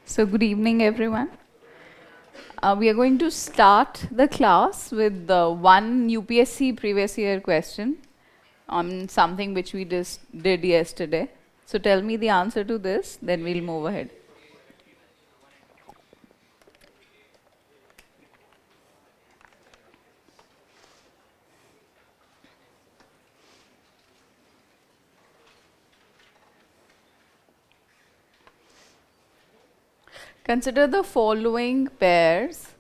So good evening, everyone. We are going to start the class with one UPSC previous year question on something which we just did yesterday. So tell me the answer to this, then we'll move ahead. Consider the following pairs: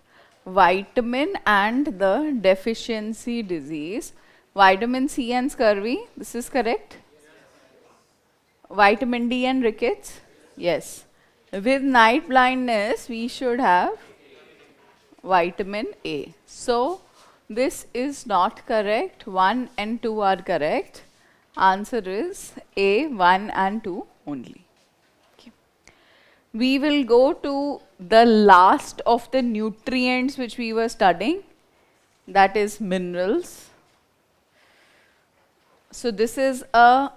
vitamin and the deficiency disease. Vitamin C and scurvy, this is correct. Vitamin D and rickets, yes. With night blindness, we should have vitamin A. So this is not correct. 1 and 2 are correct. Answer is A, 1 and 2 only. Okay. We will go to the last of the nutrients which we were studying, that is minerals. So this is a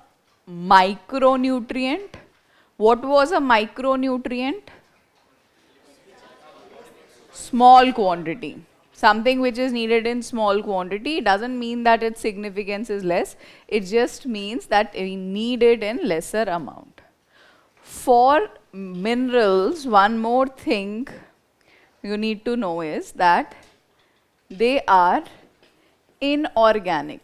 micronutrient. What was a micronutrient? Small quantity. Something which is needed in small quantity doesn't mean that its significance is less. It just means that we need it in lesser amount. For minerals, one more thing you need to know is that they are inorganic.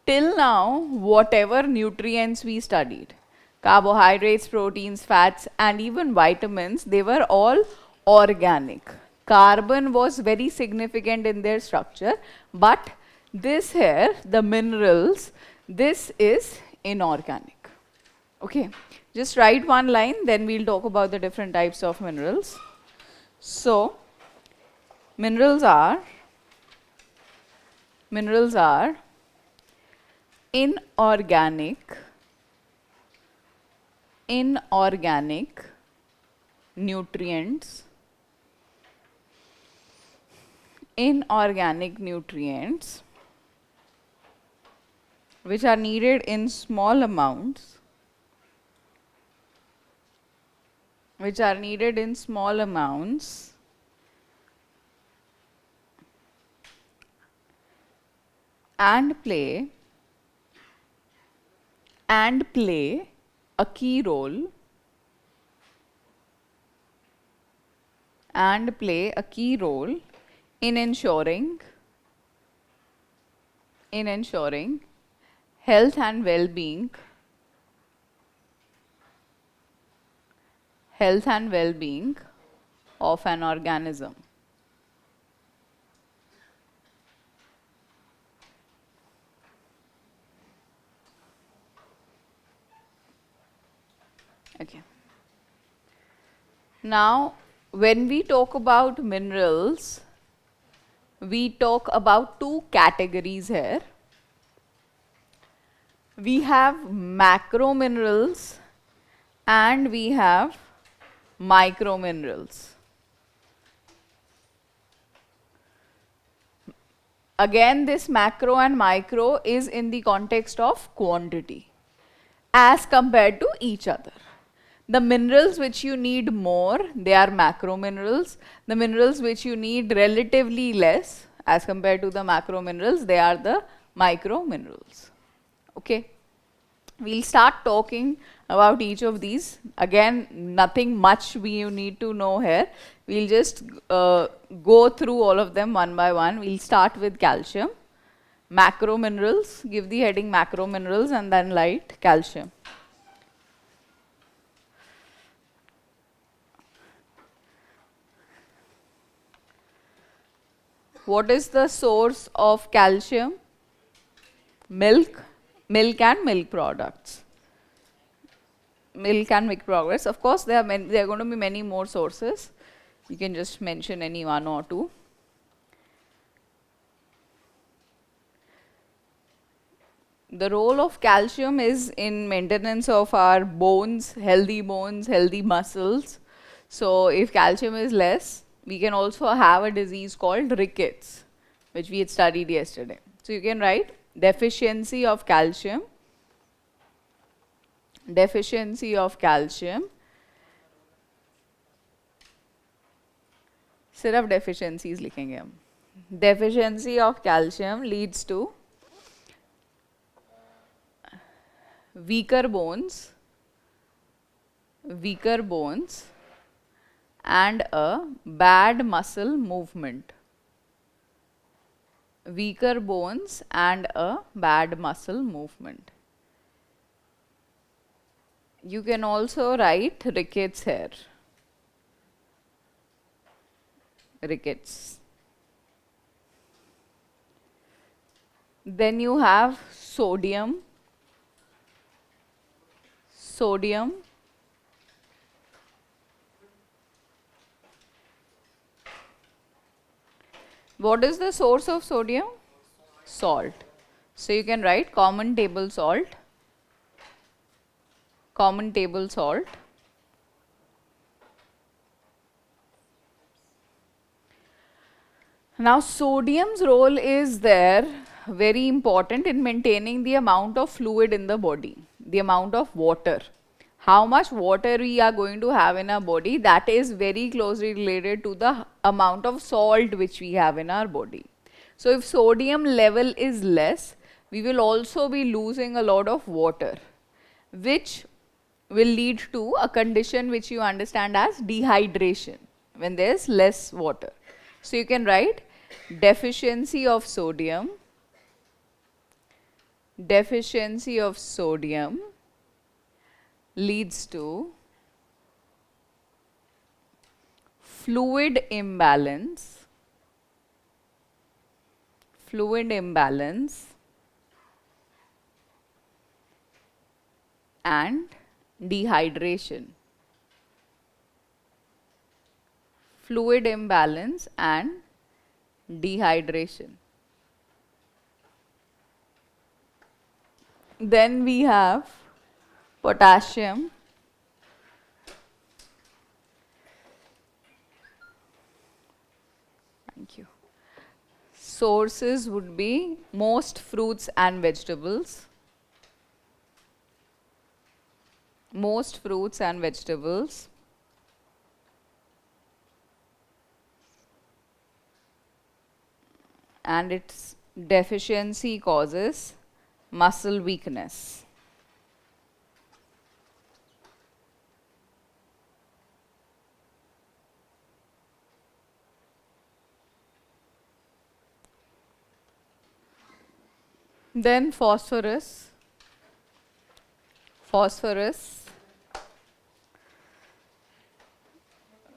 Till now, whatever nutrients we studied, carbohydrates, proteins, fats, and even vitamins, they were all organic. Carbon was very significant in their structure, but this here, the minerals, this is inorganic. Okay, just write one line, then we'll talk about the different types of minerals. So, minerals are inorganic nutrients which are needed in small amounts and play a key role in ensuring health and well-being of an organism. Okay. Now, when we talk about minerals, we talk about two categories here. We have macro minerals and we have micro minerals. Again, this macro and micro is in the context of quantity as compared to each other. The minerals which you need more, they are macro minerals. The minerals which you need relatively less as compared to the macro minerals, they are the micro minerals. Okay. We'll start talking about each of these. Again, nothing much we need to know here. We'll just go through all of them one by one. We'll start with calcium. Macro minerals, give the heading macro minerals and then light calcium. What is the source of calcium? Milk and milk products. Of course, there are going to be many more sources. You can just mention any one or two. The role of calcium is in maintenance of our bones, healthy muscles. So if calcium is less, We can also have a disease called rickets, which we had studied yesterday. So you can write deficiency of calcium, deficiency of calcium, सिर्फ deficiencies लिखेंगे हम. Deficiency of calcium leads to weaker bones and a bad muscle movement. Weaker bones and a bad muscle movement. You can also write rickets here. Rickets. Then you have sodium. Sodium. What is the source of sodium? Salt. So you can write common table salt. Common table salt. Now sodium's role is there very important in maintaining the amount of fluid in the body, the amount of water. How much water we are going to have in our body, that is very closely related to the amount of salt which we have in our body. So if sodium level is less, we will also be losing a lot of water, which will lead to a condition which you understand as dehydration when there is less water. So you can write deficiency of sodium, deficiency of sodium leads to fluid imbalance, and dehydration. Fluid imbalance and dehydration. Then we have potassium. Thank you. Sources would be most fruits and vegetables. Most fruits and vegetables. And its deficiency causes muscle weakness. Then phosphorus.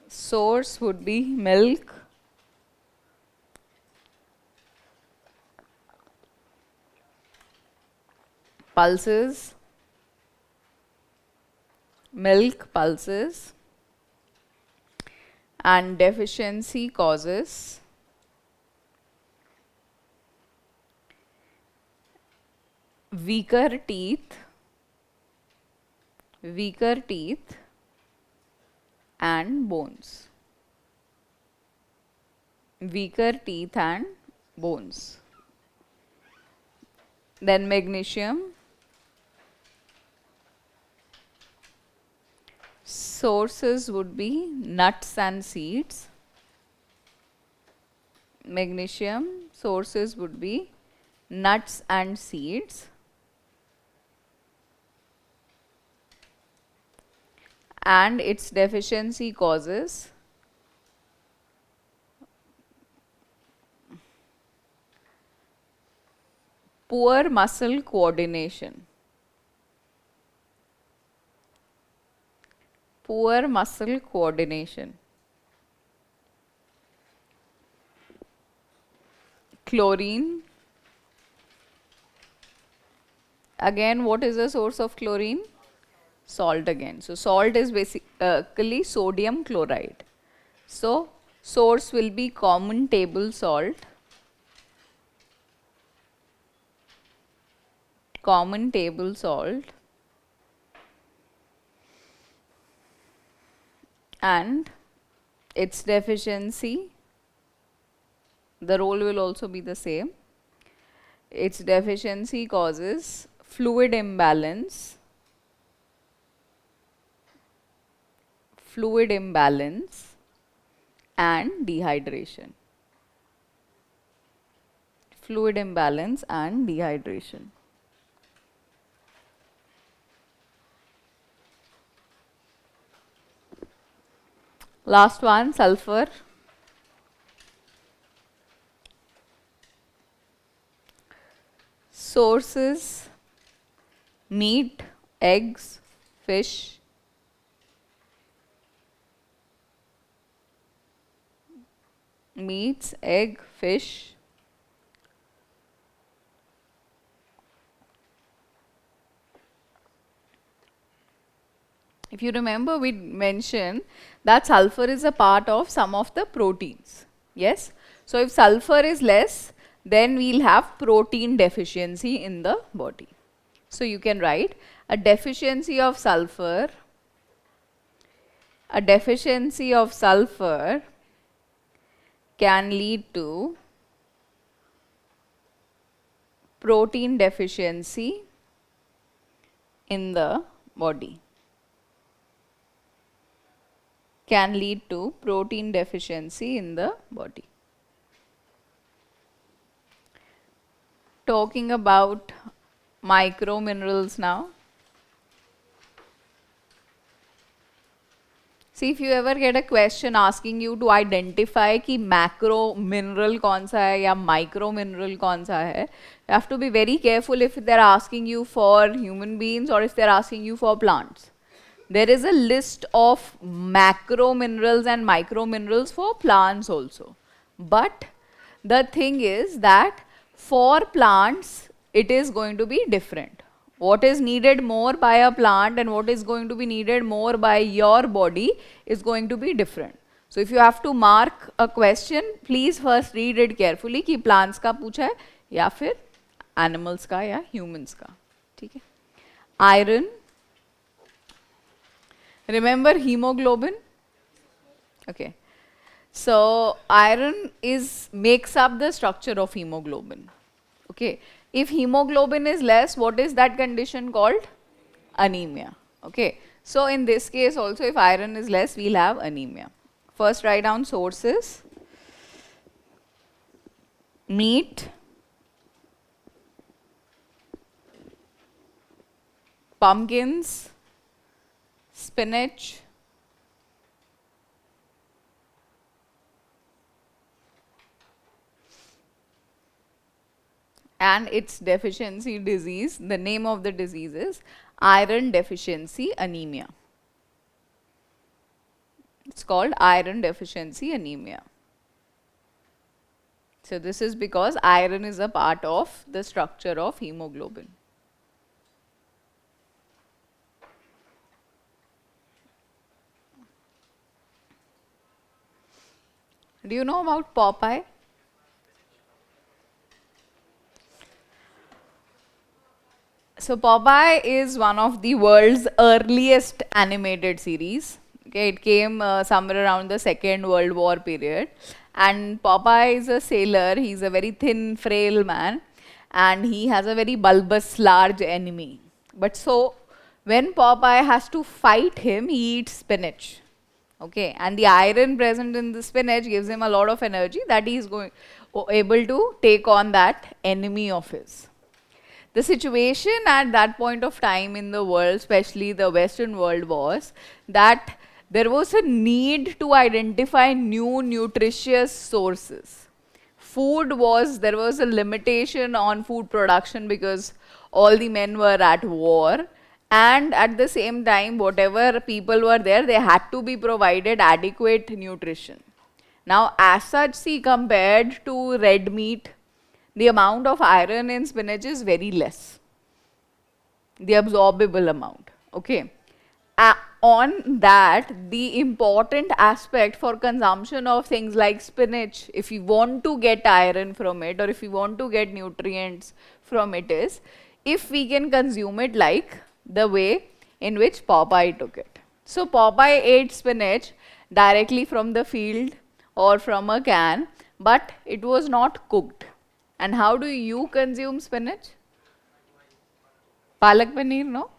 Source would be milk. Pulses. Milk pulses. And deficiency causes weaker teeth and bones. Weaker teeth and bones. Then magnesium. Sources would be nuts and seeds. Magnesium sources would be nuts and seeds. And its deficiency causes poor muscle coordination. Poor muscle coordination. Chlorine. Again, what is the source of chlorine? Salt again. So salt is basically sodium chloride. So source will be common table salt. Common table salt. And its deficiency, the role will also be the same. Its deficiency causes fluid imbalance, and dehydration. Fluid imbalance and dehydration. Last one, sulfur. Sources: meat, eggs, fish. Meats, egg, fish. If you remember, we mentioned that sulfur is a part of some of the proteins. Yes? So if sulfur is less, then we'll have protein deficiency in the body. So you can write a deficiency of sulfur. A deficiency of sulfur can lead to protein deficiency in the body. Can lead to protein deficiency in the body. Talking about micro minerals now. See, if you ever get a question asking you to identify कि macro mineral कौन सा है या micro mineral कौन सा है, you have to be very careful if they're asking you for human beings or if they're asking you for plants. There is a list of macro minerals and micro minerals for plants also. But the thing is that for plants, it is going to be different. What is needed more by a plant and what is going to be needed more by your body is going to be different. So if you have to mark a question, please first read it carefully कि plants का पूछा है या फिर animals का या humans का. ठीक है? Iron. Remember hemoglobin? Okay. So iron makes up the structure of hemoglobin. Okay. If hemoglobin is less, what is that condition called? Anemia. Okay. So in this case also, if iron is less, we'll have anemia. First write down sources. Meat, pumpkins, spinach, and its deficiency disease. The name of the disease is iron deficiency anemia. It's called iron deficiency anemia. So this is because iron is a part of the structure of hemoglobin. Do you know about Popeye? So Popeye is one of the world's earliest animated series. Okay, it came somewhere around the Second World War period. And Popeye is a sailor. He's a very thin, frail man. And he has a very bulbous, large enemy. But so, when Popeye has to fight him, he eats spinach. Okay, and the iron present in the spinach gives him a lot of energy that he is able to take on that enemy of his. The situation at that point of time in the world, especially the Western world, was that there was a need to identify new nutritious sources. There was a limitation on food production because all the men were at war. And at the same time, whatever people were there, they had to be provided adequate nutrition. Now, as such, see, compared to red meat, the amount of iron in spinach is very less. The absorbable amount. Okay. On that, the important aspect for consumption of things like spinach, if you want to get iron from it or if you want to get nutrients from it, is if we can consume it like the way in which Popeye took it. So Popeye ate spinach directly from the field or from a can, but it was not cooked. And how do you consume spinach? Palak paneer, no?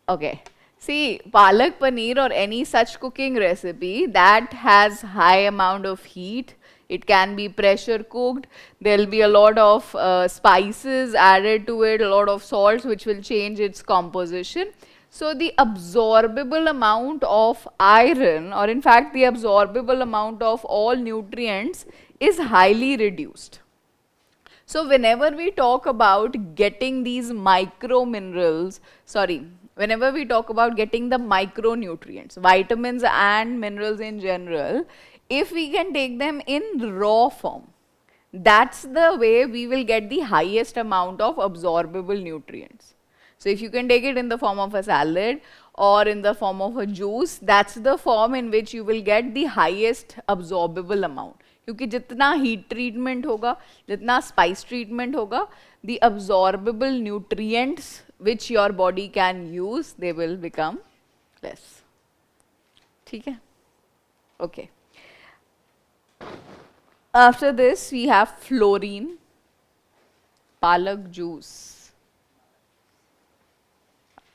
Okay. See, palak paneer or any such cooking recipe that has high amount of heat, it can be pressure cooked. There'll be a lot of spices added to it, a lot of salts which will change its composition. So the absorbable amount of iron, or in fact the absorbable amount of all nutrients, is highly reduced. So whenever we talk about getting these micro minerals, sorry, whenever we talk about getting the micronutrients, vitamins and minerals in general, if we can take them in raw form, that's the way we will get the highest amount of absorbable nutrients. So if you can take it in the form of a salad or in the form of a juice, that's the form in which you will get the highest absorbable amount. क्योंकि जितना heat treatment होगा, जितना spice treatment होगा, the absorbable nutrients which your body can use, they will become less. ठीक है? Okay. After this, we have fluorine, palak juice.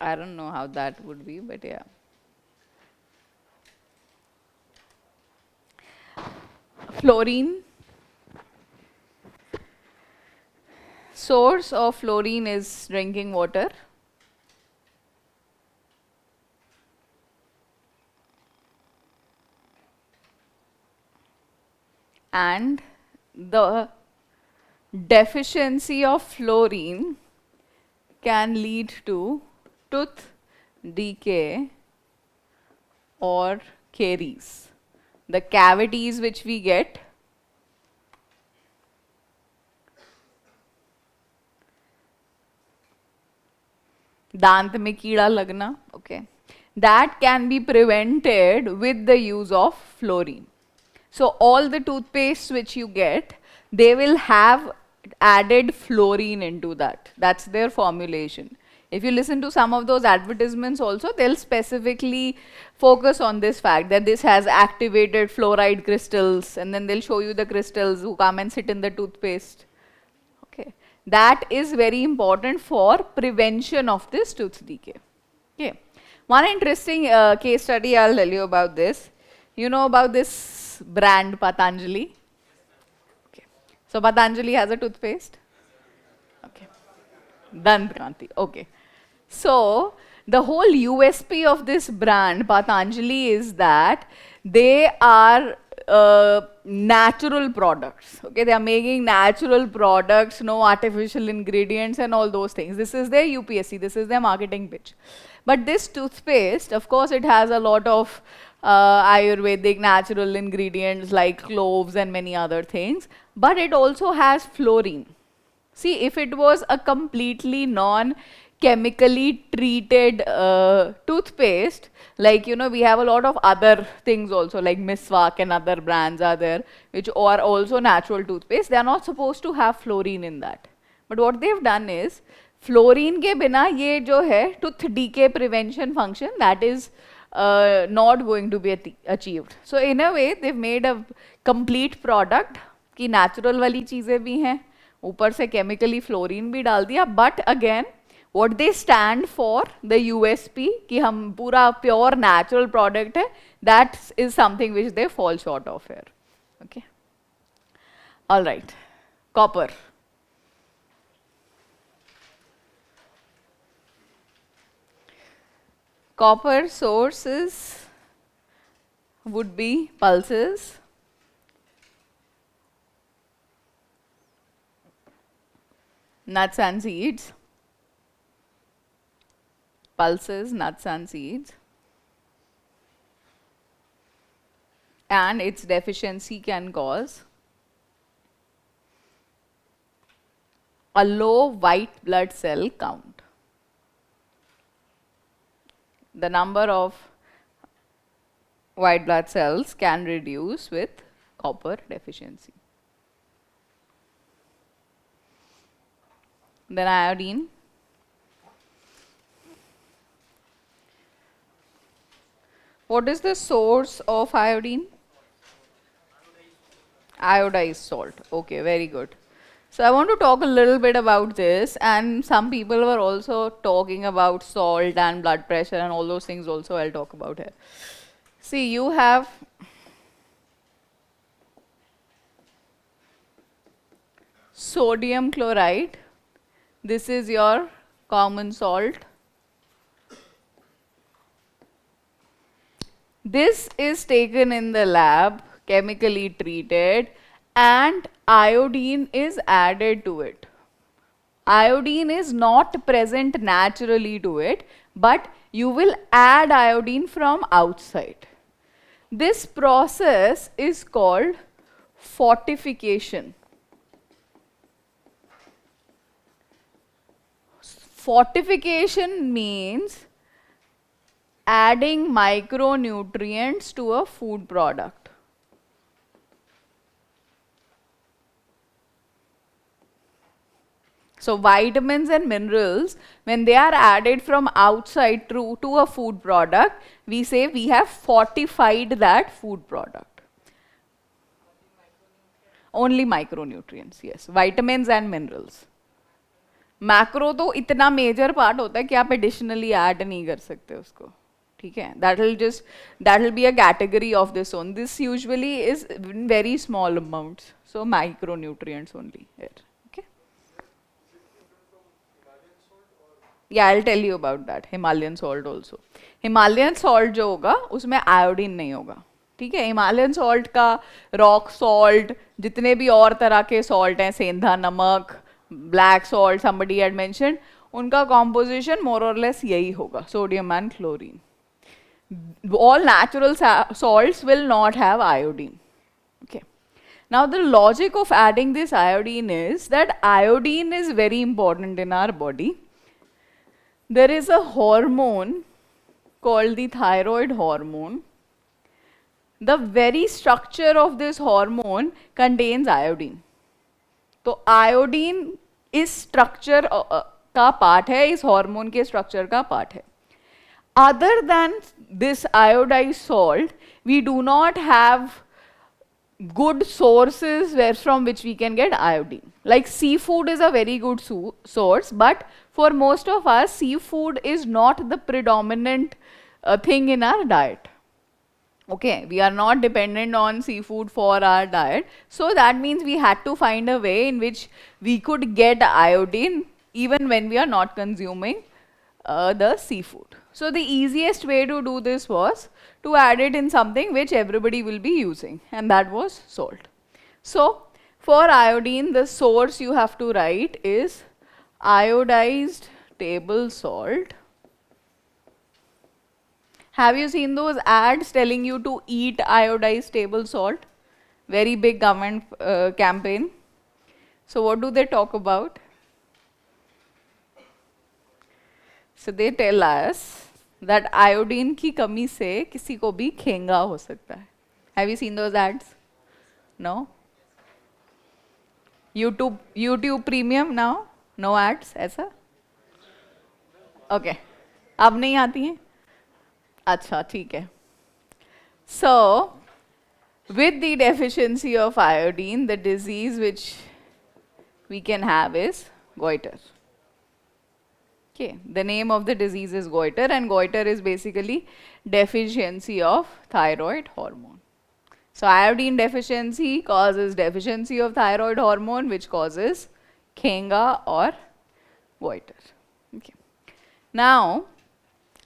I don't know how that would be, but yeah. Fluorine. Source of fluorine is drinking water. And the deficiency of fluorine can lead to tooth decay or caries. The cavities which we get, दांत में कीड़ा लगना, okay, that can be prevented with the use of fluorine. So all the toothpastes which you get, they will have added fluorine into that. That's their formulation. If you listen to some of those advertisements also, they'll specifically focus on this fact that this has activated fluoride crystals, and then they'll show you the crystals who come and sit in the toothpaste. Okay. That is very important for prevention of this tooth decay. Okay. One interesting case study I'll tell you about this. You know about this brand Patanjali? Okay. So Patanjali has a toothpaste. Okay. Dant Kanti. Okay. So the whole USP of this brand Patanjali is that they are natural products. Okay, they are making natural products, no artificial ingredients and all those things. This is their UPSC, this is their marketing pitch. But this toothpaste, of course, it has a lot of Ayurvedic natural ingredients like cloves and many other things, but it also has fluorine. See, if it was a completely non-chemically treated toothpaste, like, you know, we have a lot of other things also, like Miswak and other brands are there, which are also natural toothpaste. They are not supposed to have fluorine in that. But what they've done is, fluorine के बिना ये जो है tooth decay prevention function, that is not going to be achieved. So in a way, they've made a complete product कि natural वाली चीजें भी हैं, ऊपर से chemically fluorine भी डाल दिया, but again, what they stand for, the USP कि हम पूरा pure natural product है, that is something which they fall short of here. Okay. All right. Copper. Copper sources would be pulses, nuts and seeds, pulses, nuts and seeds, and its deficiency can cause a low white blood cell count. The number of white blood cells can reduce with copper deficiency. Then iodine. What is the source of iodine? Iodized salt. Okay, very good. So I want to talk a little bit about this, and some people were also talking about salt and blood pressure and all those things also I'll talk about here. See, you have sodium chloride. This is your common salt. This is taken in the lab, chemically treated, and iodine is added to it. Iodine is not present naturally to it, but you will add iodine from outside. This process is called fortification. Fortification means adding micronutrients to a food product. So vitamins and minerals, when they are added from outside to a food product, we say we have fortified that food product. Only micronutrients, yes. Vitamins and minerals. Macro तो इतना major part होता है कि आप additionally add नहीं कर सकते उसको, ठीक है. that will be a category of this own. This usually is in very small amounts, so micronutrients only here. Okay. Yeah, I'll tell you about that. Himalayan salt also. Himalayan salt जो होगा उसमें iodine नहीं होगा, ठीक है. Himalayan salt का rock salt, जितने भी और तरह के सॉल्ट हैं, सेंधा नमक, black salt somebody had mentioned, उनका composition more or less यही होगा, sodium and chlorine. All natural salts will not have iodine. Okay. Now the logic of adding this iodine is that iodine is very important in our body. There is a hormone called the thyroid hormone. The very structure of this hormone contains iodine. तो iodine इस structure का part है, इस hormone के structure का part है. Other than this iodised salt, we do not have good sources from which we can get iodine. Like seafood is a very good source, but for most of us, seafood is not the predominant thing in our diet. Okay, we are not dependent on seafood for our diet. So that means we had to find a way in which we could get iodine even when we are not consuming the seafood. So the easiest way to do this was to add it in something which everybody will be using, and that was salt. So for iodine, the source you have to write is iodized table salt. Have you seen those ads telling you to eat iodized table salt? Very big government campaign. So what do they talk about? So they tell us that iodine की कमी से किसी को भी खेंगा हो सकता है. Have you seen those ads? No? YouTube Premium now? No ads ऐसा? Okay. अब नहीं आती हैं? अच्छा, ठीक है. So, with the deficiency of iodine, the disease which we can have is goiter. Okay, the name of the disease is goiter, and goiter is basically deficiency of thyroid hormone. So, iodine deficiency causes deficiency of thyroid hormone, which causes khenga or goiter. Okay. Now,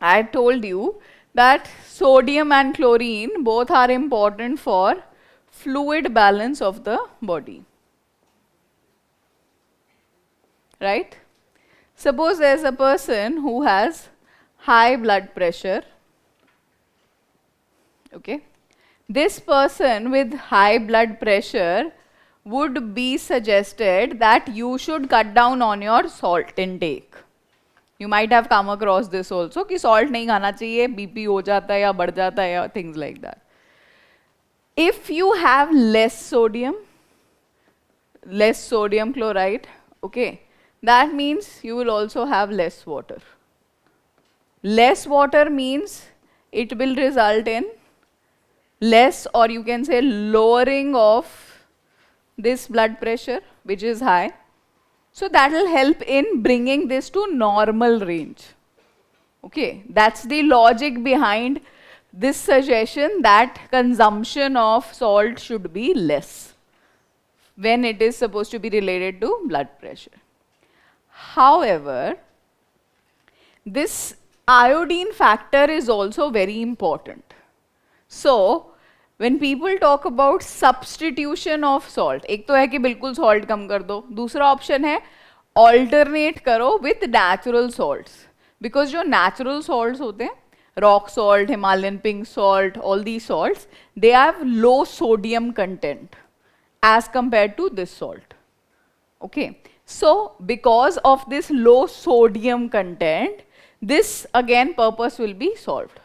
I told you that sodium and chlorine both are important for fluid balance of the body. Right? Suppose there's a person who has high blood pressure. Okay? This person with high blood pressure would be suggested that you should cut down on your salt intake. You might have come across this also कि salt नहीं खाना चाहिए, BP हो जाता है या बढ़ जाता है, things like that. If you have less sodium chloride, okay, that means you will also have less water. Less water means it will result in less, or you can say lowering of this blood pressure, which is high. So that will help in bringing this to normal range. Okay, that's the logic behind this suggestion that consumption of salt should be less when it is supposed to be related to blood pressure. However, this iodine factor is also very important. So, when people talk about substitution of salt, एक तो है कि बिल्कुल salt कम कर दो, दूसरा option है alternate करो with natural salts. Because जो natural salts होते हैं, rock salt, Himalayan pink salt, all these salts, they have low sodium content as compared to this salt. Okay, so because of this low sodium content, this again purpose will be solved.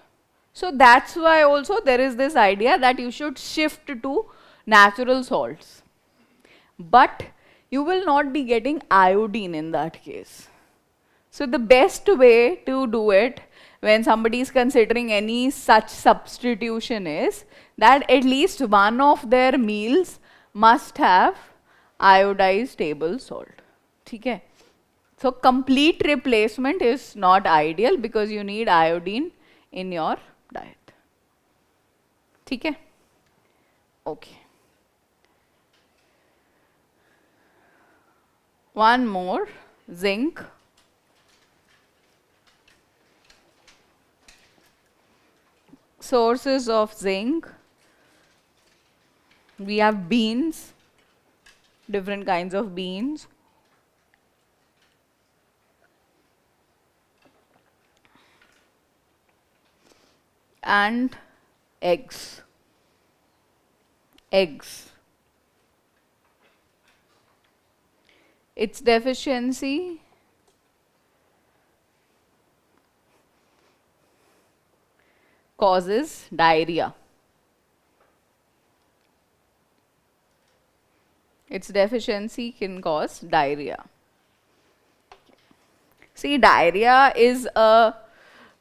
So that's why also there is this idea that you should shift to natural salts. But you will not be getting iodine in that case. So the best way to do it when somebody is considering any such substitution is that at least one of their meals must have iodized table salt. Okay? So complete replacement is not ideal because you need iodine in your diet. Okay? Okay. One more, zinc. Sources of zinc. We have beans, different kinds of beans. And eggs. Eggs. Its deficiency causes diarrhea. Its deficiency can cause diarrhea. See, diarrhea is a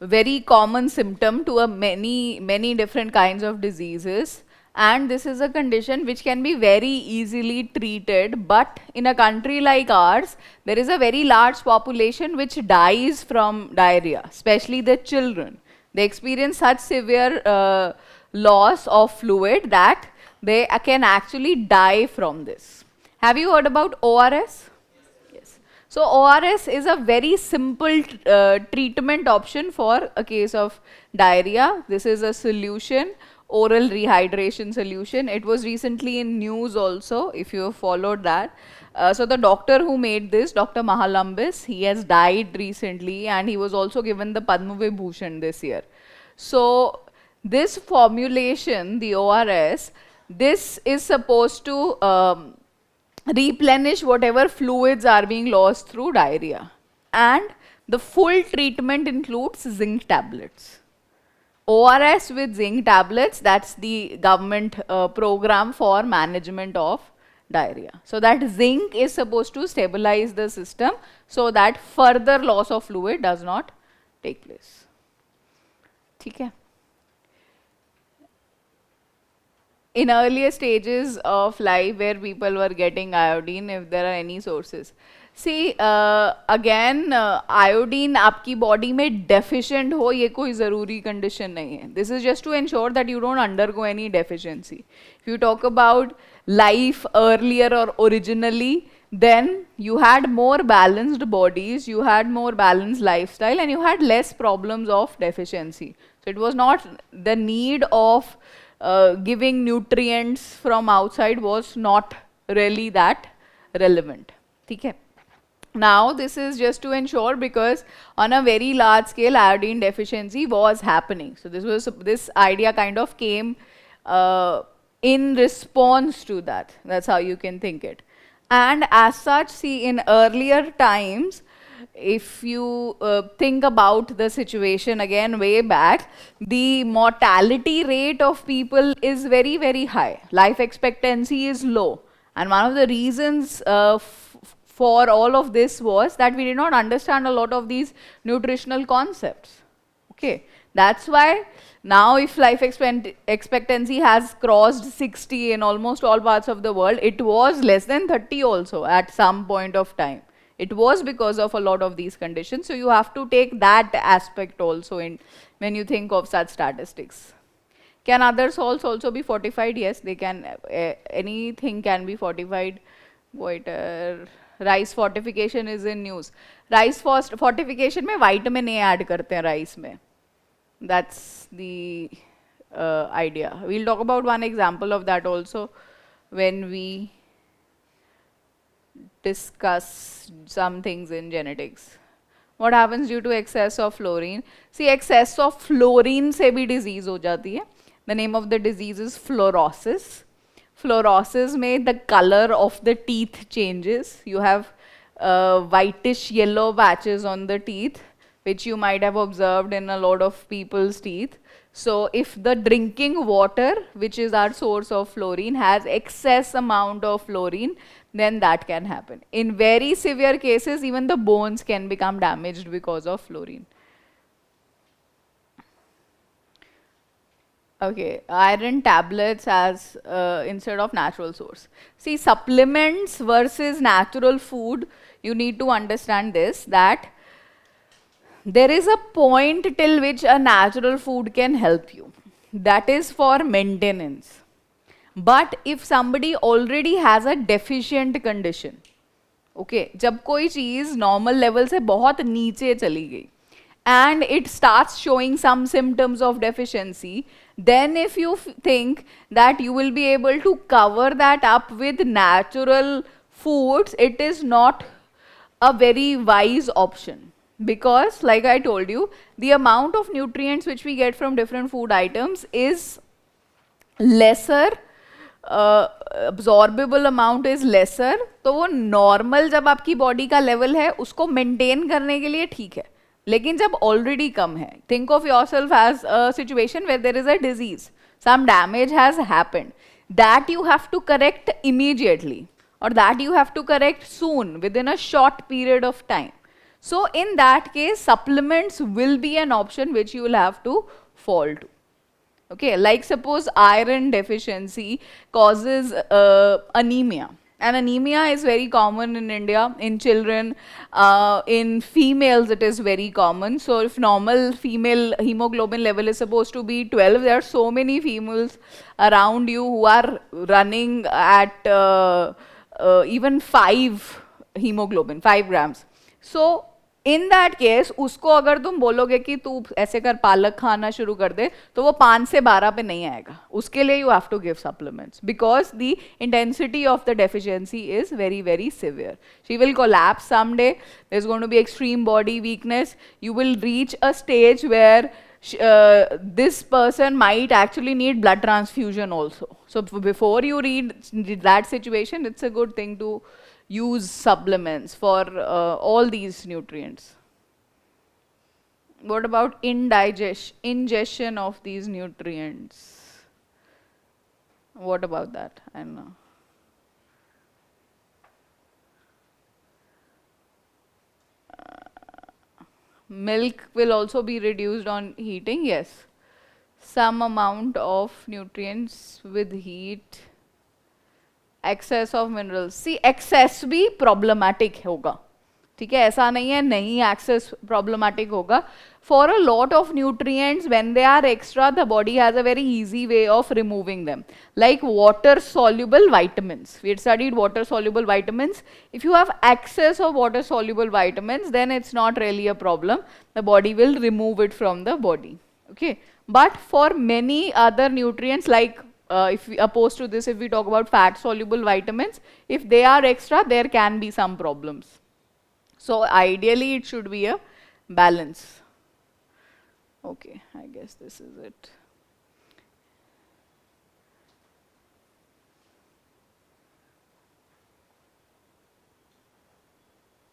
very common symptom to many different kinds of diseases, and this is a condition which can be very easily treated, but in a country like ours there is a very large population which dies from diarrhea, especially the children. They experience such severe loss of fluid that they can actually die from this. Have you heard about ORS? So ORS is a very simple treatment option for a case of diarrhea. This is a solution, oral rehydration solution. It was recently in news also, if you have followed that. So the doctor who made this, Dr. Mahalambis, he has died recently and he was also given the Padma Vibhushan this year. So this formulation, the ORS, this is supposed to replenish whatever fluids are being lost through diarrhea. And the full treatment includes zinc tablets. ORS with zinc tablets, that's the government program for management of diarrhea. So that zinc is supposed to stabilize the system so that further loss of fluid does not take place. Okay. In earlier stages of life where people were getting iodine, if there are any sources. See, again, iodine आपकी body में deficient हो, ये कोई ज़रूरी condition नहीं है. This is just to ensure that you don't undergo any deficiency. If you talk about life earlier or originally, then you had more balanced bodies, you had more balanced lifestyle, and you had less problems of deficiency. So it was not the need of giving nutrients from outside was not really that relevant. Okay. Now this is just to ensure because on a very large scale iodine deficiency was happening. So this idea kind of came in response to that. That's how you can think it. And as such, see, in earlier times, if you think about the situation again way back, the mortality rate of people is very, very high. Life expectancy is low. And one of the reasons for all of this was that we did not understand a lot of these nutritional concepts. Okay. That's why now if life expectancy has crossed 60 in almost all parts of the world, it was less than 30 also at some point of time. It was because of a lot of these conditions. So you have to take that aspect also in when you think of such statistics. Can other salts also be fortified? Yes, they can. Anything can be fortified. Goiter. Rice fortification is in news. Rice fortification में vitamin A add करते हैं rice में. That's the idea. We'll talk about one example of that also when we discuss some things in genetics. What happens due to excess of fluorine? See, excess of fluorine से भी disease हो जाती है. The name of the disease is fluorosis. Fluorosis में the color of the teeth changes. You have whitish yellow patches on the teeth, which you might have observed in a lot of people's teeth. So if the drinking water, which is our source of fluorine, has excess amount of fluorine, then that can happen. In very severe cases, even the bones can become damaged because of fluorine. Okay, iron tablets as instead of natural source. See, supplements versus natural food, you need to understand this, that there is a point till which a natural food can help you. That is for maintenance. But if somebody already has a deficient condition, okay, जब कोई चीज normal level से बहुत नीचे चली गई, and it starts showing some symptoms of deficiency, then if you think that you will be able to cover that up with natural foods, it is not a very wise option. Because like I told you, the amount of nutrients which we get from different food items is lesser, absorbable amount is lesser. तो वो normal जब आपकी body का level है उसको maintain करने के लिए ठीक है, लेकिन जब already कम है, think of yourself as a situation where there is a disease, some damage has happened, that you have to correct immediately, or that you have to correct soon within a short period of time. So in that case, supplements will be an option which you will have to fall to. Okay, like suppose iron deficiency causes anemia. And anemia is very common in India, in children, in females it is very common. So if normal female hemoglobin level is supposed to be 12, there are so many females around you who are running at even 5 hemoglobin, 5 grams. So in that case उसको अगर तुम बोलोगे कि तू ऐसे कर पालक खाना शुरू कर दे, तो वो 5 से 12 पे नहीं आएगा. उसके लिए you have to give supplements because the intensity of the deficiency is very very severe. She will collapse someday, there is going to be extreme body weakness, you will reach a stage where this person might actually need blood transfusion also. So before you read that situation, it's a good thing to use supplements for all these nutrients. What about ingestion of these nutrients? What about that? I don't know. Milk will also be reduced on heating, yes. Some amount of nutrients with heat. Excess of minerals. See, excess भी problematic होगा. ठीक है, ऐसा नहीं है नहीं access problematic होगा. For a lot of nutrients, when they are extra, the body has a very easy way of removing them. Like water-soluble vitamins. We had studied water-soluble vitamins. If you have excess of water-soluble vitamins, then it's not really a problem. The body will remove it from the body. Okay. But for many other nutrients, like if we opposed to this, if we talk about fat-soluble vitamins, if they are extra, there can be some problems. So ideally, it should be a balance. Okay, I guess this is it.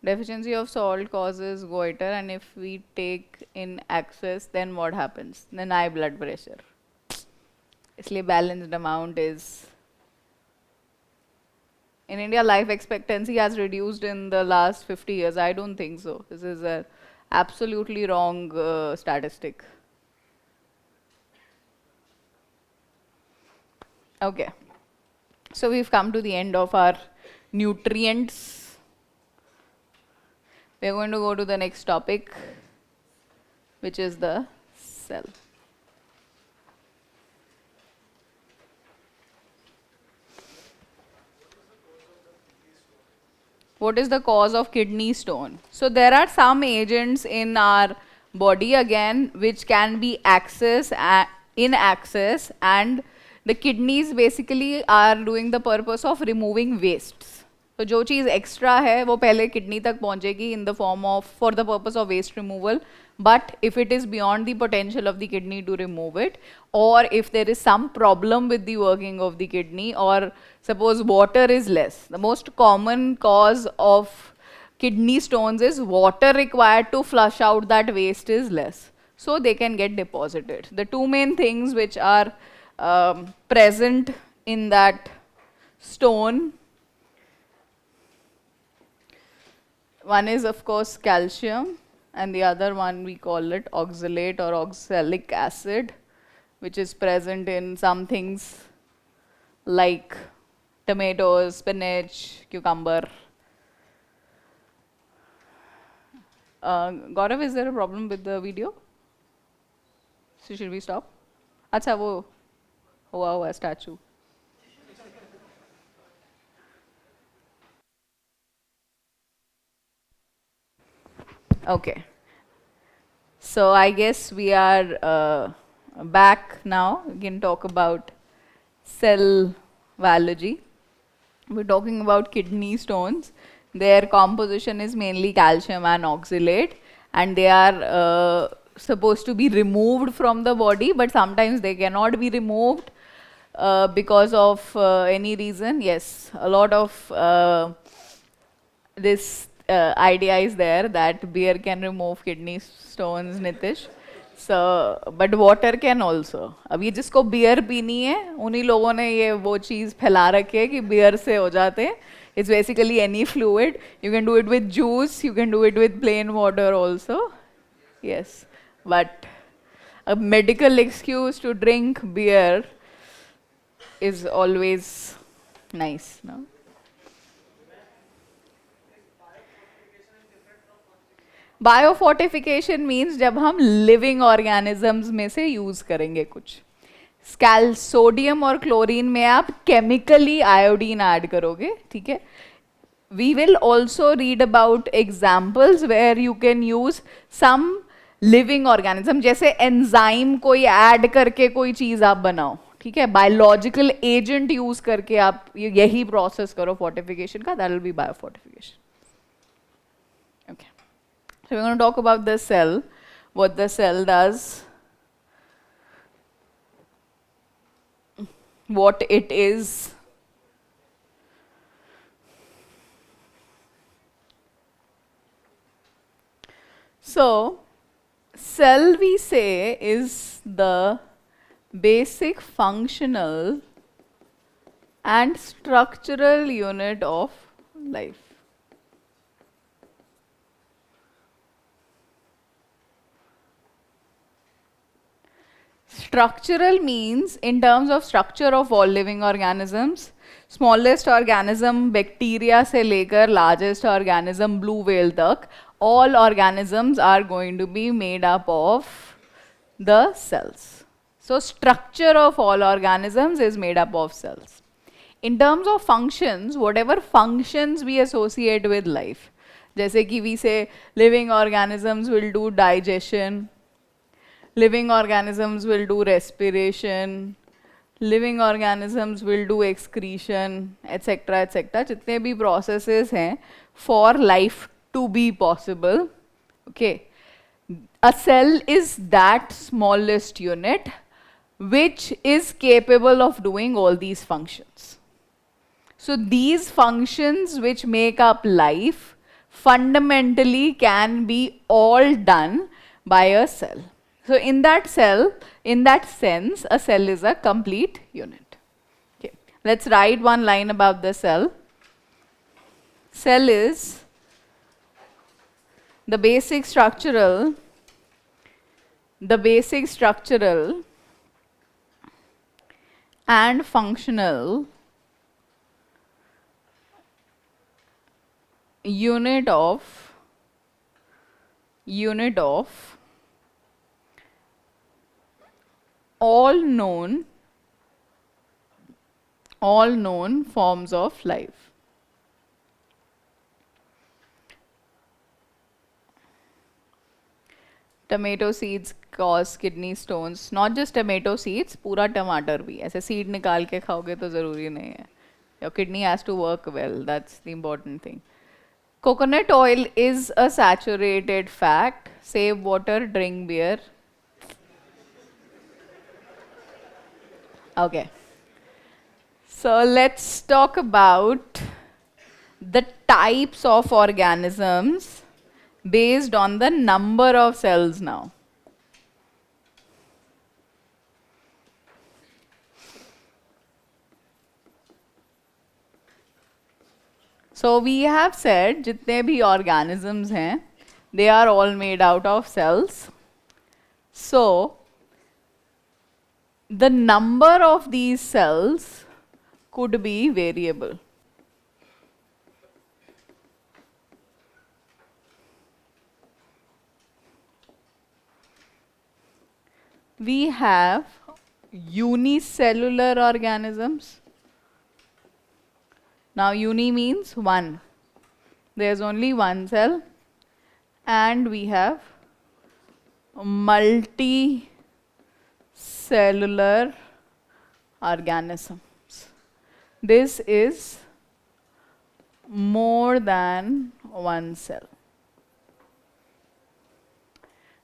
Deficiency of salt causes goiter, and if we take in excess, then what happens? Then high blood pressure. इसलिए balanced amount is. In India, life expectancy has reduced in the last 50 years. I don't think so. This is a absolutely wrong statistic. Okay. So we've come to the end of our nutrients. We're going to go to the next topic, which is the cell. What is the cause of kidney stone? So there are some agents in our body again which can be in access, and the kidneys basically are doing the purpose of removing wastes. तो जो चीज़ extra है वो पहले kidney तक पहुंचेगी in the form of for the purpose of waste removal. But if it is beyond the potential of the kidney to remove it, or if there is some problem with the working of the kidney, or suppose water is less, the most common cause of kidney stones is water required to flush out that waste is less. So they can get deposited. The two main things which are present in that stone, one is of course calcium, and the other one we call it oxalate or oxalic acid, which is present in some things like tomatoes, spinach, cucumber. Gaurav, is there a problem with the video? So should we stop? अच्छा वो हुआ statue. Okay. So I guess we are back now. We can talk about cell biology. We're talking about kidney stones. Their composition is mainly calcium and oxalate, and they are supposed to be removed from the body, but sometimes they cannot be removed because of any reason. Yes, a lot of this idea is there that beer can remove kidney stones, Nitish. So, but water can also. अब ये जिसको beer पीनी है, उन्हीं लोगों ने ये वो चीज़ फैला रखी है कि beer से हो जाते हैं. It's basically any fluid. You can do it with juice. You can do it with plain water also. Yes, but a medical excuse to drink beer is always nice, no? Biofortification means जब हम living organisms में से use करेंगे कुछ. Sodium और chlorine में आप chemically iodine add करोगे, ठीक है. We will also read about examples where you can use some living organism, जैसे एंजाइम कोई ऐड करके कोई चीज आप बनाओ, ठीक है. बायोलॉजिकल एजेंट यूज करके आप यही प्रोसेस करो फोर्टिफिकेशन का, that will be biofortification. Okay. So we're going to talk about the cell, what the cell does, what it is. So, cell we say is the basic functional and structural unit of life. Structural means in terms of structure of all living organisms, smallest organism bacteria से लेकर largest organism blue whale तक, all organisms are going to be made up of the cells. So structure of all organisms is made up of cells. In terms of functions, whatever functions we associate with life, जैसे कि we say living organisms will do digestion, living organisms will do respiration, living organisms will do excretion, etc. etc. जितने भी processes हैं for life to be possible, okay. A cell is that smallest unit which is capable of doing all these functions. So these functions which make up life fundamentally can be all done by a cell. So in that sense, a cell is a complete unit. Okay. Let's write one line about the cell. Cell is the basic structural and functional unit of all known forms of life. Tomato seeds cause kidney stones. Not just tomato seeds, पूरा टमाटर भी. ऐसे seed निकाल के खाओगे तो ज़रूरी नहीं है. Your kidney has to work well. That's the important thing. Coconut oil is a saturated fat. Save water, drink beer. Okay. So let's talk about the types of organisms based on the number of cells now. So we have said जितने भी organisms हैं, they are all made out of cells. So the number of these cells could be variable. We have unicellular organisms. Now uni means one. There's only one cell. And we have multicellular organisms. This is more than one cell.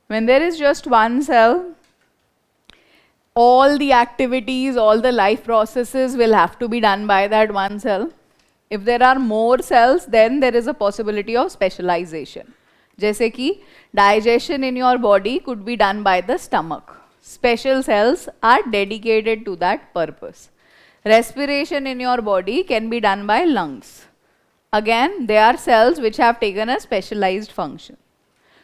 When there is just one cell, all the activities, all the life processes will have to be done by that one cell. If there are more cells, then there is a possibility of specialization. जैसे कि digestion in your body could be done by the stomach. Special cells are dedicated to that purpose. Respiration in your body can be done by lungs. Again, they are cells which have taken a specialized function.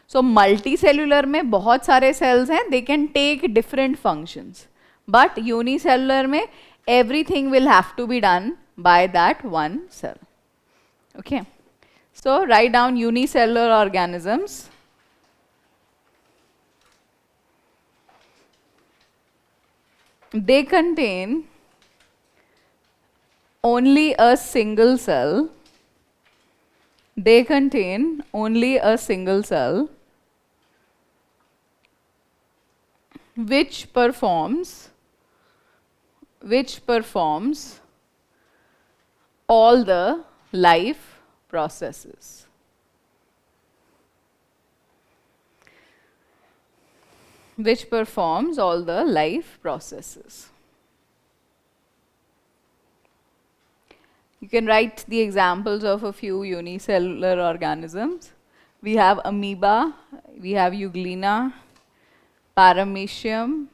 So multicellular में बहुत सारे cells हैं, they can take different functions. But unicellular में everything will have to be done by that one cell. Okay. So write down unicellular organisms. They contain only a single cell. They contain only a single cell which performs all the life processes. Which performs all the life processes. You can write the examples of a few unicellular organisms. We have amoeba, we have euglena, paramecium,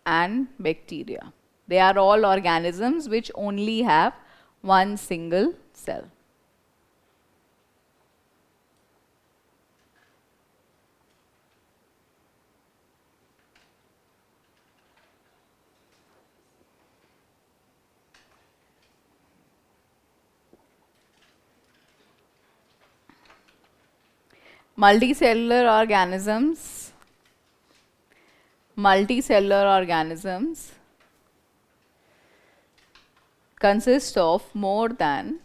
and bacteria. They are all organisms which only have one single cell. Multicellular organisms consist of more than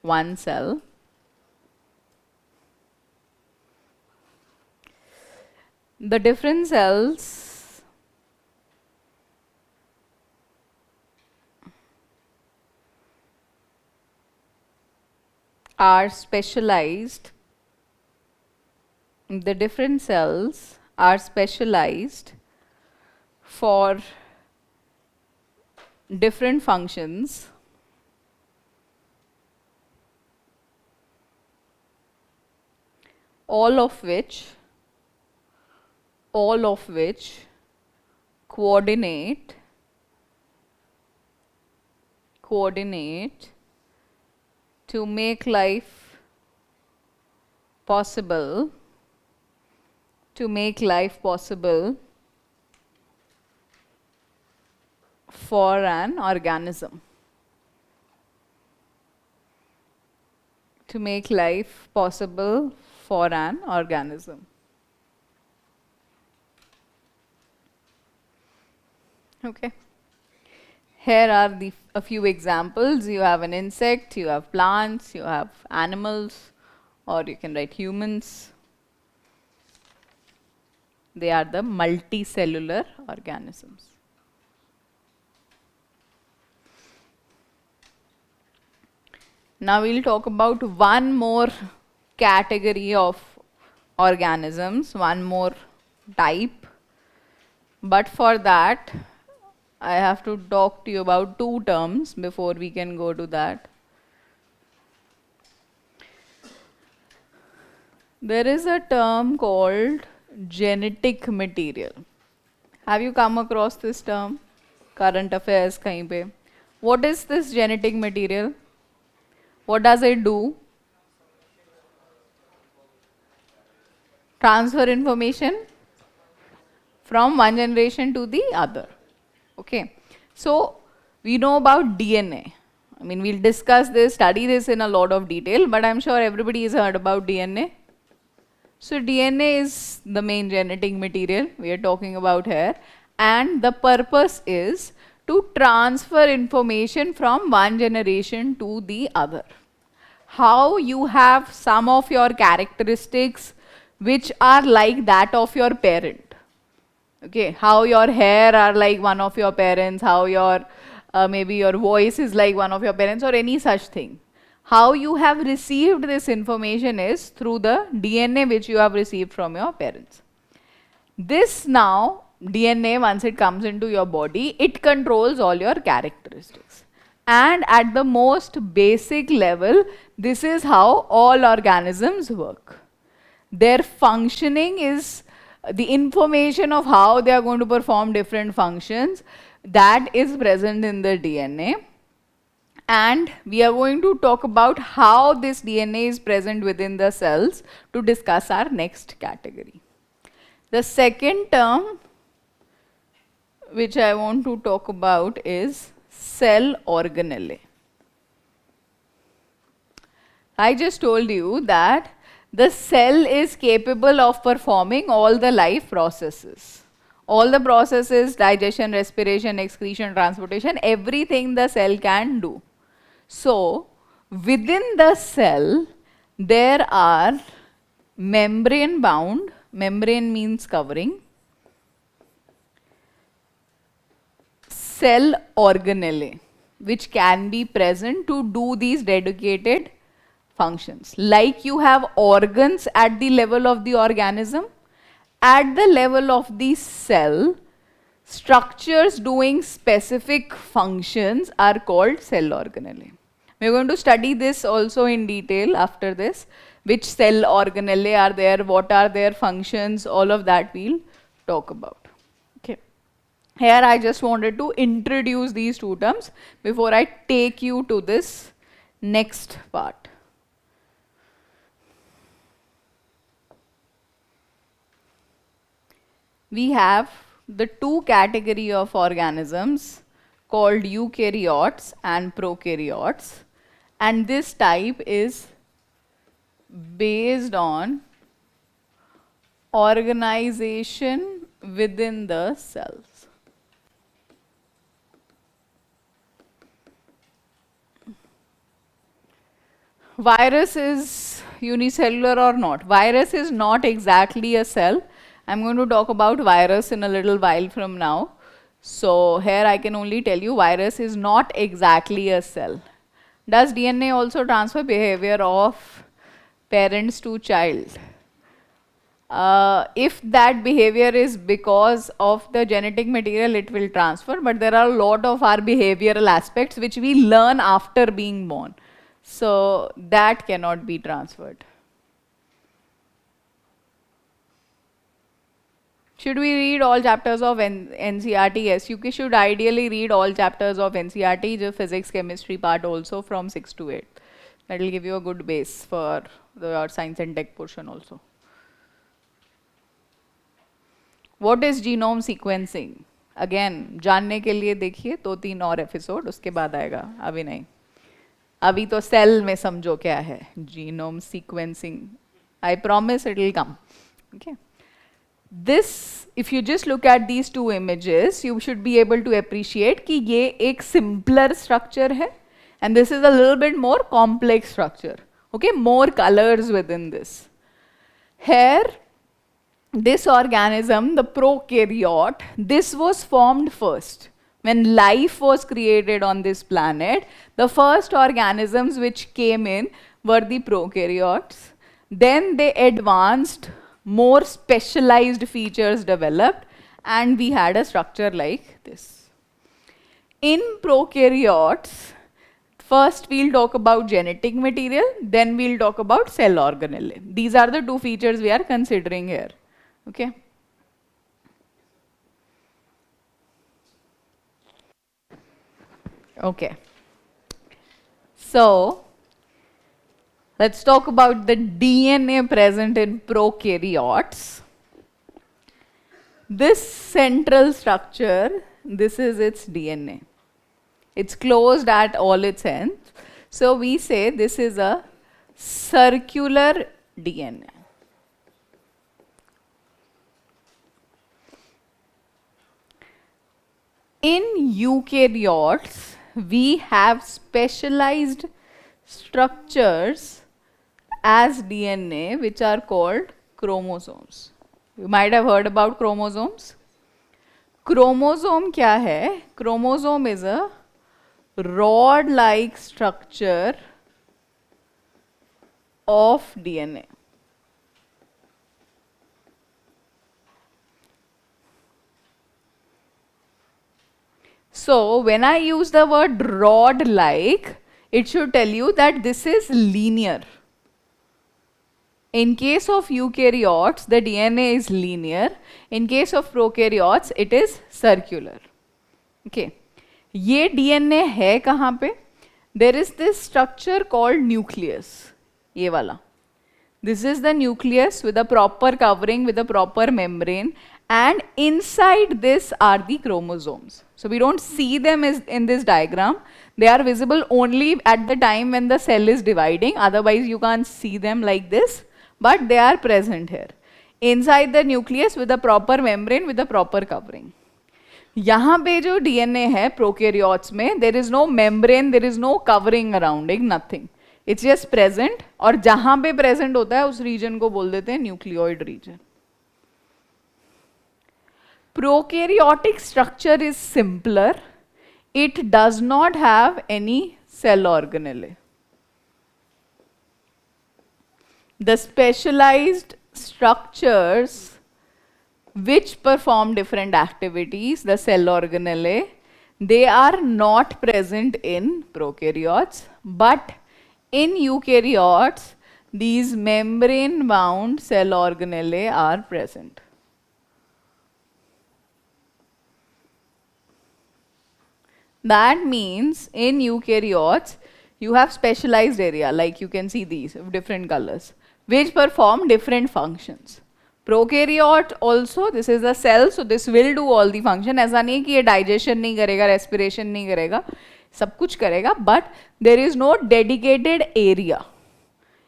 one cell. The different cells are specialized. The different cells are specialized for different functions. All of which coordinate to make life possible for an organism, to make life possible for an organism. Okay. Here are a few examples. You have an insect, you have plants, you have animals, or you can write humans. They are the multicellular organisms. Now we'll talk about one more category of organisms, one more type. But for that, I have to talk to you about two terms before we can go to that. There is a term called genetic material. Have you come across this term? Current affairs kahin pe. What is this genetic material? What does it do? Transfer information from one generation to the other. Okay. So we know about DNA. I mean, we'll discuss this, study this in a lot of detail, but I'm sure everybody has heard about DNA. So DNA is the main genetic material we are talking about here, and the purpose is to transfer information from one generation to the other. How you have some of your characteristics which are like that of your parent. Okay, how your hair are like one of your parents, how your maybe your voice is like one of your parents, or any such thing. How you have received this information is through the DNA which you have received from your parents. This now, DNA, once it comes into your body, it controls all your characteristics. And at the most basic level, this is how all organisms work. Their functioning is the information of how they are going to perform different functions that is present in the DNA. And we are going to talk about how this DNA is present within the cells to discuss our next category. The second term which I want to talk about is cell organelle. I just told you that the cell is capable of performing all the life processes. All the processes, digestion, respiration, excretion, transportation, everything the cell can do. So, within the cell, there are membrane bound, membrane means covering, cell organelle, which can be present to do these dedicated functions. Like you have organs at the level of the organism, at the level of the cell, structures doing specific functions are called cell organelle. We are going to study this also in detail after this. Which cell organelle are there, what are their functions, all of that we'll talk about. Okay. Here I just wanted to introduce these two terms before I take you to this next part. We have the two category of organisms called eukaryotes and prokaryotes, and this type is based on organization within the cells. Virus is unicellular or not? Virus is not exactly a cell. I'm going to talk about virus in a little while from now. So here I can only tell you virus is not exactly a cell. Does DNA also transfer behavior of parents to child? If that behavior is because of the genetic material, it will transfer, but there are a lot of our behavioral aspects which we learn after being born. So that cannot be transferred. Should we read all chapters of NCERT? Yes, you should ideally read all chapters of NCERT, the physics, chemistry part also from 6 to 8. That will give you a good base for the science and tech portion also. What is genome sequencing? Again जानने के लिए देखिए 2-3 और episode, उसके बाद आएगा, अभी नहीं। अभी तो सेल में समझो क्या है genome sequencing, I promise it will come. Okay, this if you just look at these two images you should be able to appreciate कि ये एक simpler structure है and this is a little bit more complex structure. Okay, more colors within this. Here this organism, the prokaryote, this was formed first. When life was created on this planet, the first organisms which came in were the prokaryotes. Then they advanced, more specialized features developed, and we had a structure like this. In prokaryotes, first we'll talk about genetic material, then we'll talk about cell organelle. These are the two features we are considering here. Okay. Okay. So, let's talk about the DNA present in prokaryotes. This central structure, this is its DNA. It's closed at all its ends. So, we say this is a circular DNA. In eukaryotes, we have specialized structures as DNA which are called chromosomes. You might have heard about chromosomes. Chromosome क्या है? Chromosome is a rod-like structure of DNA. So when I use the word rod-like, it should tell you that this is linear. In case of eukaryotes, the DNA is linear. In case of prokaryotes, it is circular. Okay. ये DNA है कहाँ पे? There is this structure called nucleus. ये वाला. This is the nucleus with a proper covering, with a proper membrane, and inside this are the chromosomes. So we don't see them in this diagram. They are visible only at the time when the cell is dividing. Otherwise you can't see them like this, but they are present here. Inside the nucleus with a proper membrane, with a proper covering. यहाँ पे जो DNA है prokaryotes में, there is no membrane, there is no covering around it, nothing. It's just present, और जहाँ पे present होता है उस region को बोल देते हैं nucleoid region. Prokaryotic structure is simpler. It does not have any cell organelle. The specialized structures which perform different activities, the cell organelle, they are not present in prokaryotes, but in eukaryotes, these membrane-bound cell organelle are present. That means in eukaryotes, you have specialized area, like you can see these of different colors, which perform different functions. Prokaryote also, this is a cell, so this will do all the function. ऐसा नहीं कि ये digestion नहीं करेगा, respiration नहीं करेगा, सब कुछ करेगा, but there is no dedicated area.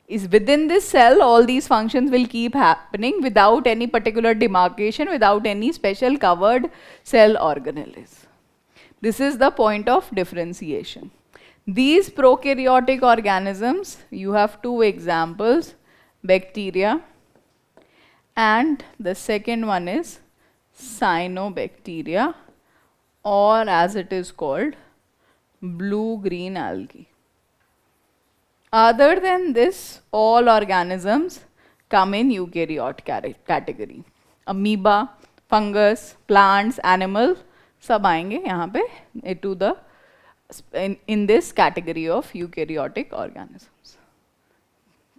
Is within this cell, all these functions will keep happening without any particular demarcation, without any special covered cell organelles. This is the point of differentiation. These prokaryotic organisms, you have two examples, bacteria, and the second one is cyanobacteria, or as it is called, blue-green algae. Other than this, all organisms come in eukaryote category. Amoeba, fungus, plants, animals, सब आएंगे यहाँ पे to the in this category of eukaryotic organisms.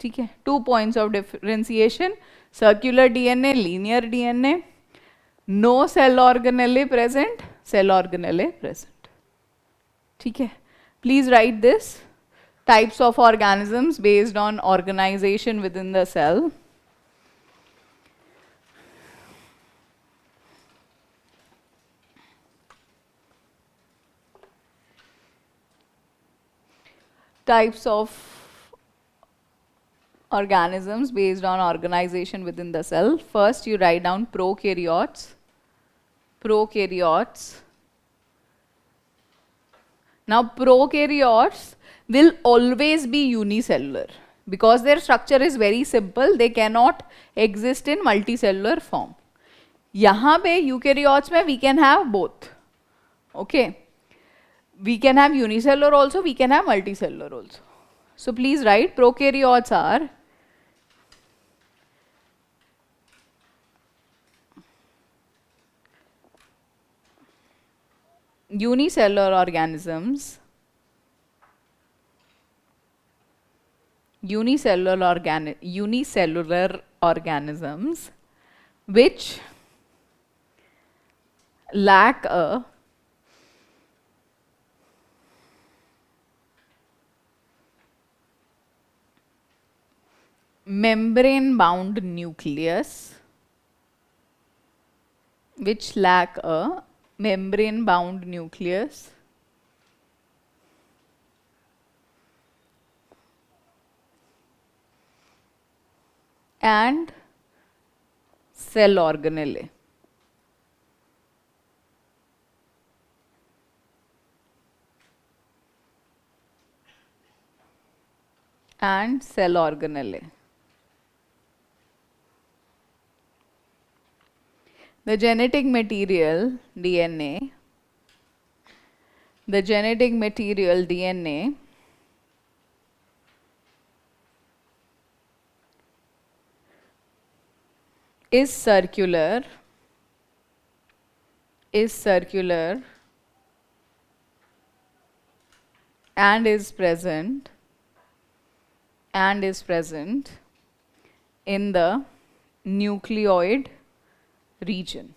ठीक है, 2 points of differentiation: circular DNA, linear DNA, no cell organelle present, cell organelle present. ठीक है, please write this: types of organisms based on organization within the cell. types of organisms based on organization within the cell. First, you write down prokaryotes. Prokaryotes. Now, prokaryotes will always be unicellular because their structure is very simple. They cannot exist in multicellular form. यहाँ पे eukaryotes में we can have both. Okay. We can have unicellular also, we can have multicellular also. So please write prokaryotes are unicellular organisms, unicellular organisms which lack a membrane bound nucleus, which lack a membrane bound nucleus and cell organelle. And cell organelle. The genetic material DNA, the genetic material DNA is circular and is present in the nucleoid region.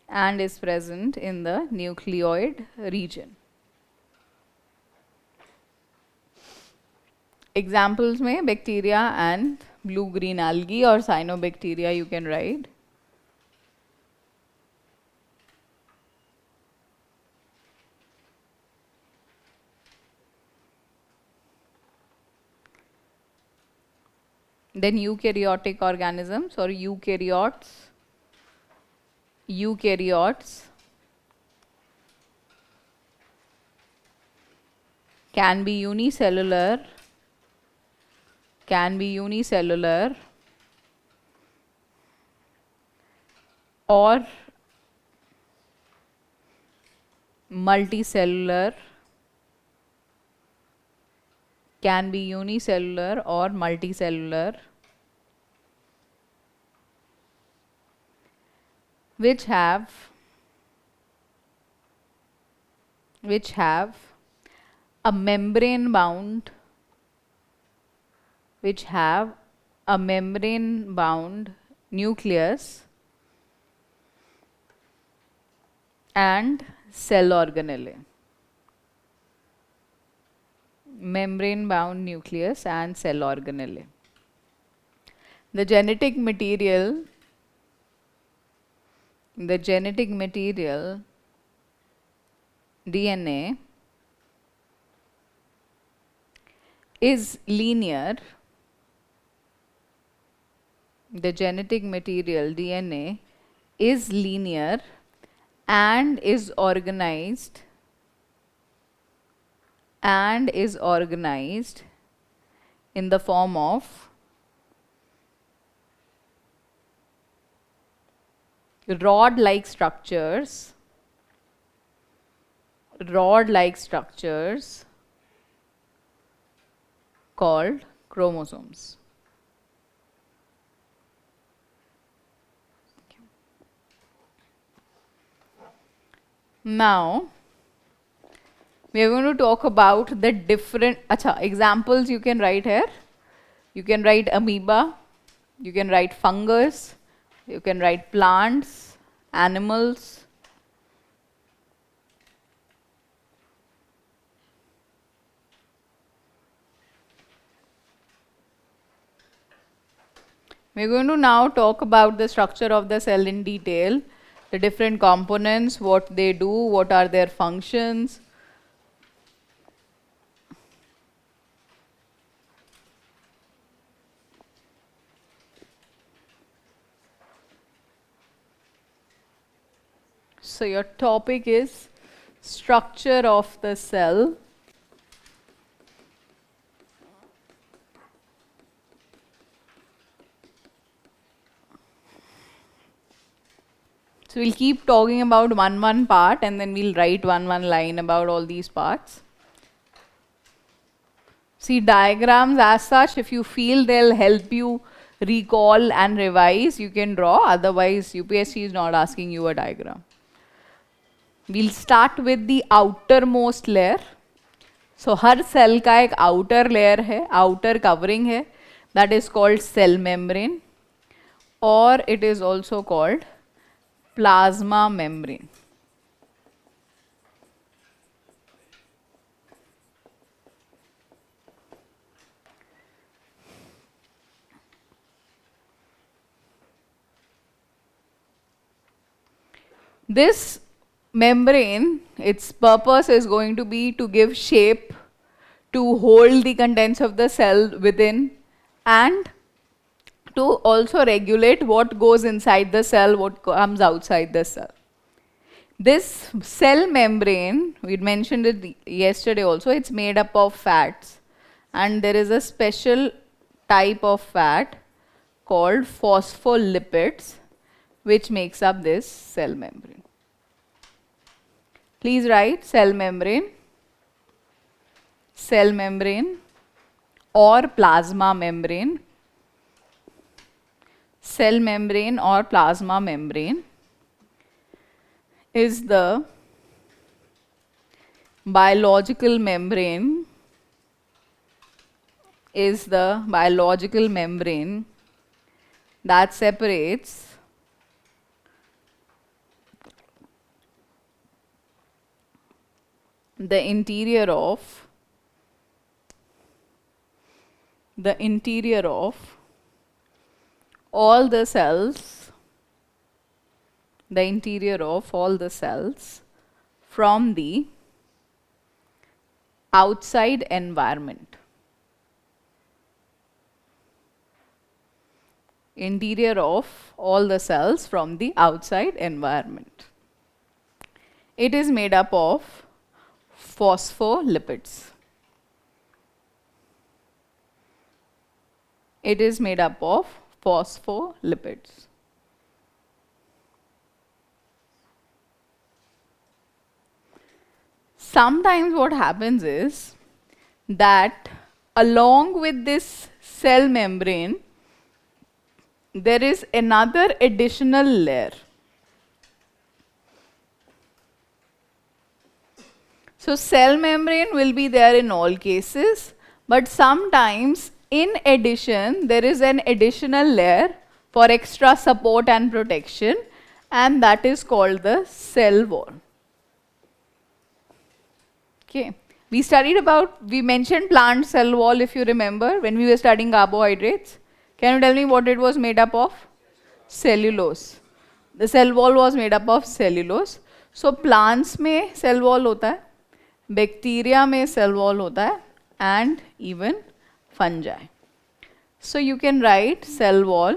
And is present in the nucleoid region. Examples में bacteria and blue-green algae or cyanobacteria you can write. Then eukaryotic organisms or eukaryotes can be unicellular or multicellular, which have a membrane bound nucleus and cell organelle. Membrane bound nucleus and cell organelle. The genetic material DNA is linear. The genetic material DNA is linear and is organized in the form of rod-like structures called chromosomes. Now we are going to talk about the different examples you can write here. You can write amoeba, you can write fungus, you can write plants, animals. We are going to now talk about the structure of the cell in detail. the different components, what they do, what are their functions. So your topic is structure of the cell. So we'll keep talking about one part and then we'll write one line about all these parts. See, diagrams as such, if you feel they'll help you recall and revise, you can draw. Otherwise, UPSC is not asking you a diagram. We'll start with the outermost layer. So her cell का एक outer layer है, outer covering है, that is called cell membrane, or it is also called plasma membrane. This membrane, its purpose is going to be to give shape, to hold the contents of the cell within, and to also regulate what goes inside the cell, what comes outside the cell. This cell membrane, we mentioned it yesterday also, it's made up of fats. And there is a special type of fat called phospholipids, which makes up this cell membrane. Please write cell membrane or plasma membrane. Cell membrane or plasma membrane is the biological membrane that separates the interior of all the cells, from the outside environment. Interior of all the cells from the outside environment. It is made up of phospholipids. Sometimes what happens is that along with this cell membrane, there is another additional layer. So cell membrane will be there in all cases, but sometimes in addition, there is an additional layer for extra support and protection, and that is called the cell wall. Okay. We mentioned plant cell wall, if you remember, when we were studying carbohydrates. Can you tell me what it was made up of? Cellulose. The cell wall was made up of cellulose. So plants में cell wall होता है, bacteria में cell wall होता है, and even fungi. So you can write cell wall.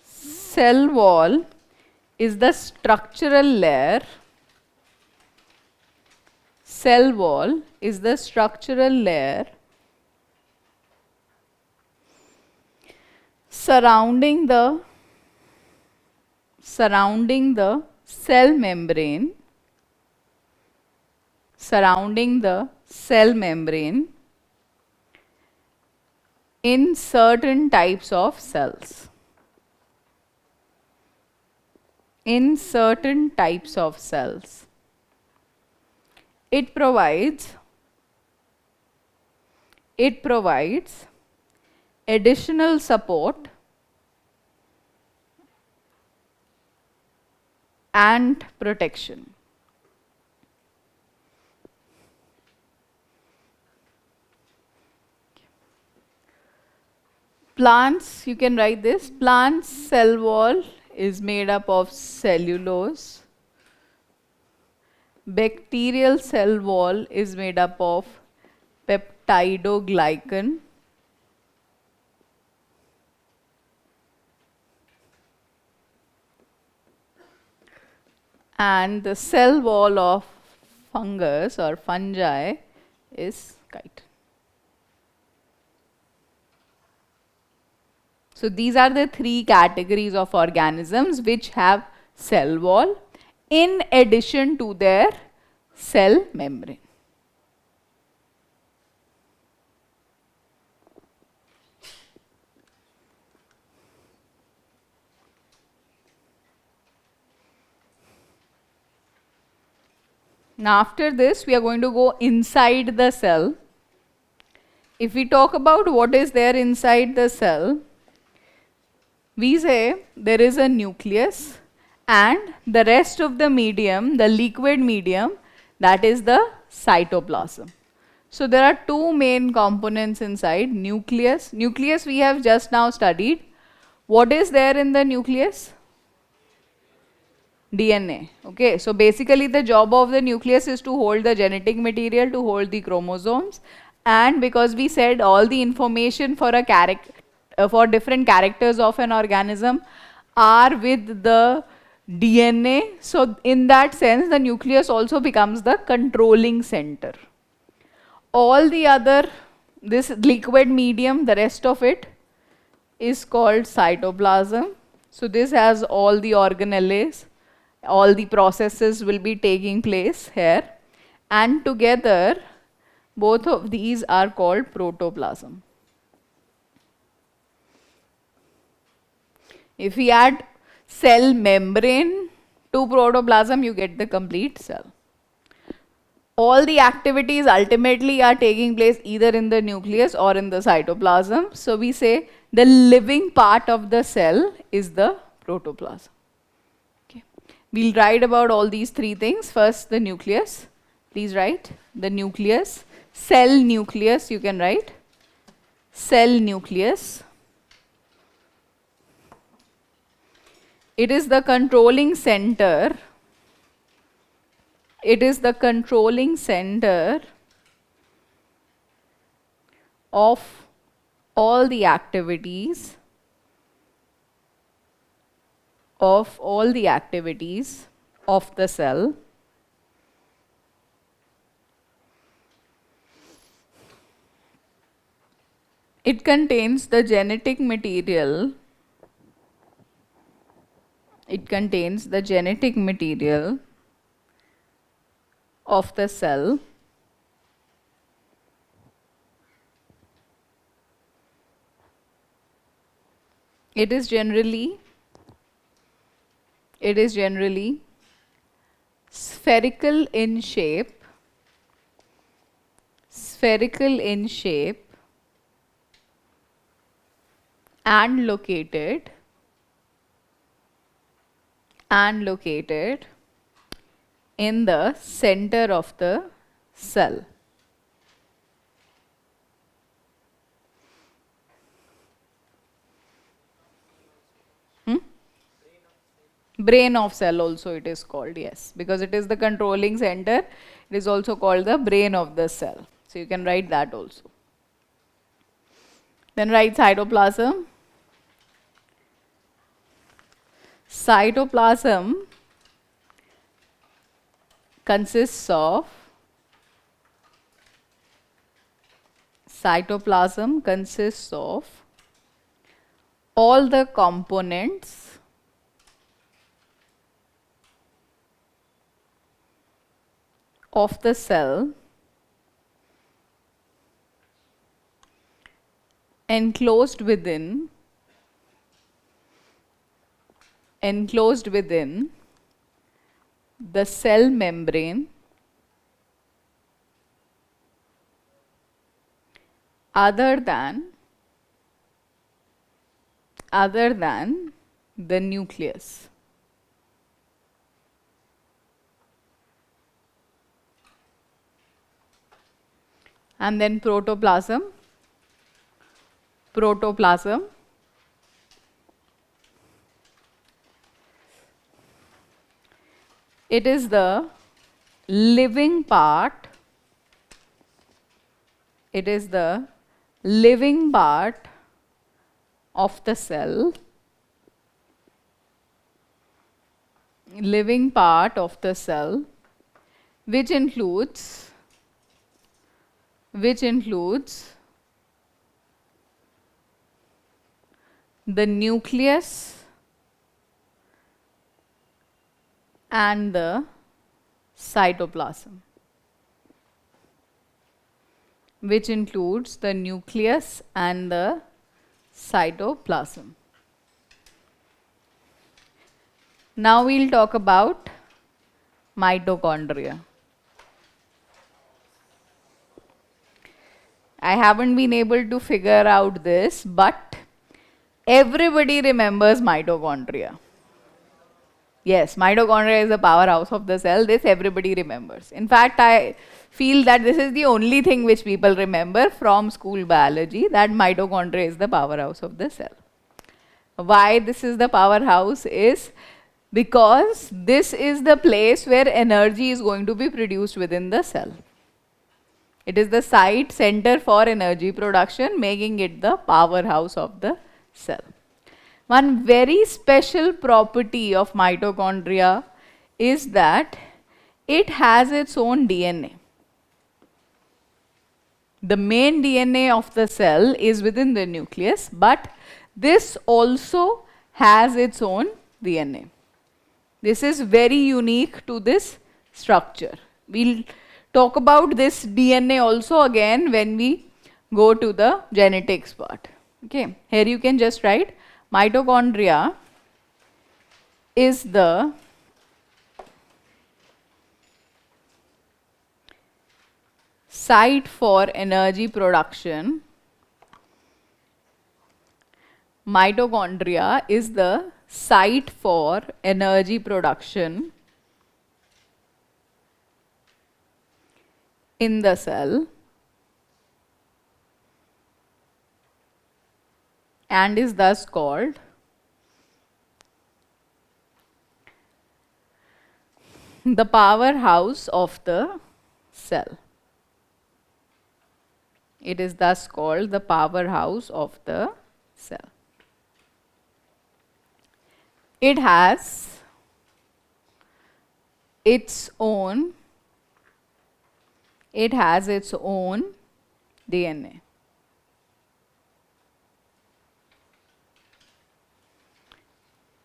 Cell wall is the structural layer. Cell wall is the structural layer surrounding the cell membrane, in certain types of cells. It provides additional support and protection. Plants, you can write this. Plants cell wall is made up of cellulose. Bacterial cell wall is made up of peptidoglycan. And the cell wall of fungus or fungi is chitin. So these are the three categories of organisms which have cell wall in addition to their cell membrane. Now after this, we are going to go inside the cell. If we talk about what is there inside the cell, we say there is a nucleus and the rest of the medium, the liquid medium, that is the cytoplasm. So there are two main components inside nucleus. Nucleus we have just now studied. What is there in the nucleus? DNA. Okay, so basically the job of the nucleus is to hold the genetic material, to hold the chromosomes, and because we said all the information for a for different characters of an organism are with the DNA, so in that sense the nucleus also becomes the controlling center. All the other, this liquid medium, the rest of it is called cytoplasm. So this has all the organelles. All the processes will be taking place here, and together both of these are called protoplasm. If we add cell membrane to protoplasm, you get the complete cell. All the activities ultimately are taking place either in the nucleus or in the cytoplasm. So we say the living part of the cell is the protoplasm. We'll write about all these three things. First, the nucleus. Please write the nucleus. Cell nucleus, you can write. Cell nucleus. It is the controlling center. It is the controlling center of all the activities of the cell. It contains the genetic material. It contains the genetic material of the cell. It is generally spherical in shape, and located in the center of the cell. Brain of cell also it is called, yes, because it is the controlling center. It is also called the brain of the cell. So you can write that also. Then write cytoplasm. Cytoplasm consists of all the components of the cell enclosed within the cell membrane other than the nucleus. And then protoplasm. Protoplasm It is the living part. It is the living part of the cell. Living part of the cell, which includes the nucleus and the cytoplasm. Which includes the nucleus and the cytoplasm. Now we'll talk about mitochondria. I haven't been able to figure out this, but everybody remembers mitochondria. Yes, mitochondria is the powerhouse of the cell. This everybody remembers. In fact, I feel that this is the only thing which people remember from school biology, that mitochondria is the powerhouse of the cell. Why this is the powerhouse is because this is the place where energy is going to be produced within the cell. It is the site center for energy production, making it the powerhouse of the cell. One very special property of mitochondria is that it has its own DNA. The main DNA of the cell is within the nucleus, but this also has its own DNA. This is very unique to this structure. We'll talk about this DNA also again when we go to the genetics part. Okay, here you can just write mitochondria is the site for energy production. Mitochondria is the site for energy production in the cell and is thus called the powerhouse of the cell. It is thus called the powerhouse of the cell. It has its own DNA.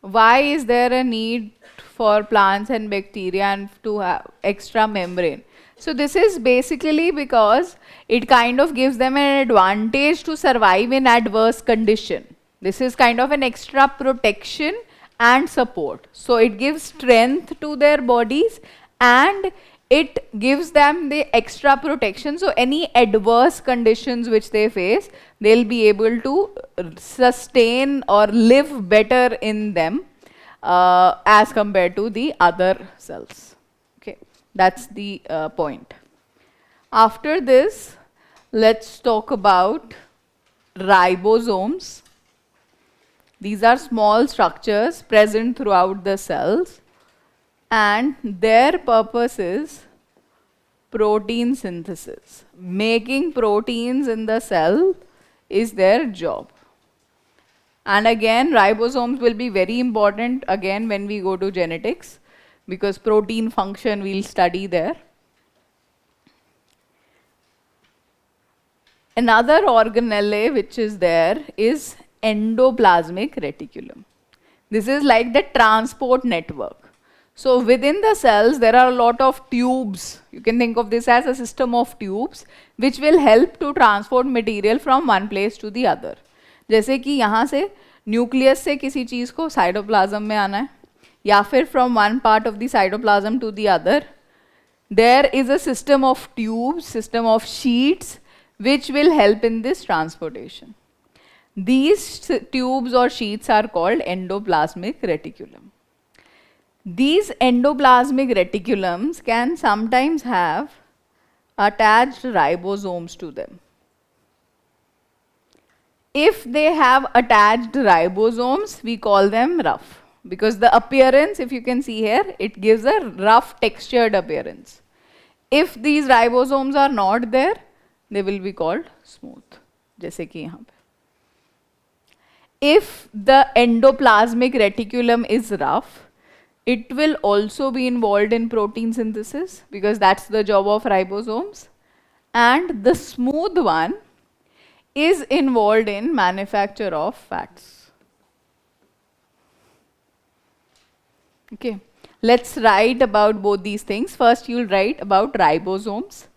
Why is there a need for plants and bacteria and to have extra membrane? So this is basically because it kind of gives them an advantage to survive in adverse condition. This is kind of an extra protection and support. So it gives strength to their bodies and it gives them the extra protection. So any adverse conditions which they face, they'll be able to sustain or live better in them as compared to the other cells. Okay, that's the point. After this, let's talk about ribosomes. These are small structures present throughout the cells and their purpose is protein synthesis. Making proteins in the cell is their job. And again, ribosomes will be very important again when we go to genetics because protein function we'll study there. Another organelle which is there is endoplasmic reticulum. This is like the transport network. So within the cells there are a lot of tubes. You can think of this as a system of tubes which will help to transport material from one place to the other. जैसे कि यहाँ से nucleus से किसी चीज़ को cytoplasm में आना है या फिर from one part of the cytoplasm to the other, there is a system of tubes, system of sheets which will help in this transportation. These tubes or sheets are called endoplasmic reticulum. These endoplasmic reticulums can sometimes have attached ribosomes to them. If they have attached ribosomes, we call them rough because the appearance, if you can see here, it gives a rough textured appearance. If these ribosomes are not there, they will be called smooth, जैसे कि यहाँ पे. If the endoplasmic reticulum is rough, it will also be involved in protein synthesis because that's the job of ribosomes. And the smooth one is involved in manufacture of fats. Okay, let's write about both these things. First, you'll write about ribosomes.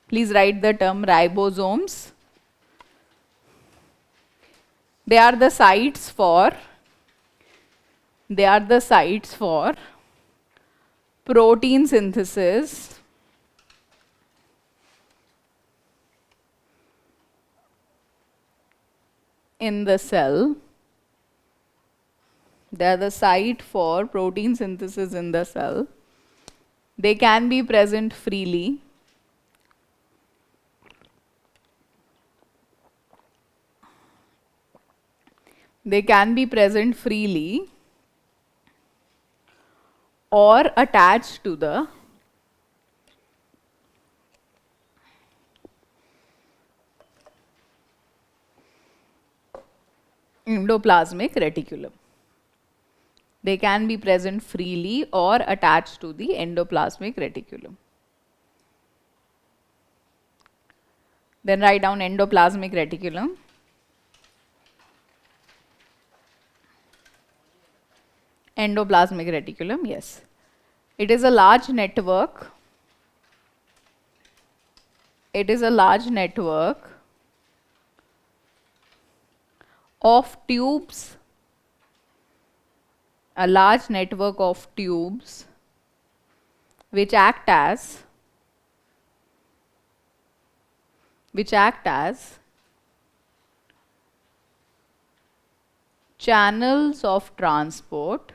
Please write the term ribosomes. They are the sites for protein synthesis in the cell. They are the site for protein synthesis in the cell. They can be present freely. They can be present freely or attached to the endoplasmic reticulum. They can be present freely or attached to the endoplasmic reticulum. Then write down endoplasmic reticulum. Endoplasmic reticulum, yes. It is a large network. It is a large network of tubes. A large network of tubes which act as channels of transport,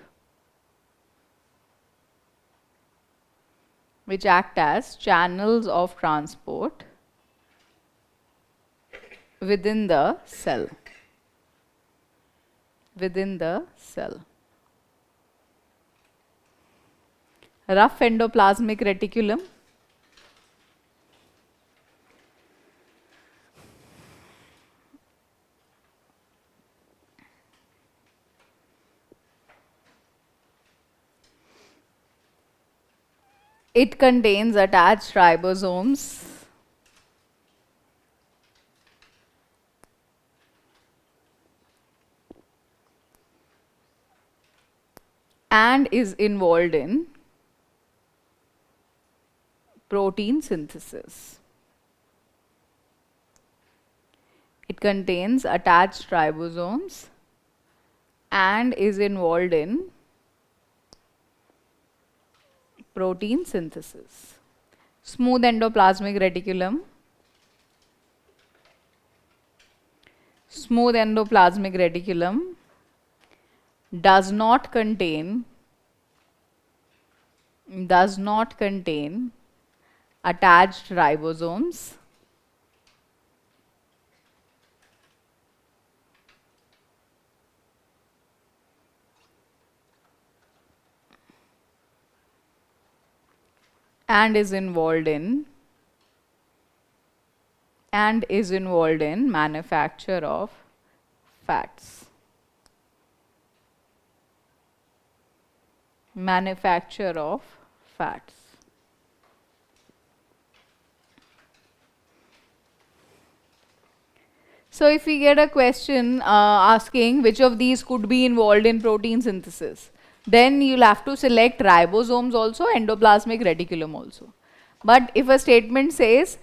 within the cell. Rough endoplasmic reticulum. It contains attached ribosomes and is involved in protein synthesis. It contains attached ribosomes and is involved in protein synthesis. Smooth endoplasmic reticulum. Smooth endoplasmic reticulum does not contain attached ribosomes and is involved in manufacture of fats. So if we get a question asking which of these could be involved in protein synthesis, then you'll have to select ribosomes also, endoplasmic reticulum also. But if a statement says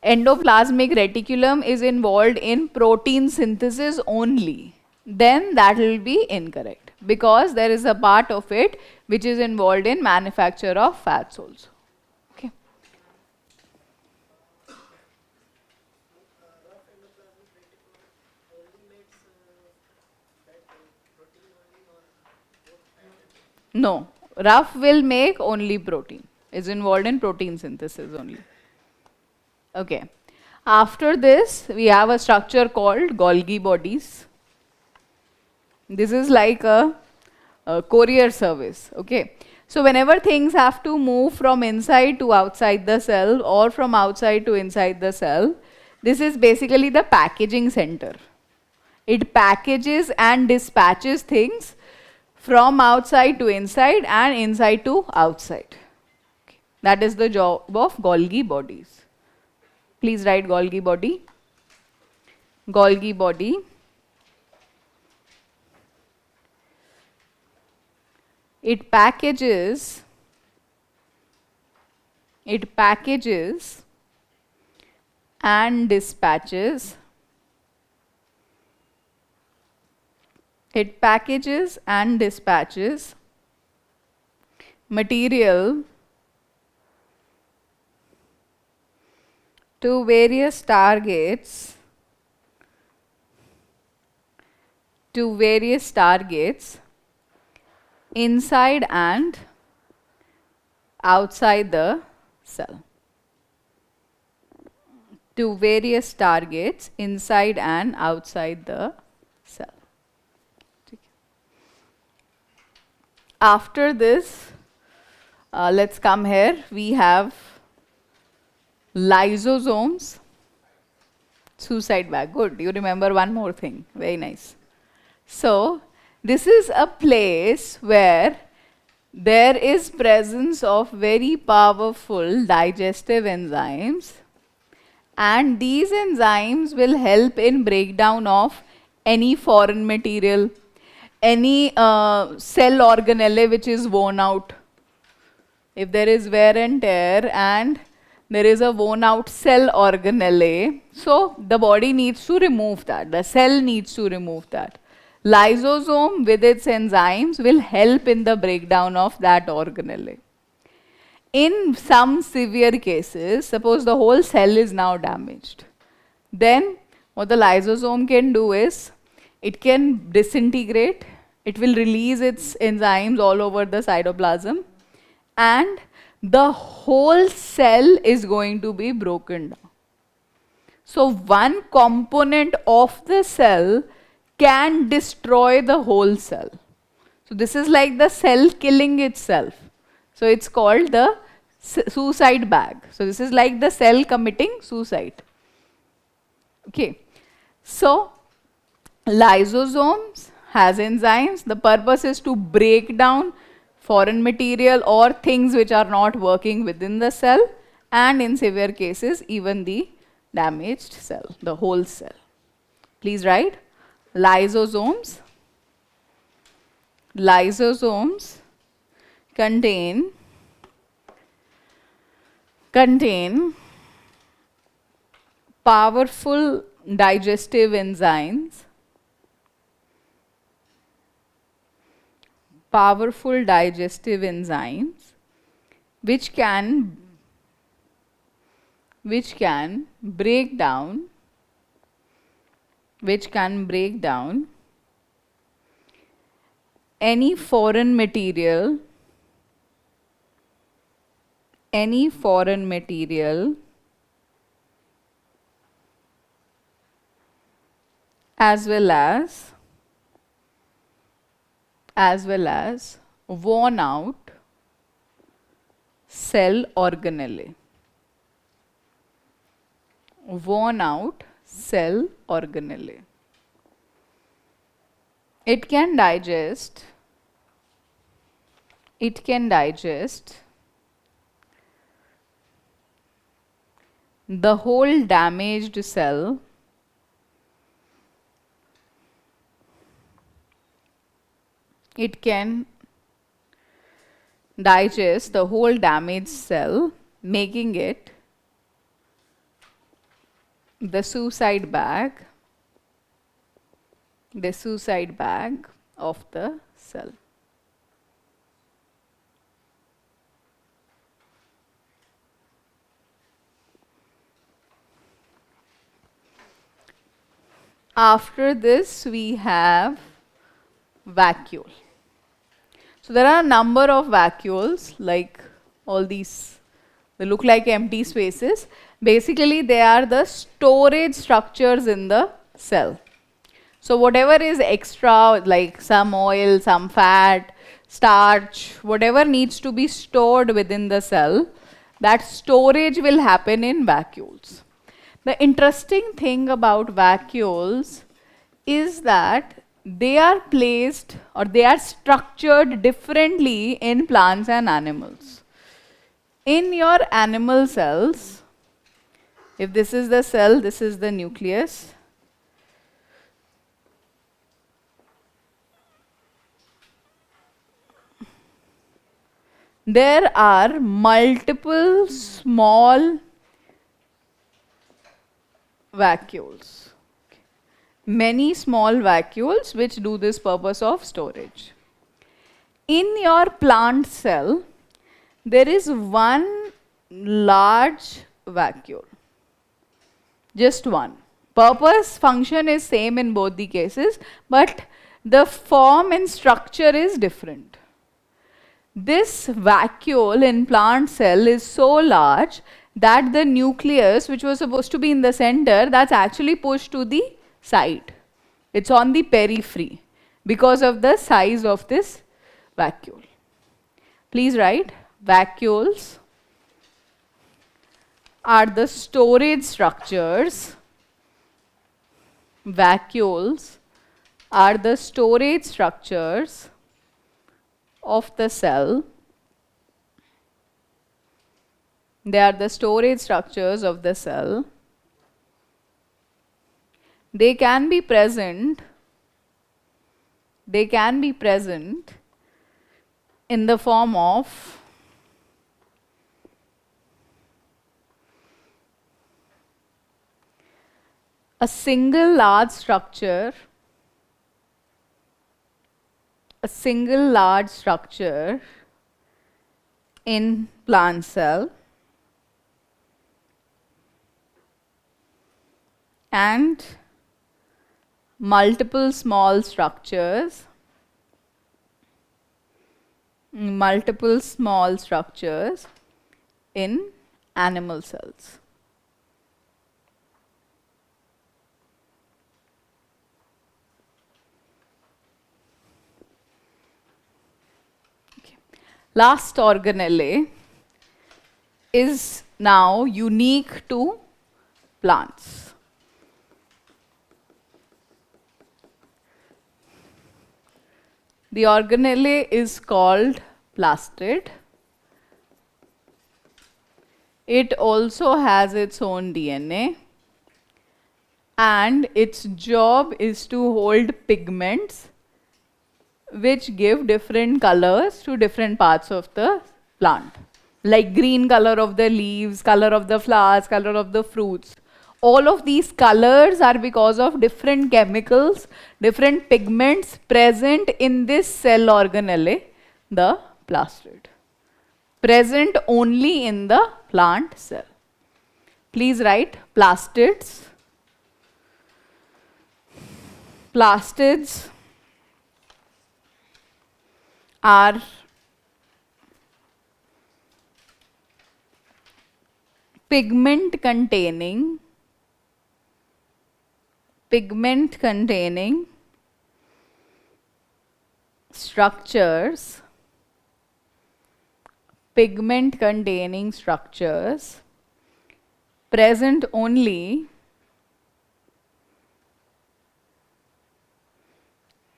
endoplasmic reticulum is involved in protein synthesis only, then that will be incorrect because there is a part of it which is involved in manufacture of fats also. Okay. No, rough will make only protein. Is involved in protein synthesis only. Okay. After this, we have a structure called Golgi bodies. This is like a courier service. Okay. So whenever things have to move from inside to outside the cell or from outside to inside the cell, this is basically the packaging center. It packages and dispatches things from outside to inside and inside to outside. Okay. That is the job of Golgi bodies. Please write Golgi body. Golgi body. It packages and dispatches. It packages and dispatches material to various targets inside and outside the cell. To various targets inside and outside the cell. After this, let's come here. We have lysosomes. Suicide bag. Good. You remember one more thing. Very nice. So, this is a place where there is presence of very powerful digestive enzymes, and these enzymes will help in breakdown of any foreign material, any cell organelle which is worn out. If there is wear and tear and there is a worn out cell organelle, so the body needs to remove that, the cell needs to remove that. Lysosome with its enzymes will help in the breakdown of that organelle. In some severe cases, suppose the whole cell is now damaged, then what the lysosome can do is, it can disintegrate, it will release its enzymes all over the cytoplasm, and the whole cell is going to be broken down. So one component of the cell can destroy the whole cell. So this is like the cell killing itself. So it's called the suicide bag. So this is like the cell committing suicide. Okay. So lysosomes has enzymes. The purpose is to break down foreign material or things which are not working within the cell, and in severe cases even the damaged cell, the whole cell. Please write lysosomes. Lysosomes contain powerful digestive enzymes, which can break down any foreign material as well as worn out cell organelle. It can digest the whole damaged cell making it the suicide bag of the cell. After this, we have vacuole. So there are a number of vacuoles, like all these, they look like empty spaces. Basically, they are the storage structures in the cell. So whatever is extra, like some oil, some fat, starch, whatever needs to be stored within the cell, that storage will happen in vacuoles. The interesting thing about vacuoles is that they are placed or they are structured differently in plants and animals. In your animal cells, if this is the cell, this is the nucleus. There are multiple small vacuoles. Many small vacuoles which do this purpose of storage. In your plant cell, there is one large vacuole. Just one. Purpose, function is same in both the cases, but the form and structure is different. This vacuole in plant cell is so large that the nucleus, which was supposed to be in the center, that's actually pushed to the side. It's on the periphery because of the size of this vacuole. Please write, vacuoles are the storage structures. Vacuoles are the storage structures of the cell. They are the storage structures of the cell. They can be present in the form of a single large structure in plant cell and multiple small structures in animal cells. Last organelle is now unique to plants. The organelle is called plastid. It also has its own DNA, and its job is to hold pigments which give different colors to different parts of the plant. Like green color of the leaves, color of the flowers, color of the fruits. All of these colors are because of different chemicals, different pigments present in this cell organelle, the plastid. Present only in the plant cell. Please write plastids. Plastids are pigment containing structures present only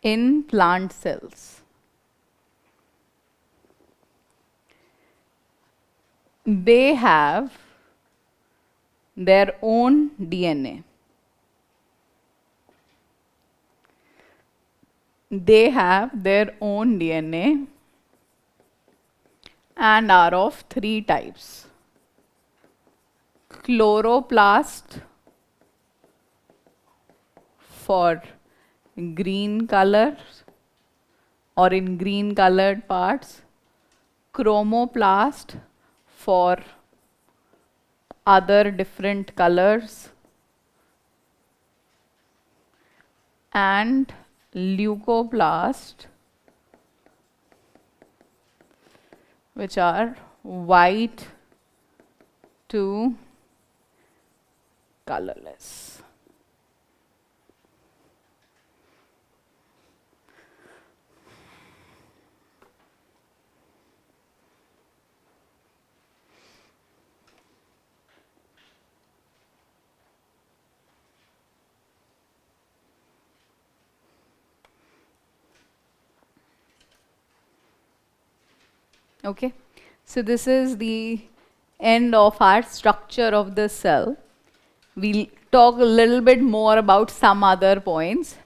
in plant cells. They have their own DNA. They have their own DNA and are of three types. Chloroplast for green color or in green colored parts, chromoplast for other different colors, and leucoplast, which are white to colorless. Okay, so this is the end of our structure of the cell. We'll talk a little bit more about some other points.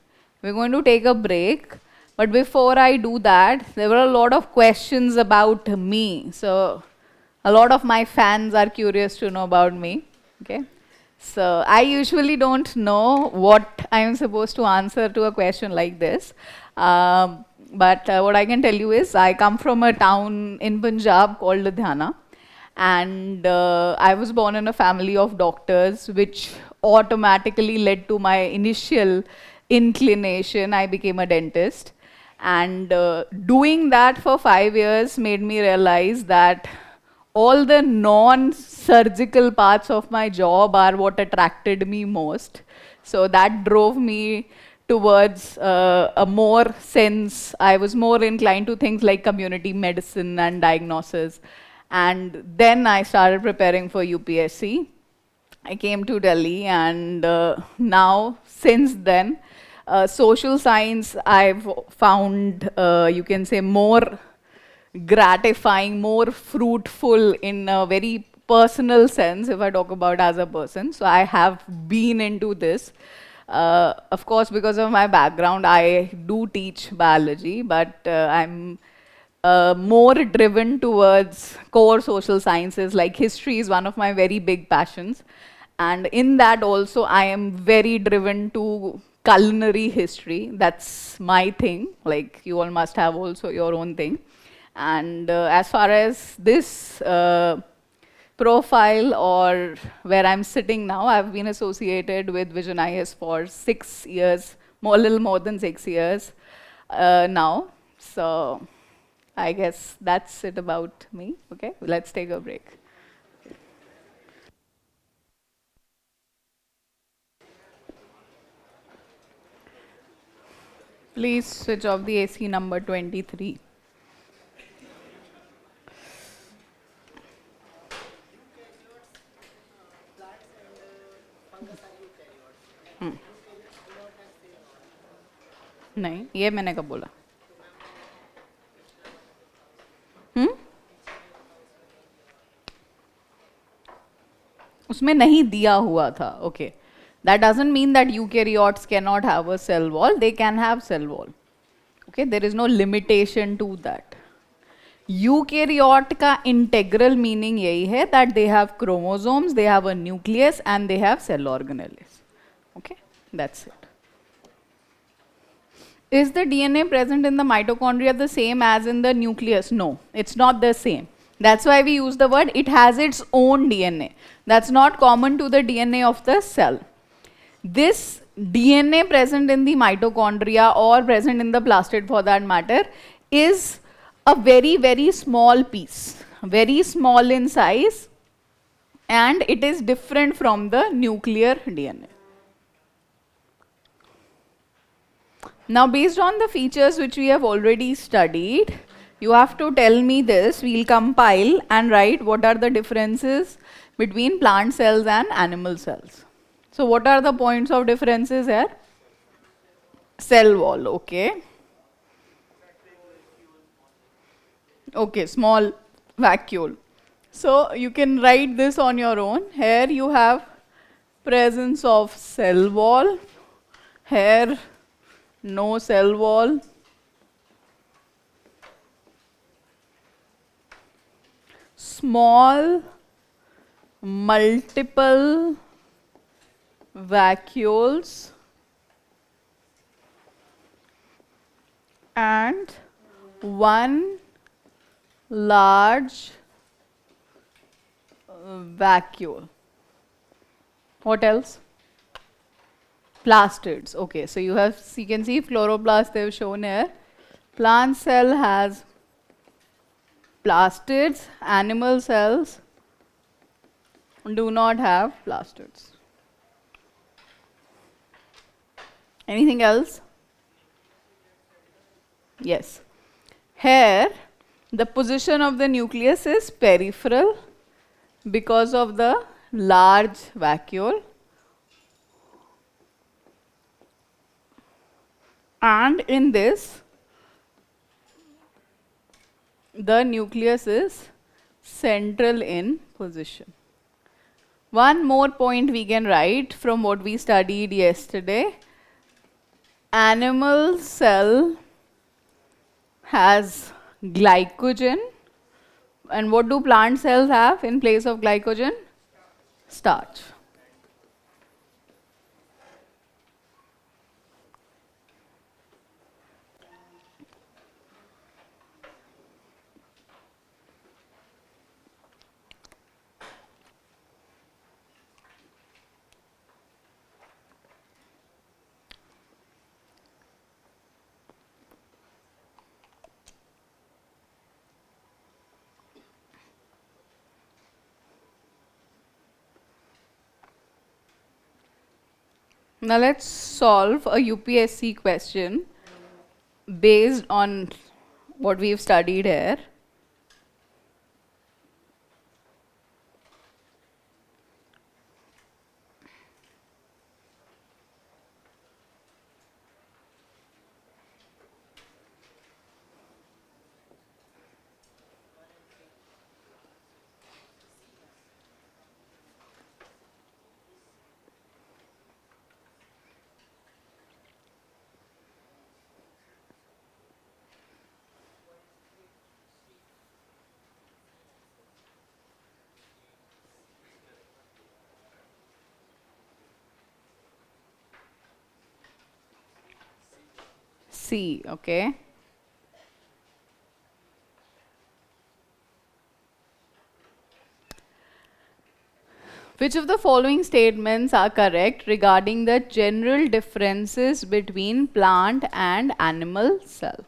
We're going to take a break. But before I do that, there were a lot of questions about me. So a lot of my fans are curious to know about me. Okay. So I usually don't know what I'm supposed to answer to a question like this. But what I can tell you is I come from a town in Punjab called Ludhiana. And I was born in a family of doctors, which automatically led to my initial inclination. I became a dentist. And doing that for 5 years made me realize that all the non-surgical parts of my job are what attracted me most. So that drove me towards a more sense. I was more inclined to things like community medicine and diagnosis. And then I started preparing for UPSC. I came to Delhi, and now, since then, social science I've found, you can say, more gratifying, more fruitful in a very personal sense, if I talk about as a person. So I have been into this. Of course, because of my background, I do teach biology, but I'm more driven towards core social sciences, like history is one of my very big passions. And in that also, I am very driven to culinary history. That's my thing. Like, you all must have also your own thing. And as far as this profile or where I'm sitting now, I've been associated with Vision IS for 6 years, a little more than 6 years now. So I guess that's it about me. Okay, let's take a break. Please switch off the AC number 23. नहीं, ये मैंने कब बोला? उसमें नहीं दिया हुआ था. Okay. That doesn't mean that eukaryotes cannot have a cell wall. They can have cell wall. Okay, there is no limitation to that. Eukaryote का integral meaning यही है that they have chromosomes, they have a nucleus, and they have cell organelles. Okay, that's it. Is the DNA present in the mitochondria the same as in the nucleus? No, it's not the same. That's why we use the word it has its own DNA. That's not common to the DNA of the cell. This DNA present in the mitochondria or present in the plastid for that matter is a very, very small piece, very small in size, and it is different from the nuclear DNA. Now, based on the features which we have already studied, you have to tell me this. We'll compile and write what are the differences between plant cells and animal cells. So what are the points of differences here? Cell wall, okay. Okay, small vacuole. So you can write this on your own. Here you have presence of cell wall. Here no cell wall. Small multiple vacuoles and one large vacuole. What else? Plastids. Okay, so you can see chloroplast they've shown here. Plant cell has plastids, animal cells do not have plastids. Anything else? Yes. Here, the position of the nucleus is peripheral because of the large vacuole. And in this, The nucleus is central in position. One more point we can write from what we studied yesterday. Animal cell has glycogen. And what do plant cells have in place of glycogen? Starch. Now let's solve a UPSC question based on what we've studied here. C, okay. Which of the following statements are correct regarding the general differences between plant and animal cell?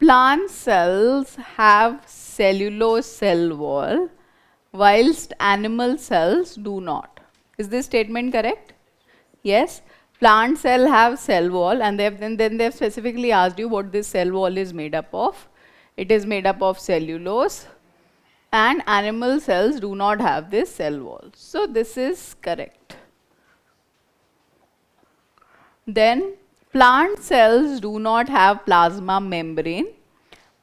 Plant cells have cellulose cell wall, whilst animal cells do not. Is this statement correct? Yes. Plant cell have cell wall, and then they've specifically asked you what this cell wall is made up of. It is made up of cellulose, and animal cells do not have this cell wall. So this is correct. Then plant cells do not have plasma membrane,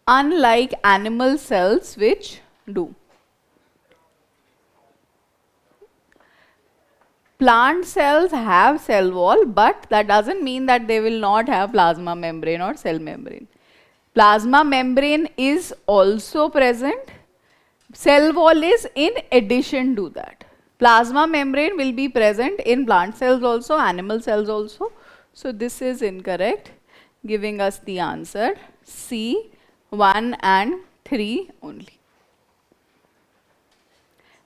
unlike animal cells which do. Plant cells have cell wall, but that doesn't mean that they will not have plasma membrane or cell membrane. Plasma membrane is also present. Cell wall is in addition to that. Plasma membrane will be present in plant cells also, animal cells also. So this is incorrect, giving us the answer C, 1 and 3 only.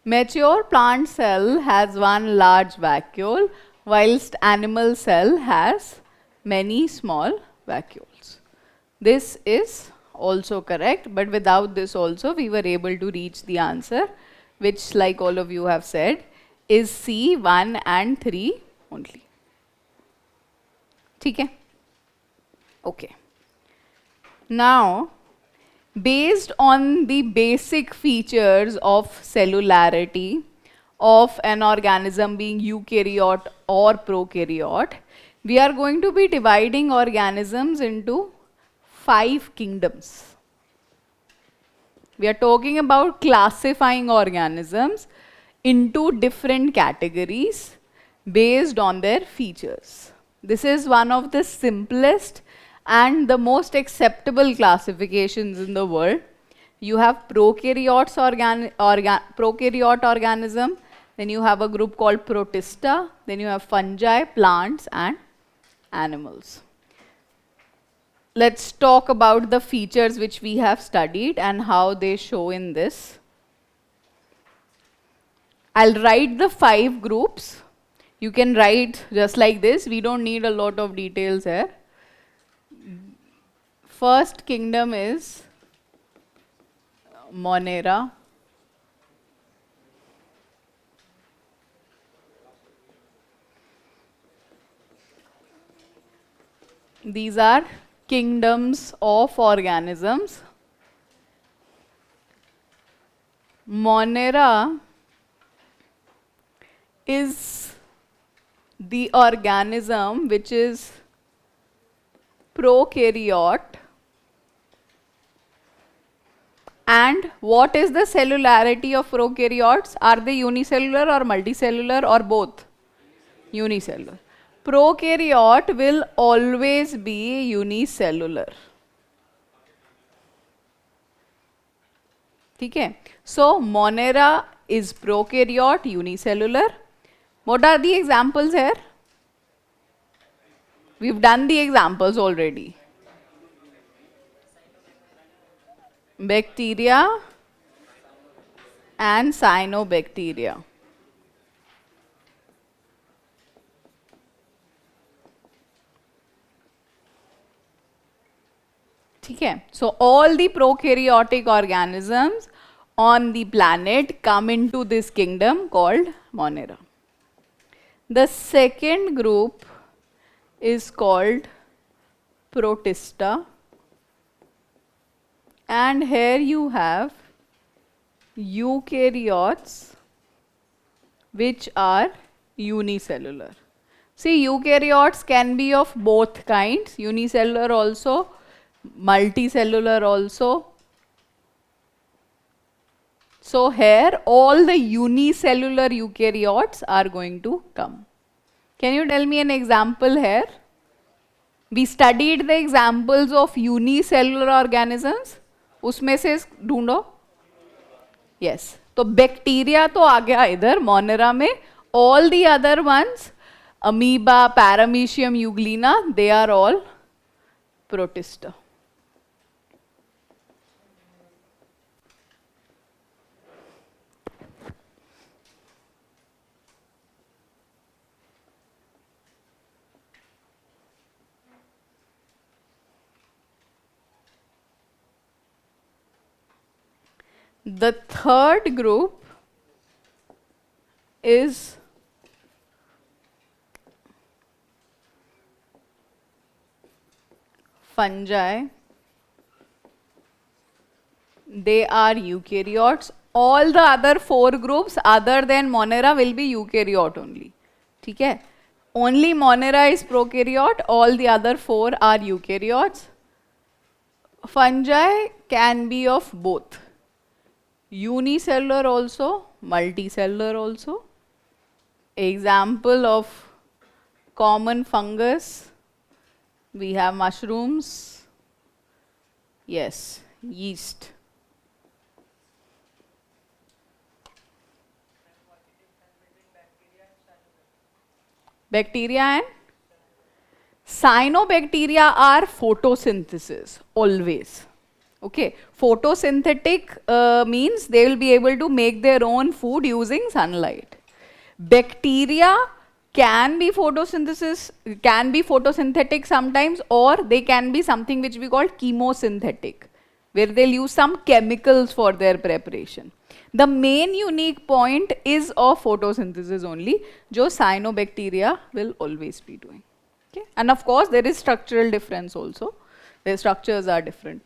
Mature plant cell has one large vacuole, whilst animal cell has many small vacuoles. This is also correct, but without this also we were able to reach the answer, which, like all of you have said, is C, 1 and 3 only. Okay? Okay. Now, based on the basic features of cellularity of an organism being eukaryote or prokaryote, we are going to be dividing organisms into 5 kingdoms. We are talking about classifying organisms into different categories based on their features. This is one of the simplest and the most acceptable classifications in the world. You have prokaryote organism, then you have a group called protista, then you have fungi, plants and animals. Let's talk about the features which we have studied and how they show in this. I'll write the 5 groups. You can write just like this. We don't need a lot of details here. First kingdom is Monera. These are kingdoms of organisms. Monera is the organism which is prokaryote And what is the cellularity of prokaryotes? Are they unicellular or multicellular or both? Unicellular. Prokaryote will always be unicellular. Okay. So Monera is prokaryote, unicellular. What are the examples here? We've done the examples already. Bacteria and cyanobacteria. Okay. So all the prokaryotic organisms on the planet come into this kingdom called Monera. The second group is called Protista, and here you have eukaryotes which are unicellular. See, eukaryotes can be of both kinds, unicellular also, multicellular also. So here all the unicellular eukaryotes are going to come. Can you tell me an example here? We studied the examples of unicellular organisms. उसमें से ढूंढो. Yes. तो bacteria तो आ गया इधर Monera में. All the other ones, amoeba, paramecium, euglena, they are all protista. The third group is fungi. They are eukaryotes. All the other four groups other than Monera will be eukaryote only. Okay? Only Monera is prokaryote, all the other four are eukaryotes. Fungi can be of both. Unicellular also, multicellular also. Example of common fungus, we have mushrooms. Yes, yeast. Bacteria and cyanobacteria are photosynthesis, always. Okay, photosynthetic means they will be able to make their own food using sunlight. Bacteria can be photosynthetic sometimes, or they can be something which we call chemosynthetic, where they'll use some chemicals for their preparation. The main unique point is of photosynthesis only, jo cyanobacteria will always be doing. Okay? And of course, there is structural difference also. Their structures are different.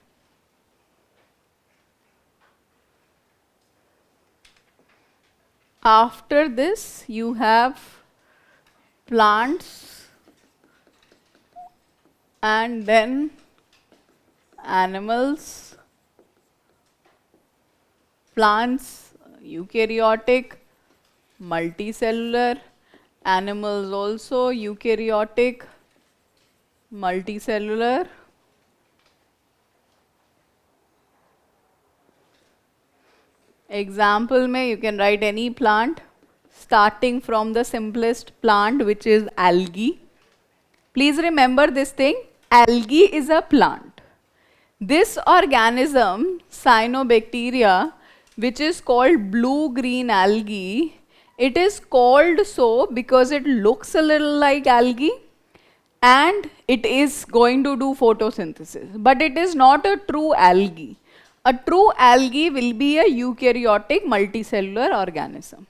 After this, you have plants and then animals. Plants, eukaryotic, multicellular. Animals also eukaryotic, multicellular. Example mein you can write any plant, starting from the simplest plant, which is algae. Please remember this thing, algae is a plant. This organism, cyanobacteria, which is called blue-green algae, it is called so because it looks a little like algae and it is going to do photosynthesis. But it is not a true algae. A true algae will be a eukaryotic multicellular organism.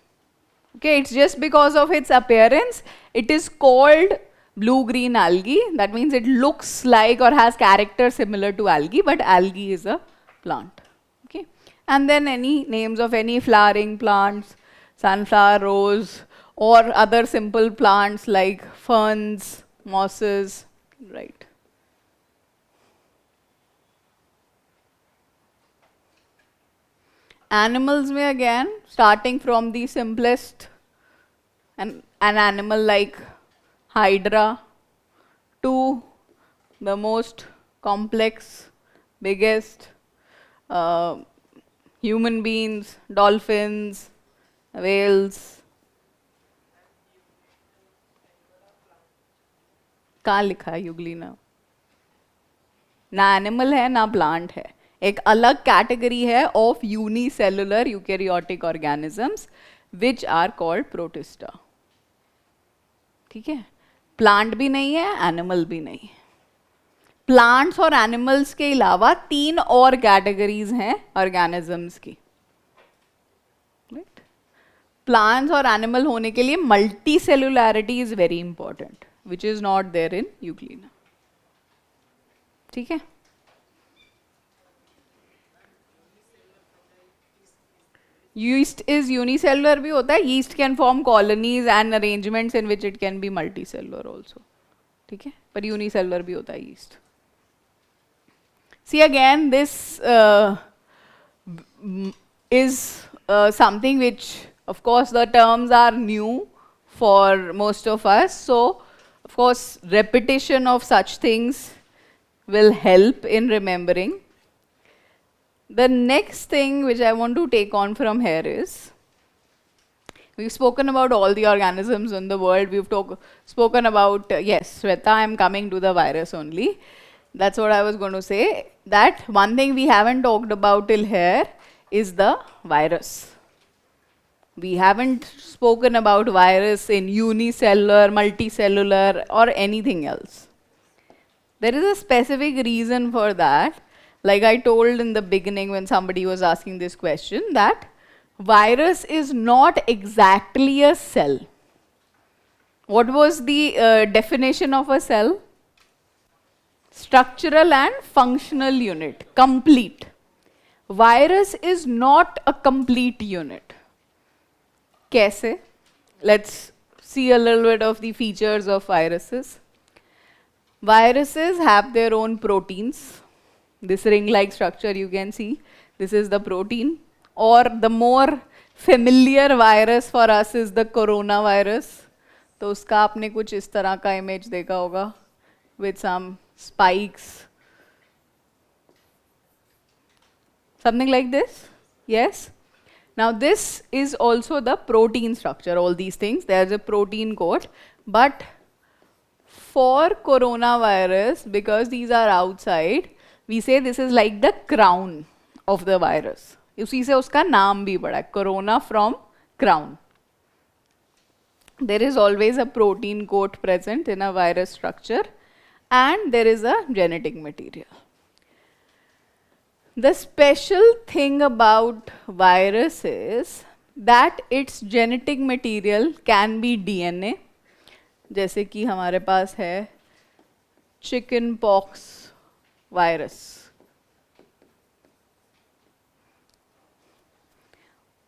Okay, it's just because of its appearance, it is called blue-green algae. That means it looks like or has character similar to algae, but algae is a plant. Okay, and then any names of any flowering plants, sunflower, rose, or other simple plants like ferns, mosses, right? Animals में again, starting from the simplest, an animal like Hydra, to the most complex, biggest, uh, human beings, dolphins, whales. कहाँ लिखा है Euglena? ना animal है ना plant है, एक अलग कैटेगरी है of unicellular eukaryotic organisms which are called protista. ठीक है, प्लांट भी नहीं है, एनिमल भी नहीं है. प्लांट्स और एनिमल्स के अलावा 3 और कैटेगरीज हैं ऑर्गेनिजम्स की. प्लांट्स और एनिमल होने के लिए multi cellularity is very important, which is not there in euglena. ठीक है, yeast is unicellular भी होता है. yeast can form colonies and arrangements in which it can be multicellular also. ठीक है, पर unicellular भी होता है yeast. See again, this is something which, of course, the terms are new for most of us. So, of course, repetition of such things will help in remembering. The next thing which I want to take on from here is, we've spoken about all the organisms in the world. We've spoken about, yes, Shweta, I'm coming to the virus only. That's what I was going to say. That one thing we haven't talked about till here is the virus. We haven't spoken about virus in unicellular, multicellular, or anything else. There is a specific reason for that. Like I told in the beginning when somebody was asking this question, that virus is not exactly a cell. What was the definition of a cell? Structural and functional unit, complete. Virus is not a complete unit. Kaise? Let's see a little bit of the features of viruses. Viruses have their own proteins. This ring-like structure you can see, this is the protein. Or the more familiar virus for us is the coronavirus. तो उसका आपने कुछ इस तरह का image देखा होगा with some spikes. Something like this? Yes? Now this is also the protein structure, all these things. There's a protein coat. But for coronavirus, because these are outside, we say this is like the crown of the virus. उसी से उसका नाम भी पड़ा, corona from crown. There is always a protein coat present in a virus structure, and there is a genetic material. The special thing about virus is that its genetic material can be DNA. जैसे कि हमारे पास है chicken pox virus,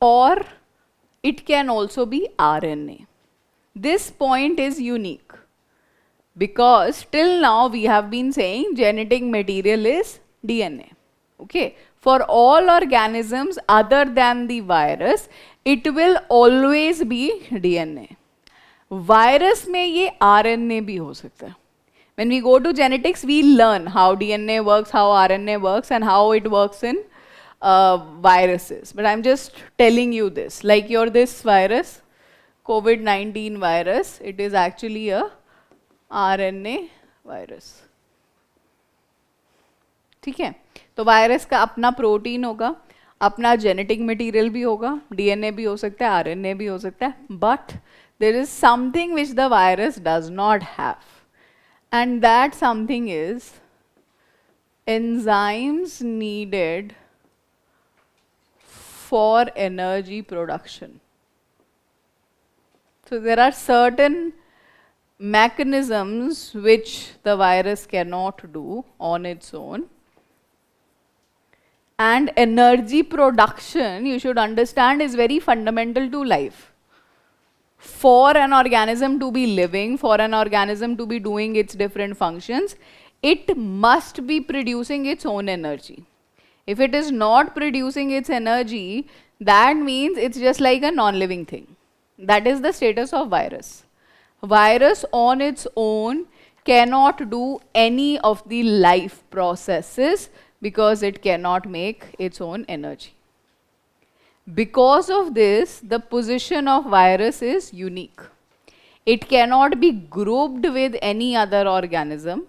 or it can also be RNA. This point is unique because till now we have been saying genetic material is DNA. Okay, for all organisms other than the virus, it will always be DNA. Virus में ये RNA भी हो सकता है. When we go to genetics, we learn how DNA works, how RNA works, and how it works in viruses. But I'm just telling you this, like this virus, COVID-19 virus, it is actually a RNA virus. ठीक है, तो virus का अपना protein होगा, अपना genetic material भी होगा, DNA भी हो सकता है, आरएनए भी हो सकता है, but there is something which the virus does not have, and that something is enzymes needed for energy production. So there are certain mechanisms which the virus cannot do on its own. And energy production, you should understand, is very fundamental to life. For an organism to be living, for an organism to be doing its different functions, it must be producing its own energy. If it is not producing its energy, that means it's just like a non-living thing. That is the status of virus. Virus on its own cannot do any of the life processes because it cannot make its own energy. Because of this, the position of virus is unique. It cannot be grouped with any other organism.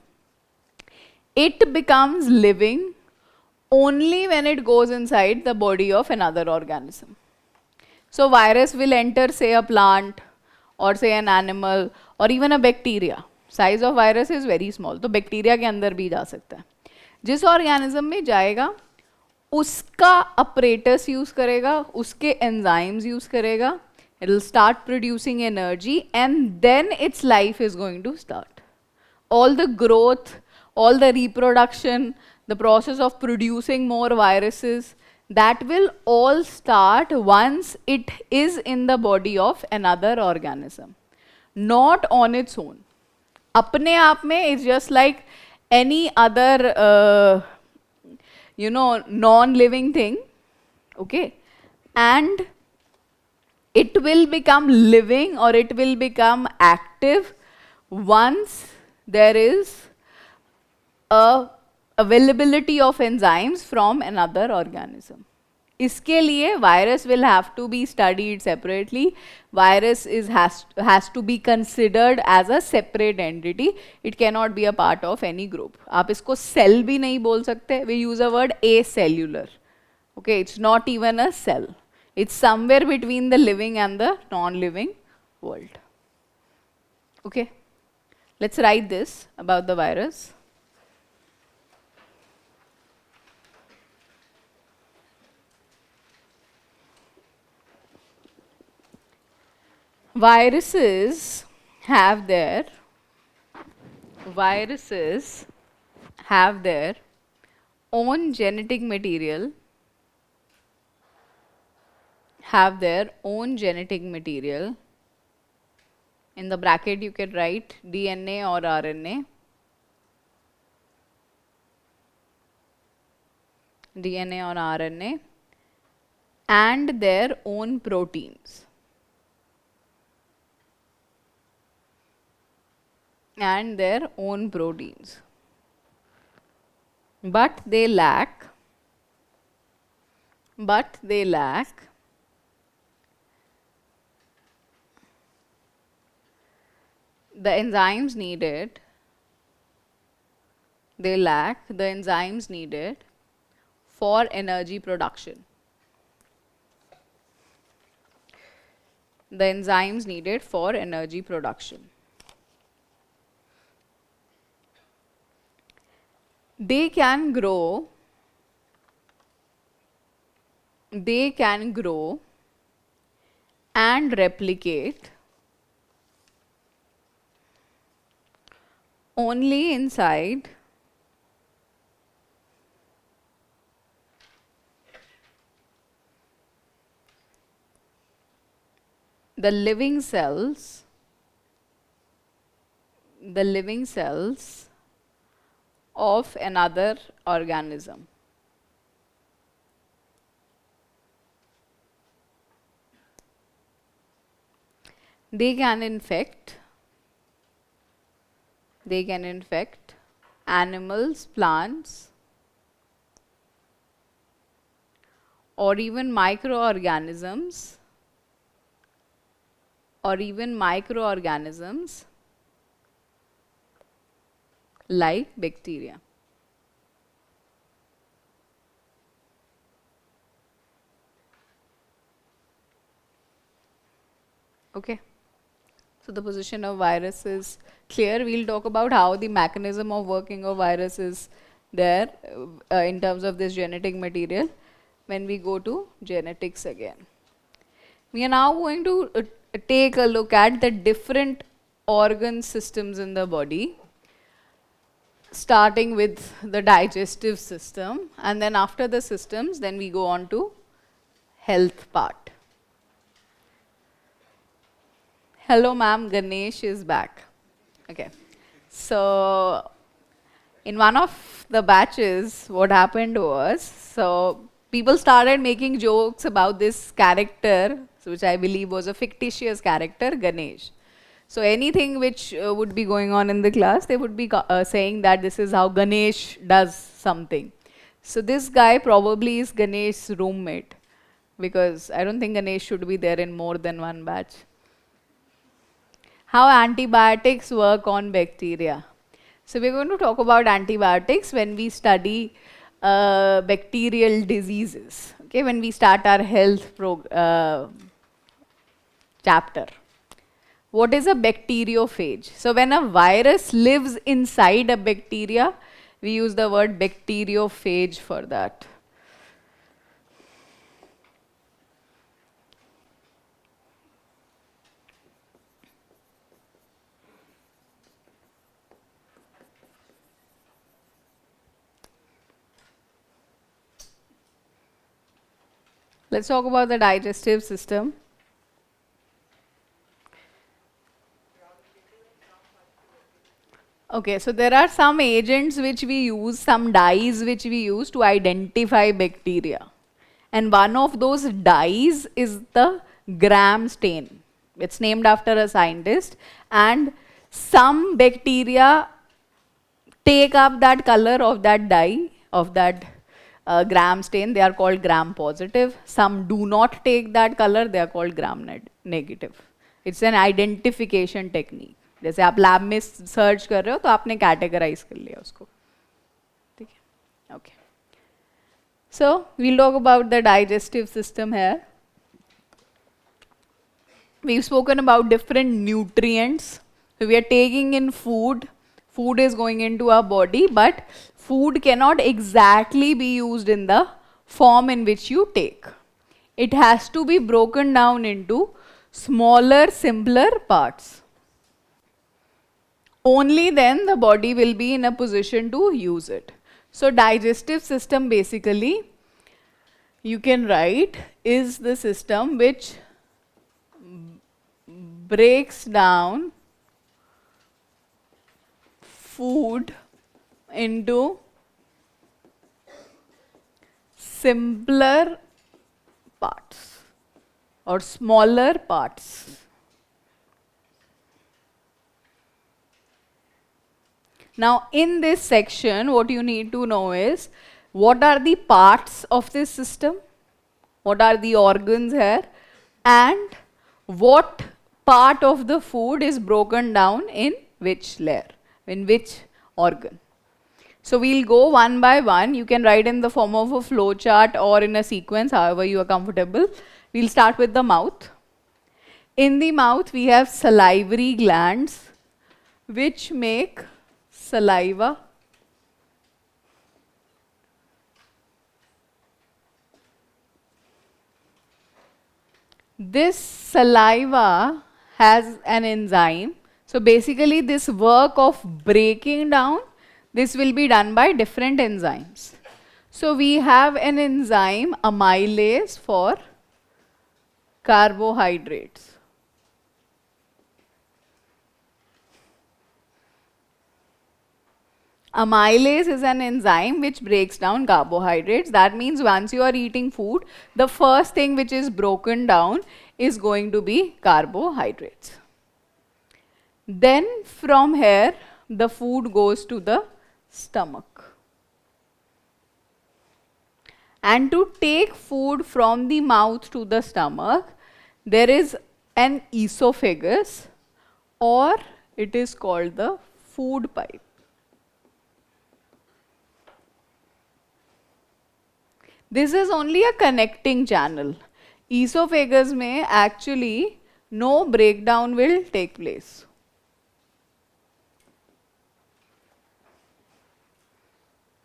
It becomes living only when it goes inside the body of another organism. So virus will enter, say, a plant or say an animal or even a bacteria. Size of virus is very small. तो bacteria के अंदर भी जा सकता है. जिस organism में जाएगा, उसका apparatus use करेगा, उसके enzymes use करेगा, it will start producing energy and then its life is going to start. All the growth, all the reproduction, the process of producing more viruses, that will all start once it is in the body of another organism, not on its own. अपने आप में it's just like any other non-living thing, okay, and it will become living or it will become active once there is a availability of enzymes from another organism. इसके लिए virus will have to be studied separately. Virus has to be considered as a separate entity. It cannot be a part of any group. आप इसको cell भी नहीं बोल सकते. We use a word acellular. Okay, it's not even a cell. It's somewhere between the living and the non-living world. Okay, let's write this about the virus. Viruses have their own genetic material, In the bracket you can write DNA or RNA. And their own proteins. But they lack the enzymes needed. For energy production. They can grow and replicate only inside the living cells of another organism. They can infect animals, plants, or even microorganisms like bacteria. Okay. So the position of virus is clear. We'll talk about how the mechanism of working of virus is there in terms of this genetic material when we go to genetics again. We are now going to take a look at the different organ systems in the body, starting with the digestive system, and then after the systems, then we go on to health part. Hello ma'am, Ganesh is back. Okay, so In one of the batches, what happened was, so people started making jokes about this character, which I believe was a fictitious character, Ganesh. So anything which would be going on in the class, they would be saying that this is how Ganesh does something. So this guy probably is Ganesh's roommate, because I don't think Ganesh should be there in more than one batch. How antibiotics work on bacteria. So we're going to talk about antibiotics when we study bacterial diseases. Okay, when we start our health chapter. What is a bacteriophage? So when a virus lives inside a bacteria, we use the word bacteriophage for that. Let's talk about the digestive system. Okay, so there are some agents which we use, some dyes which we use to identify bacteria. And one of those dyes is the Gram stain. It's named after a scientist. And some bacteria take up that color of that dye, of that Gram stain. They are called Gram positive. Some do not take that color. They are called Gram negative. It's an identification technique. जैसे आप lab में search कर रहे हो तो आपने categorise कर लिया उसको, ठीक है? Okay, so we'll talk about the digestive system here. We've spoken about different nutrients. So we are taking in food. Food is going into our body, but food cannot exactly be used in the form in which you take. It has to be broken down into smaller, simpler parts. Only then the body will be in a position to use it. So digestive system basically, you can write, is the system which breaks down food into simpler parts or smaller parts. Now in this section, what you need to know is, what are the parts of this system? What are the organs here? And what part of the food is broken down in which layer, in which organ. So we'll go one by one. You can write in the form of a flow chart or in a sequence, however you are comfortable. We'll start with the mouth. In the mouth, we have salivary glands, which make saliva. This saliva has an enzyme. So basically this work of breaking down, this will be done by different enzymes. So we have an enzyme, amylase, for carbohydrates. Amylase is an enzyme which breaks down carbohydrates. That means once you are eating food, the first thing which is broken down is going to be carbohydrates. Then from here, the food goes to the stomach. And to take food from the mouth to the stomach, there is an esophagus, or it is called the food pipe. This is only a connecting channel. Esophagus में actually no breakdown will take place.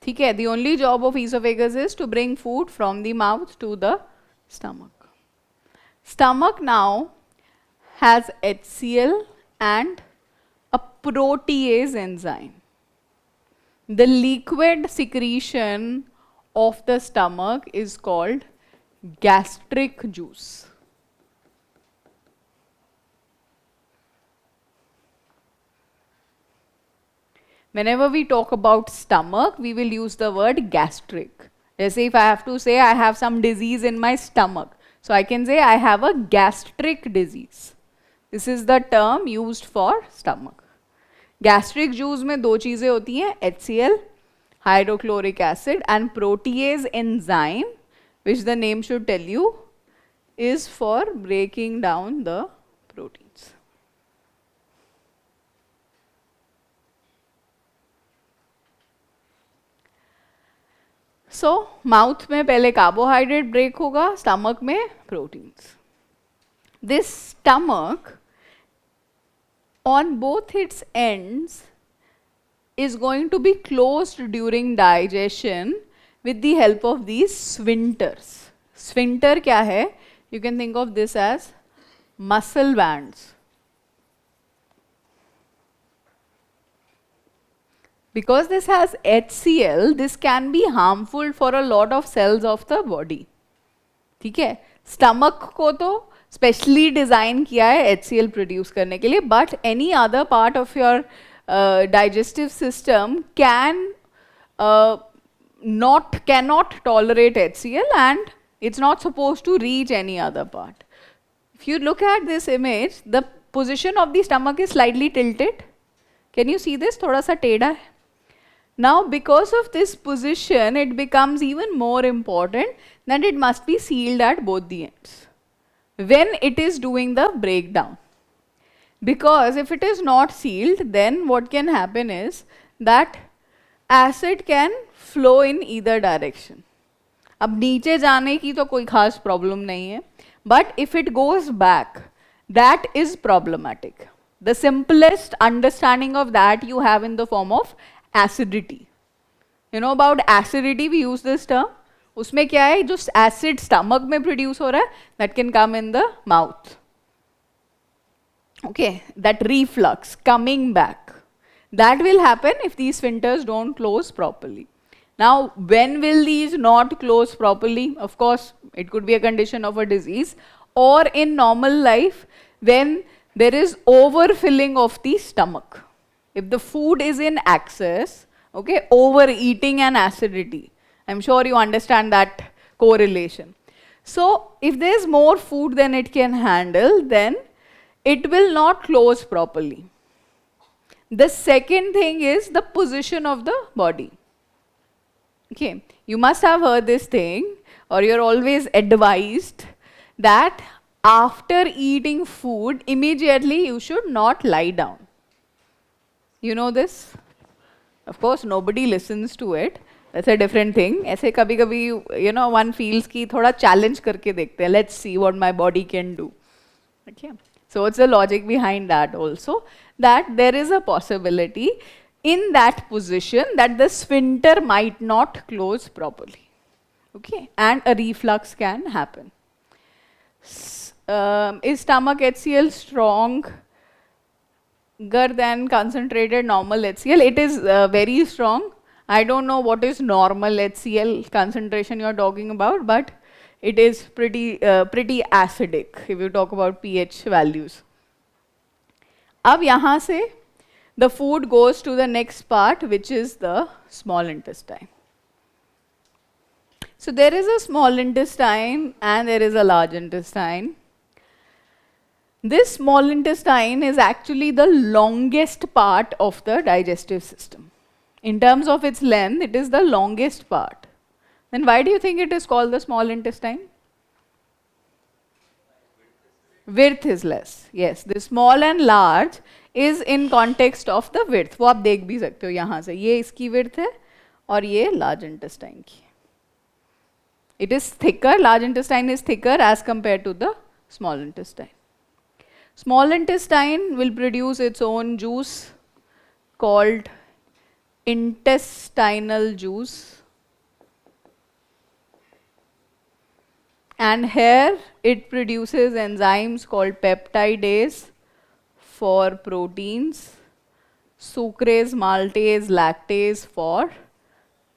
ठीक है? The only job of esophagus is to bring food from the mouth to the stomach. Stomach now has HCl and a protease enzyme. The liquid secretion of the stomach is called gastric juice. Whenever we talk about stomach, we will use the word gastric. Let's say if I have to say I have some disease in my stomach, so I can say I have a gastric disease. This is the term used for stomach. Gastric juice में दो चीजें होती हैं, HCl, hydrochloric acid, and protease enzyme, which the name should tell you is for breaking down the proteins. So mouth में पहले carbohydrate break होगा, stomach में proteins. This stomach on both its ends is going to be closed during digestion with the help of these sphincters. Sphincter क्या है? You can think of this as muscle bands. Because this has HCl, this can be harmful for a lot of cells of the body. ठीक है? Stomach को तो specially design किया है HCl produce करने के लिए, but any other part of your digestive system cannot tolerate HCl, and it's not supposed to reach any other part. If you look at this image, the position of the stomach is slightly tilted. Can you see this? थोड़ा सा टेढ़ा है. Now, because of this position, it becomes even more important that it must be sealed at both the ends when it is doing the breakdown. Because if it is not sealed, then what can happen is that acid can flow in either direction. अब नीचे जाने की तो कोई खास problem नहीं है, but if it goes back, that is problematic. The simplest understanding of that you have in the form of acidity. You know about acidity, we use this term. उसमें क्या है, जो acid stomach में produce हो रहा है, that can come in the mouth. Okay, that reflux coming back. That will happen if these sphincters don't close properly. Now, when will these not close properly? Of course, it could be a condition of a disease, or in normal life, when there is overfilling of the stomach. If the food is in excess, okay, overeating and acidity. I'm sure you understand that correlation. So, if there is more food than it can handle, then it will not close properly. The second thing is the position of the body. Okay, you must have heard this thing, or you're always advised that after eating food, immediately you should not lie down. You know this? Of course, nobody listens to it. That's a different thing. ऐसे कभी-कभी, you know, one feels कि थोड़ा challenge करके देखते हैं. Let's see what my body can do. Okay. So what's the logic behind that also? That there is a possibility in that position that the sphincter might not close properly. Okay. And a reflux can happen. Is stomach HCl stronger than concentrated normal HCl? It is very strong. I don't know what is normal HCl concentration you're talking about, but it is pretty acidic if you talk about pH values. अब यहाँ से the food goes to the next part, which is the small intestine. So there is a small intestine and there is a large intestine. This small intestine is actually the longest part of the digestive system. In terms of its length, it is the longest part. Then why do you think it is called the small intestine? Width is less. Yes, the small and large is in context of the width. वो आप देख भी सकते हो यहाँ से. ये इसकी width है और ये large intestine की. It is thicker. Large intestine is thicker as compared to the small intestine. Small intestine will produce its own juice called intestinal juice. And here it produces enzymes called peptidase for proteins, sucrase, maltase, lactase for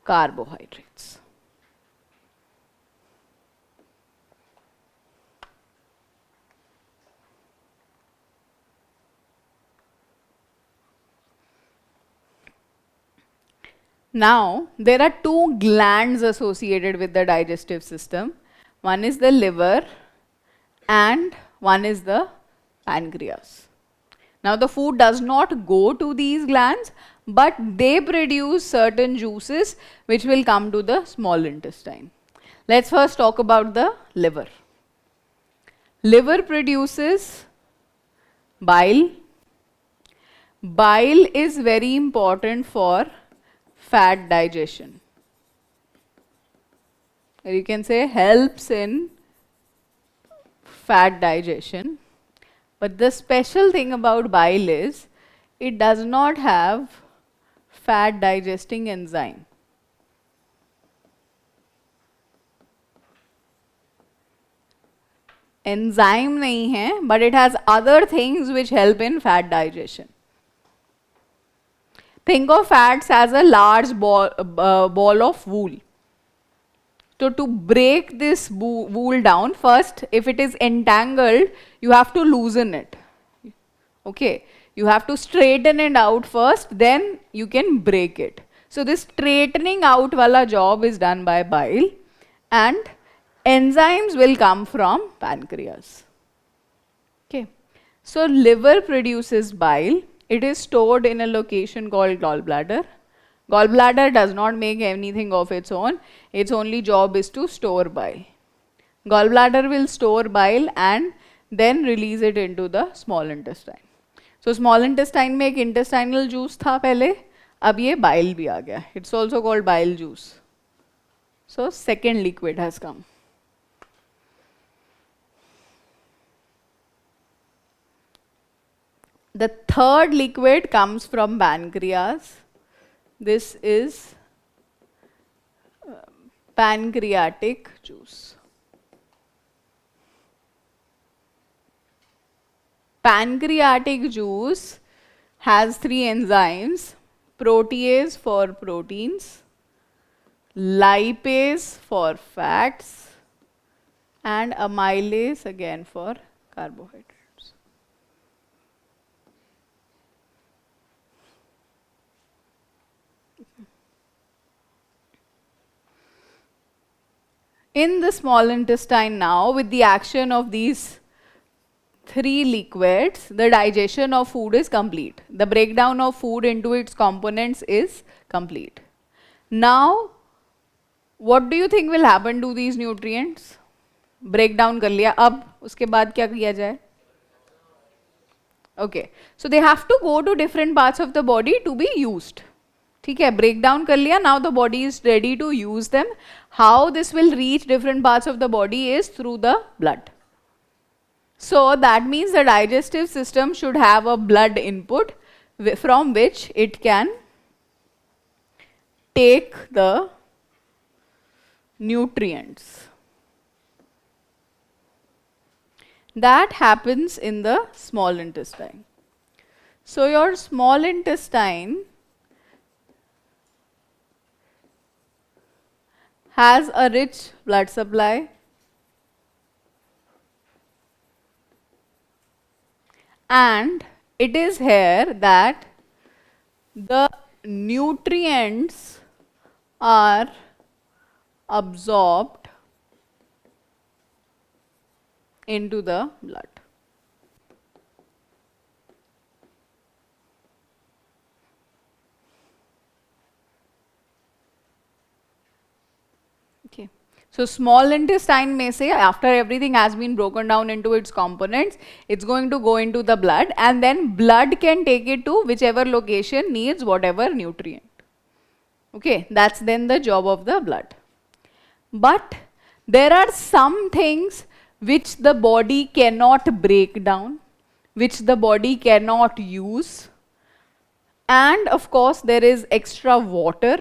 carbohydrates. Now, there are two glands associated with the digestive system. One is the liver and one is the pancreas. Now, the food does not go to these glands, but they produce certain juices which will come to the small intestine. Let's first talk about the liver. Liver produces bile. Bile is very important for fat digestion. Or you can say helps in fat digestion. But the special thing about bile is it does not have fat digesting enzyme. Enzyme nahi hai, but it has other things which help in fat digestion. Think of fats as a large ball of wool. So to break this wool down, first, if it is entangled, you have to loosen it. Okay, you have to straighten it out first, then you can break it. So this straightening out wala job is done by bile, and enzymes will come from pancreas. Okay, so liver produces bile. It is stored in a location called gallbladder. Gallbladder does not make anything of its own. Its only job is to store bile. Gallbladder will store bile and then release it into the small intestine. So small intestine में एक intestinal juice था पहले, अब ये bile भी आ गया. It's also called bile juice. So second liquid has come. The third liquid comes from pancreas. This is pancreatic juice. Pancreatic juice has three enzymes: protease for proteins, lipase for fats, and amylase again for carbohydrates. In the small intestine now, with the action of these three liquids, the digestion of food is complete. The breakdown of food into its components is complete. Now, what do you think will happen to these nutrients? Breakdown कर लिया, अब उसके बाद क्या किया जाए? Okay, so they have to go to different parts of the body to be used. ठीक है, break down कर लिया, now the body is ready to use them. How this will reach different parts of the body is through the blood. So that means the digestive system should have a blood input from which it can take the nutrients. That happens in the small intestine. So your small intestine has a rich blood supply and it is here that the nutrients are absorbed into the blood. Okay. So small intestine may say after everything has been broken down into its components, it's going to go into the blood and then blood can take it to whichever location needs whatever nutrient. Okay, that's then the job of the blood. But there are some things which the body cannot break down, which the body cannot use. And of course, there is extra water.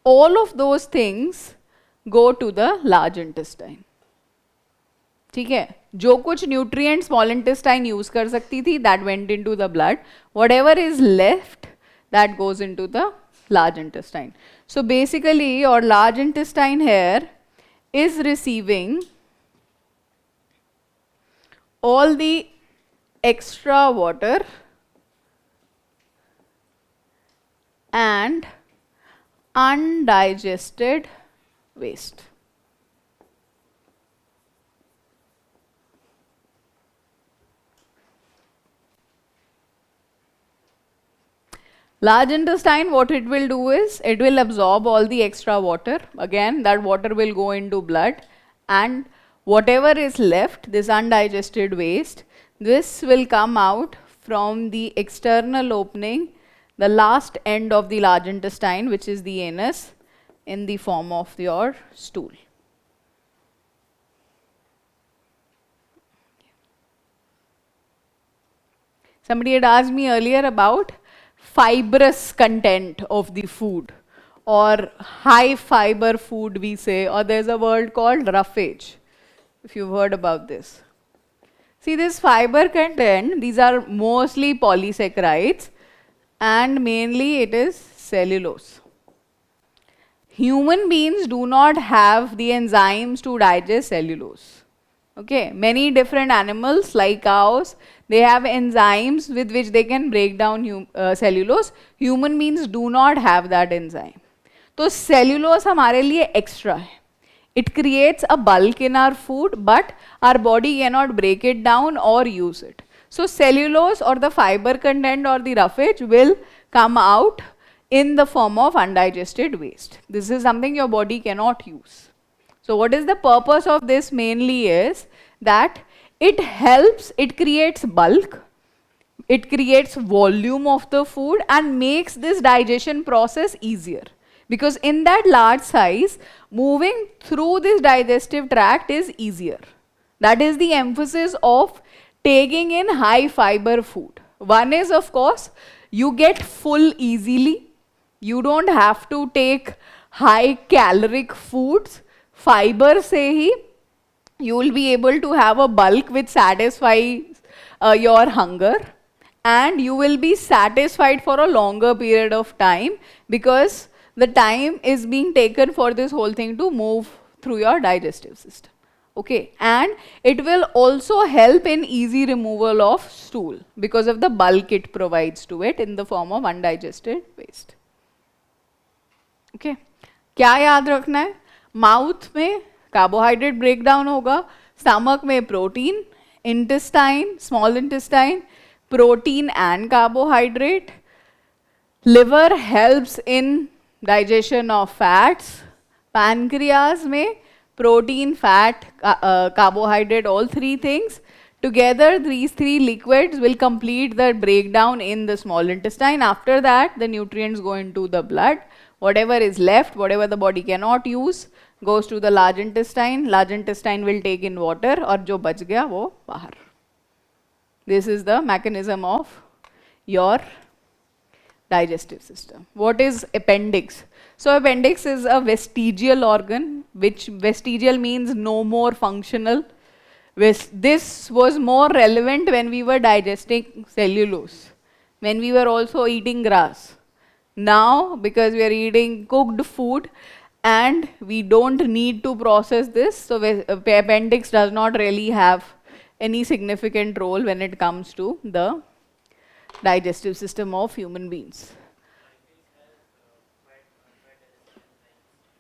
All of those things go to the large intestine. ठीक है, जो कुछ nutrients small intestine use कर सकती थी, that went into the blood. Whatever is left, that goes into the large intestine. So basically, your large intestine here is receiving all the extra water and undigested waste. Large intestine, what it will do is, it will absorb all the extra water. Again, that water will go into blood, and whatever is left, this undigested waste, this will come out from the external opening, the last end of the large intestine, which is the anus, in the form of your stool. Somebody had asked me earlier about fibrous content of the food, or high fiber food we say, or there's a word called roughage, if you've heard about this. See, this fiber content, these are mostly polysaccharides, and mainly it is cellulose. Human beings do not have the enzymes to digest cellulose. Okay, many different animals like cows, they have enzymes with which they can break down cellulose. Human beings do not have that enzyme. So cellulose हमारे लिए extra है. It creates a bulk in our food, but our body cannot break it down or use it. So cellulose or the fiber content or the roughage will come out in the form of undigested waste. This is something your body cannot use. So what is the purpose of this mainly is that it helps, it creates bulk, it creates volume of the food and makes this digestion process easier. Because in that large size, moving through this digestive tract is easier. That is the emphasis of taking in high fiber food. One is, of course, you get full easily. You don't have to take high caloric foods. Fiber se hi, you will be able to have a bulk which satisfies your hunger, and you will be satisfied for a longer period of time because the time is being taken for this whole thing to move through your digestive system. Okay, and it will also help in easy removal of stool because of the bulk it provides to it in the form of undigested waste. Okay, क्या याद रखना है? Mouth में carbohydrate breakdown होगा, stomach में protein, intestine, small intestine, protein and carbohydrate, liver helps in digestion of fats, pancreas में protein, fat, carbohydrate, all three things. Together, these three liquids will complete the breakdown in the small intestine. After that, the nutrients go into the blood. Whatever is left, whatever the body cannot use, goes to the large intestine. Large intestine will take in water, और जो बच गया वो बाहर. This is the mechanism of your digestive system. What is appendix? So appendix is a vestigial organ, which vestigial means no more functional. This was more relevant when we were digesting cellulose, when we were also eating grass. Now, because we are eating cooked food and we don't need to process this, so appendix does not really have any significant role when it comes to the digestive system of human beings.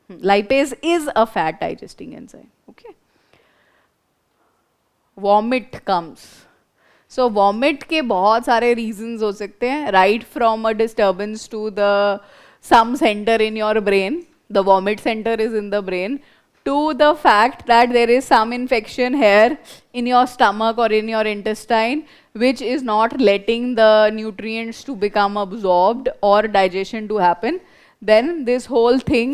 Lipase is a fat digesting enzyme. Okay. Vomit comes. So vomit के बहुत सारे reasons हो सकते हैं, right from a disturbance to the some center in your brain. The vomit center is in the brain. To the fact that there is some infection here in your stomach or in your intestine, which is not letting the nutrients to become absorbed or digestion to happen. Then this whole thing,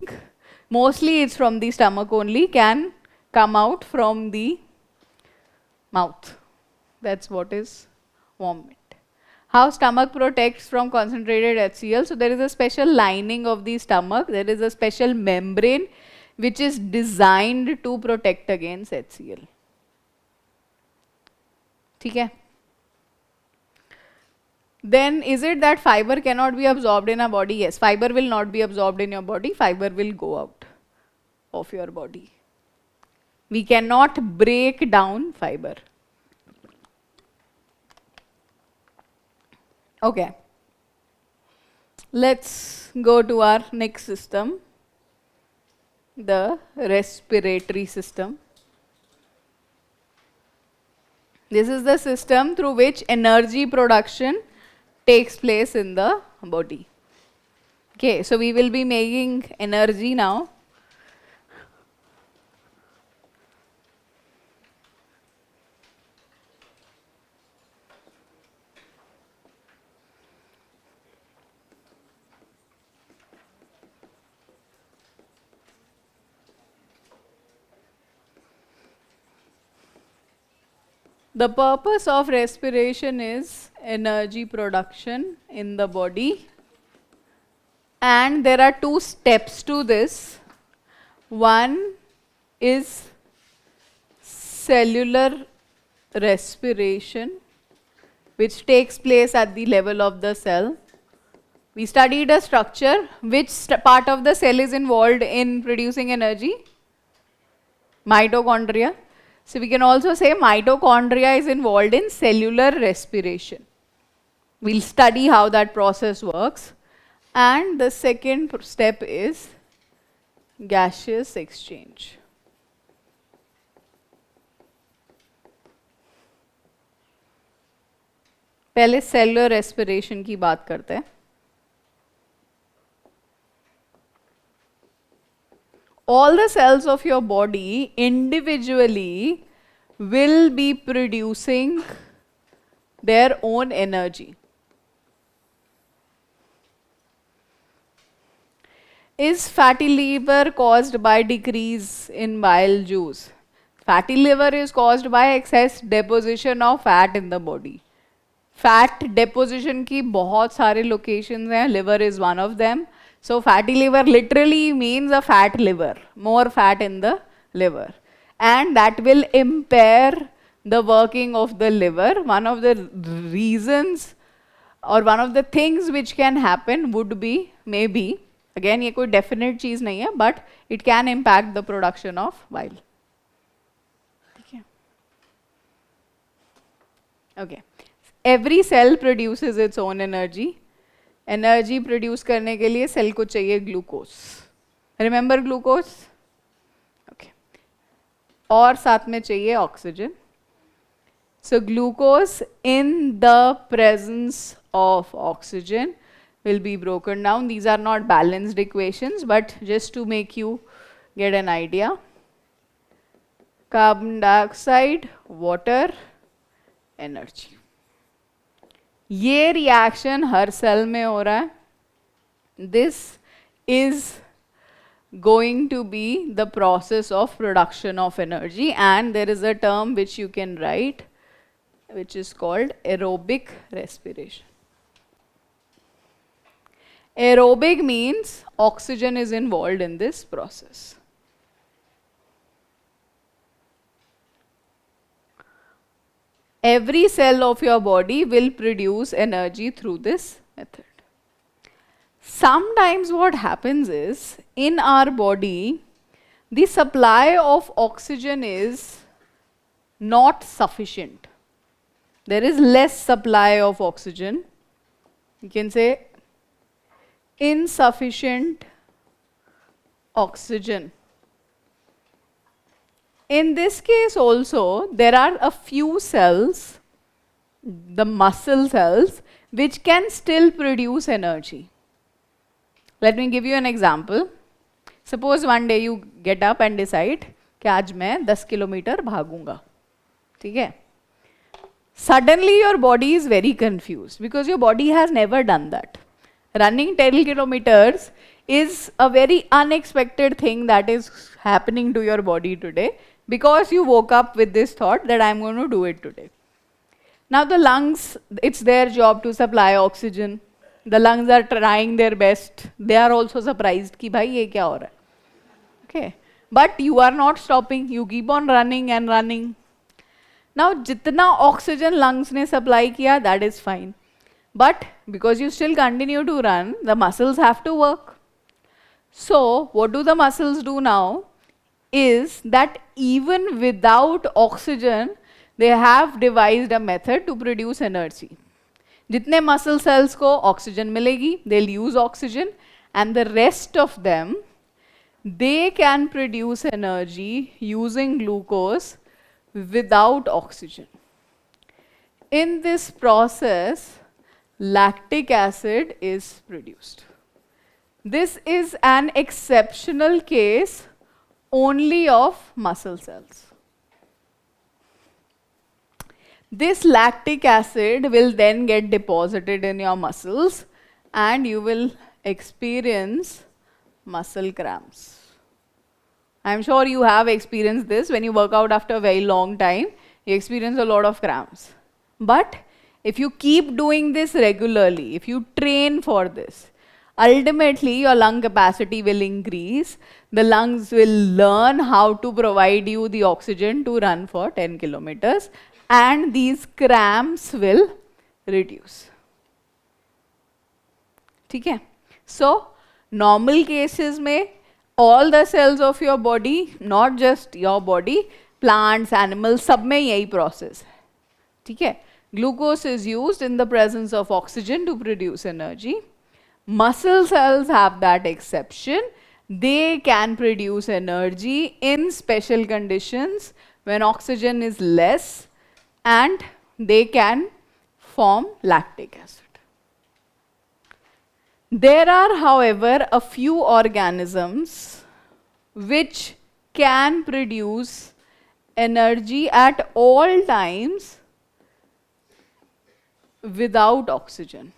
mostly it's from the stomach only, can come out from the mouth. That's what is vomit. How stomach protects from concentrated HCl? So there is a special lining of the stomach. There is a special membrane which is designed to protect against HCl. ठीक है? Then is it that fiber cannot be absorbed in our body? Yes, fiber will not be absorbed in your body. Fiber will go out of your body. We cannot break down fiber. Okay. Let's go to our next system, the respiratory system. This is the system through which energy production takes place in the body. Okay, so we will be making energy now. The purpose of respiration is energy production in the body. And there are two steps to this. One is cellular respiration, which takes place at the level of the cell. We studied a structure. Which part of the cell is involved in producing energy? Mitochondria. So we can also say mitochondria is involved in cellular respiration. We'll study how that process works. And the second step is gaseous exchange. पहले cellular respiration की बात करते हैं. All the cells of your body individually will be producing their own energy. Is fatty liver caused by decrease in bile juice? Fatty liver is caused by excess deposition of fat in the body. Fat deposition की बहुत सारे locations हैं. Liver is one of them. So fatty liver literally means a fat liver, more fat in the liver. And that will impair the working of the liver. One of the reasons or one of the things which can happen would be, maybe, again ये कोई definite चीज़ नहीं है, but it can impact the production of bile. ठीक है? Okay. Every cell produces its own energy. Energy produce करने के लिए cell को चाहिए ग्लूकोज. Remember glucose? ओके. और साथ में चाहिए oxygen. So glucose in the presence of oxygen will be broken down. These are not balanced equations, but just to make you get an idea. Carbon dioxide, water, energy. ये reaction हर cell में हो रहा है. This is going to be the process of production of energy and there is a term which you can write which is called aerobic respiration. Aerobic means oxygen is involved in this process. Every cell of your body will produce energy through this method. Sometimes what happens is, in our body, the supply of oxygen is not sufficient. There is less supply of oxygen. You can say insufficient oxygen. In this case also, there are a few cells, the muscle cells, which can still produce energy. Let me give you an example. Suppose one day you get up and decide कि आज मैं 10 kilometre भागूंगा. ठीक है? Suddenly your body is very confused because your body has never done that. Running 10 kilometers is a very unexpected thing that is happening to your body today. Because you woke up with this thought that I'm going to do it today. Now the lungs, it's their job to supply oxygen. The lungs are trying their best. They are also surprised कि भाई ये क्या हो रहा है. Okay, but you are not stopping. You keep on running and running. Now जितना oxygen lungs ने supply किया, that is fine. But because you still continue to run, the muscles have to work. So what do the muscles do now? Is that even without oxygen, they have devised a method to produce energy. जितने muscle cells को oxygen मिलेगी, they'll use oxygen, and the rest of them, they can produce energy using glucose without oxygen. In this process, lactic acid is produced. This is an exceptional case only of muscle cells. This lactic acid will then get deposited in your muscles and you will experience muscle cramps. I'm sure you have experienced this when you work out after a very long time, you experience a lot of cramps. But if you keep doing this regularly, if you train for this, ultimately your lung capacity will increase. The lungs will learn how to provide you the oxygen to run for 10 kilometers, and these cramps will reduce. ठीक है? So, normal cases में all the cells of your body, not just your body, plants, animals, सब में यही process है. ठीक है? Glucose is used in the presence of oxygen to produce energy. Muscle cells have that exception. They can produce energy in special conditions when oxygen is less, and they can form lactic acid. There are, however, a few organisms which can produce energy at all times without oxygen.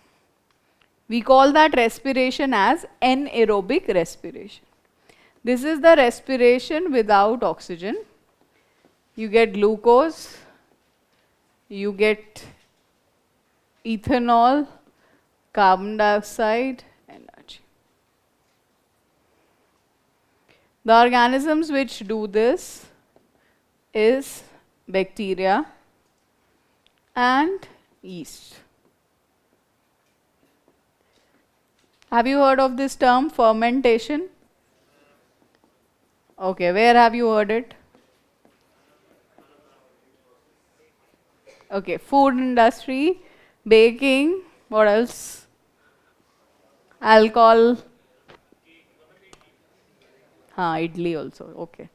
We call that respiration as anaerobic respiration. This is the respiration without oxygen. You get glucose, you get ethanol, carbon dioxide, energy. The organisms which do this is bacteria and yeast. Have you heard of this term, fermentation? Okay, where have you heard it? Okay, food industry, baking, what else? Alcohol. Idli also, okay.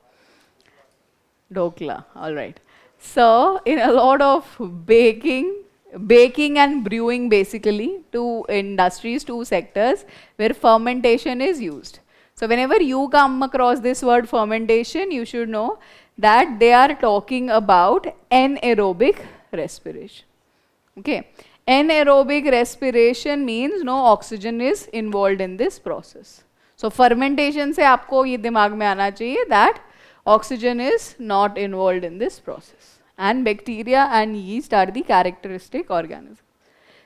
Dokla, all right. So, in a lot of baking and brewing basically, two industries, two sectors where fermentation is used. So, whenever you come across this word fermentation, you should know that they are talking about anaerobic respiration. Okay. Anaerobic respiration means no oxygen is involved in this process. So, fermentation से आपको ये दिमाग में आना चाहिए that oxygen is not involved in this process. And bacteria and yeast are the characteristic organisms.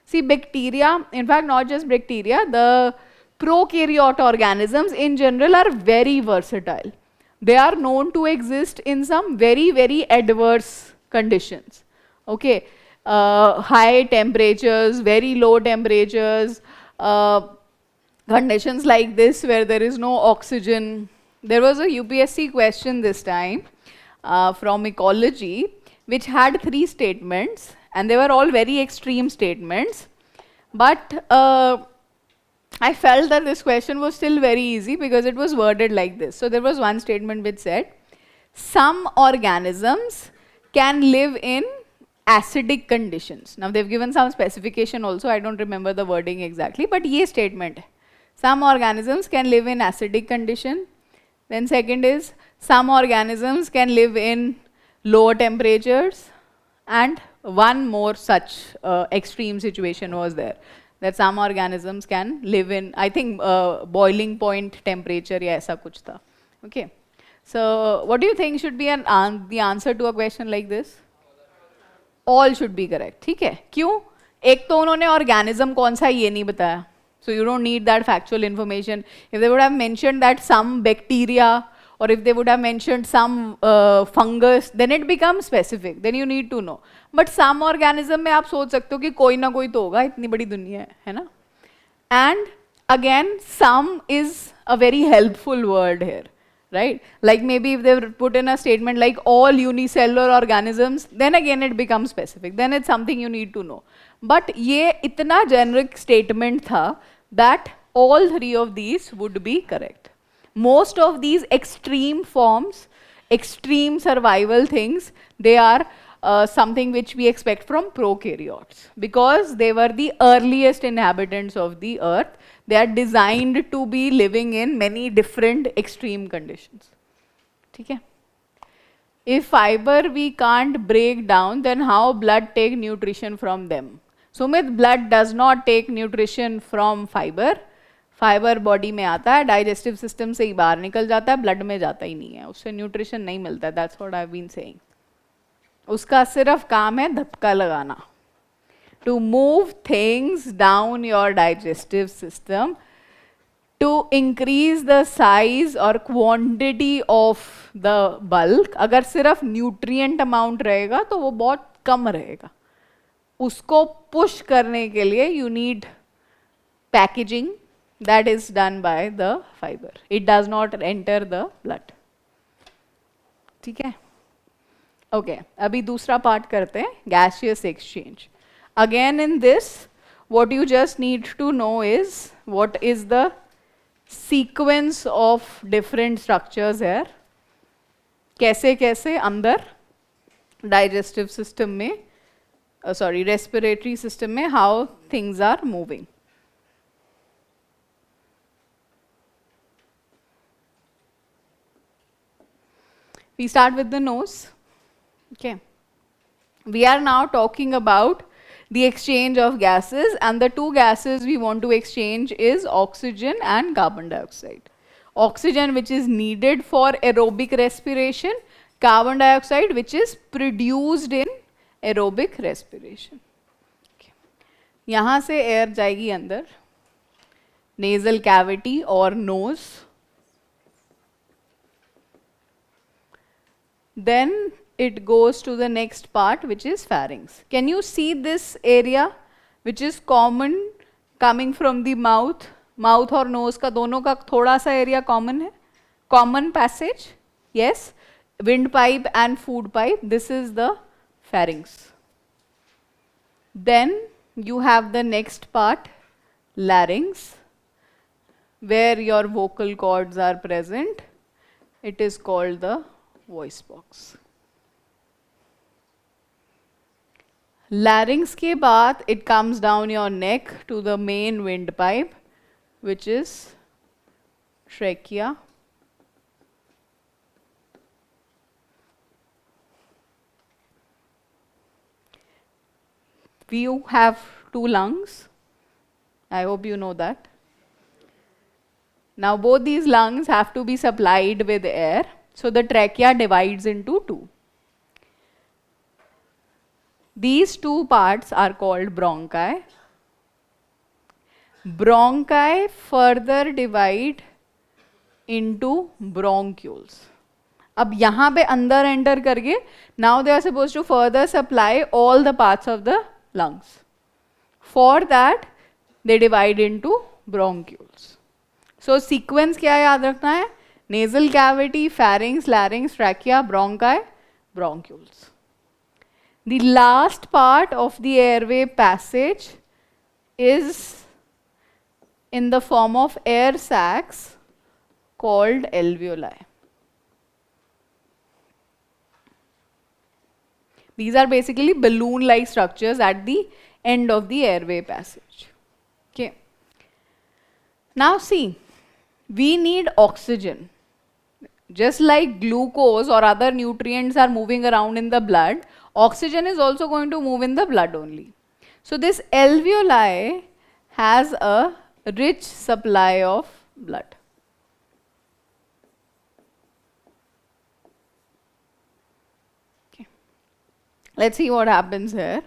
See, bacteria, in fact, not just bacteria, the prokaryote organisms in general are very versatile. They are known to exist in some very, very adverse conditions. Okay, high temperatures, very low temperatures, conditions like this where there is no oxygen. There was a UPSC question this time from ecology which had 3 statements, and they were all very extreme statements. But I felt that this question was still very easy because it was worded like this. So there was one statement which said, some organisms can live in acidic conditions. Now they've given some specification also, I don't remember the wording exactly, but ye statement. Some organisms can live in acidic condition. Then second is, some organisms can live in lower temperatures, and one more such extreme situation was there, that some organisms can live in, I think, boiling point temperature या ऐसा कुछ था. Okay. So what do you think should be the answer to a question like this? All should be correct. ठीक है? क्यों? एक तो उन्होंने organism कौन सा ये नहीं बताया. So you don't need that factual information. If they would have mentioned that some bacteria, or if they would have mentioned some fungus, then it becomes specific. Then you need to know. But some organism में आप सोच सकते हो कि कोई ना कोई तो होगा, इतनी बड़ी दुनिया है ना? And again, some is a very helpful word here. right? Like maybe if they put in a statement like all unicellular organisms, then again it becomes specific. Then it's something you need to know. But ये इतना generic statement था that all three of these would be correct. Most of these extreme forms, extreme survival things, they are something which we expect from prokaryotes because they were the earliest inhabitants of the earth. They are designed to be living in many different extreme conditions. Okay? If fiber we can't break down, then how blood take nutrition from them? Sumit, blood does not take nutrition from fiber. Fibre body में आता है, digestive system से ही बाहर निकल जाता है, blood में जाता ही नहीं है, उससे न्यूट्रिशन नहीं मिलता है. That's what I have been saying. उसका सिर्फ काम है धक्का लगाना, to move things down your digestive system to increase the size और क्वांटिटी ऑफ द बल्क. अगर सिर्फ न्यूट्रिएंट अमाउंट रहेगा तो वो बहुत कम रहेगा. उसको पुश करने के लिए you need packaging that is done by the fiber. It does not enter the blood. ठीक है? Okay. अभी दूसरा part करते हैं, gaseous exchange. Again in this, what you just need to know is what is the sequence of different structures here. कैसे कैसे अंदर digestive system में, respiratory system में how things are moving. We start with the nose. Okay. We are now talking about the exchange of gases, and the two gases we want to exchange is oxygen and carbon dioxide. Oxygen which is needed for aerobic respiration, carbon dioxide which is produced in aerobic respiration. Okay. यहाँ से air जाएगी अंदर, nasal cavity or nose. Then it goes to the next part which is pharynx. Can you see this area which is common coming from the mouth? Mouth और nose का दोनों का थोड़ा सा area common है. Common passage, yes. Windpipe and food pipe. This is the pharynx. Then you have the next part, larynx, where your vocal cords are present. It is called the voice box. Larynx के बाद it comes down your neck to the main windpipe, which is trachea. We have two lungs. I hope you know that. Now both these lungs have to be supplied with air. So the trachea divides into two. These two parts are called bronchi. Bronchi further divide into bronchioles. अब यहाँ पे अंदर enter करके now they are supposed to further supply all the parts of the lungs. For that they divide into bronchioles. So sequence क्या याद रखना है? Nasal cavity, pharynx, larynx, trachea, bronchi, bronchioles. The last part of the airway passage is in the form of air sacs called alveoli. These are basically balloon-like structures at the end of the airway passage. Okay. Now see, we need oxygen. Just like glucose or other nutrients are moving around in the blood, oxygen is also going to move in the blood only. So this alveoli has a rich supply of blood. Okay. Let's see what happens here.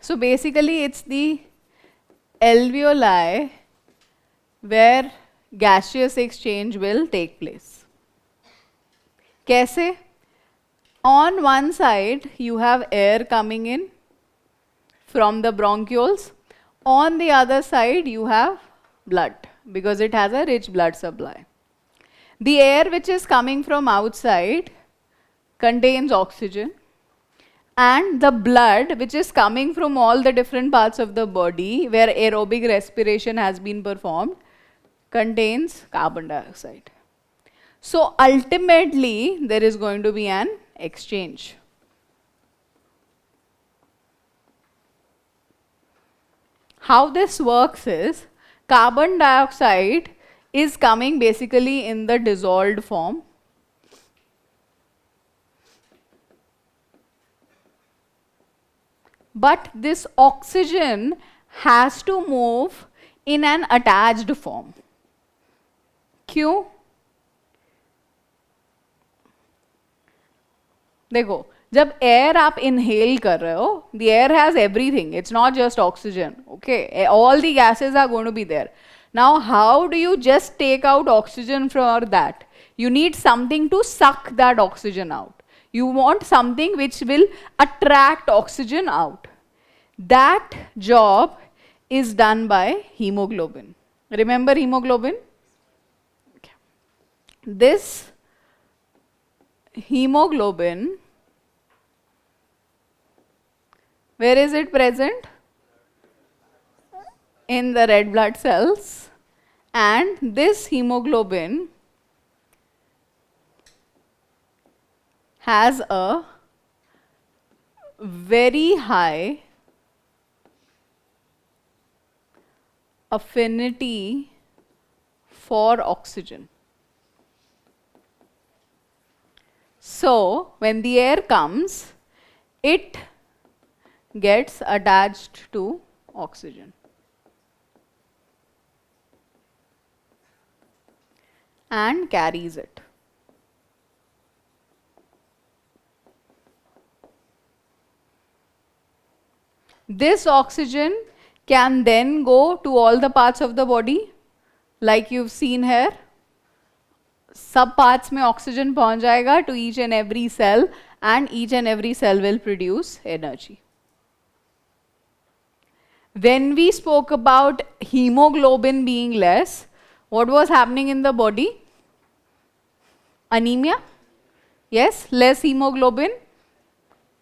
So basically it's the alveoli where gaseous exchange will take place. कैसे? On one side you have air coming in from the bronchioles. On the other side you have blood because it has a rich blood supply. The air which is coming from outside contains oxygen, and the blood which is coming from all the different parts of the body where aerobic respiration has been performed contains carbon dioxide. So ultimately there is going to be an exchange. How this works is carbon dioxide is coming basically in the dissolved form. But this oxygen has to move in an attached form. क्यों? देखो, जब air आप inhale कर रहे हो, the air has everything. It's not just oxygen. Okay, all the gases are going to be there. Now, how do you just take out oxygen from that? You need something to suck that oxygen out. You want something which will attract oxygen out. That job is done by hemoglobin. Remember hemoglobin? Okay. This hemoglobin, where is it present? In the red blood cells. And this hemoglobin has a very high affinity for oxygen. So when the air comes, it gets attached to oxygen and carries it. This oxygen can then go to all the parts of the body, like you've seen here. Sub parts में oxygen पहुंच जाएगा to each and every cell, and each and every cell will produce energy. When we spoke about hemoglobin being less, what was happening in the body? Anemia. Yes, less hemoglobin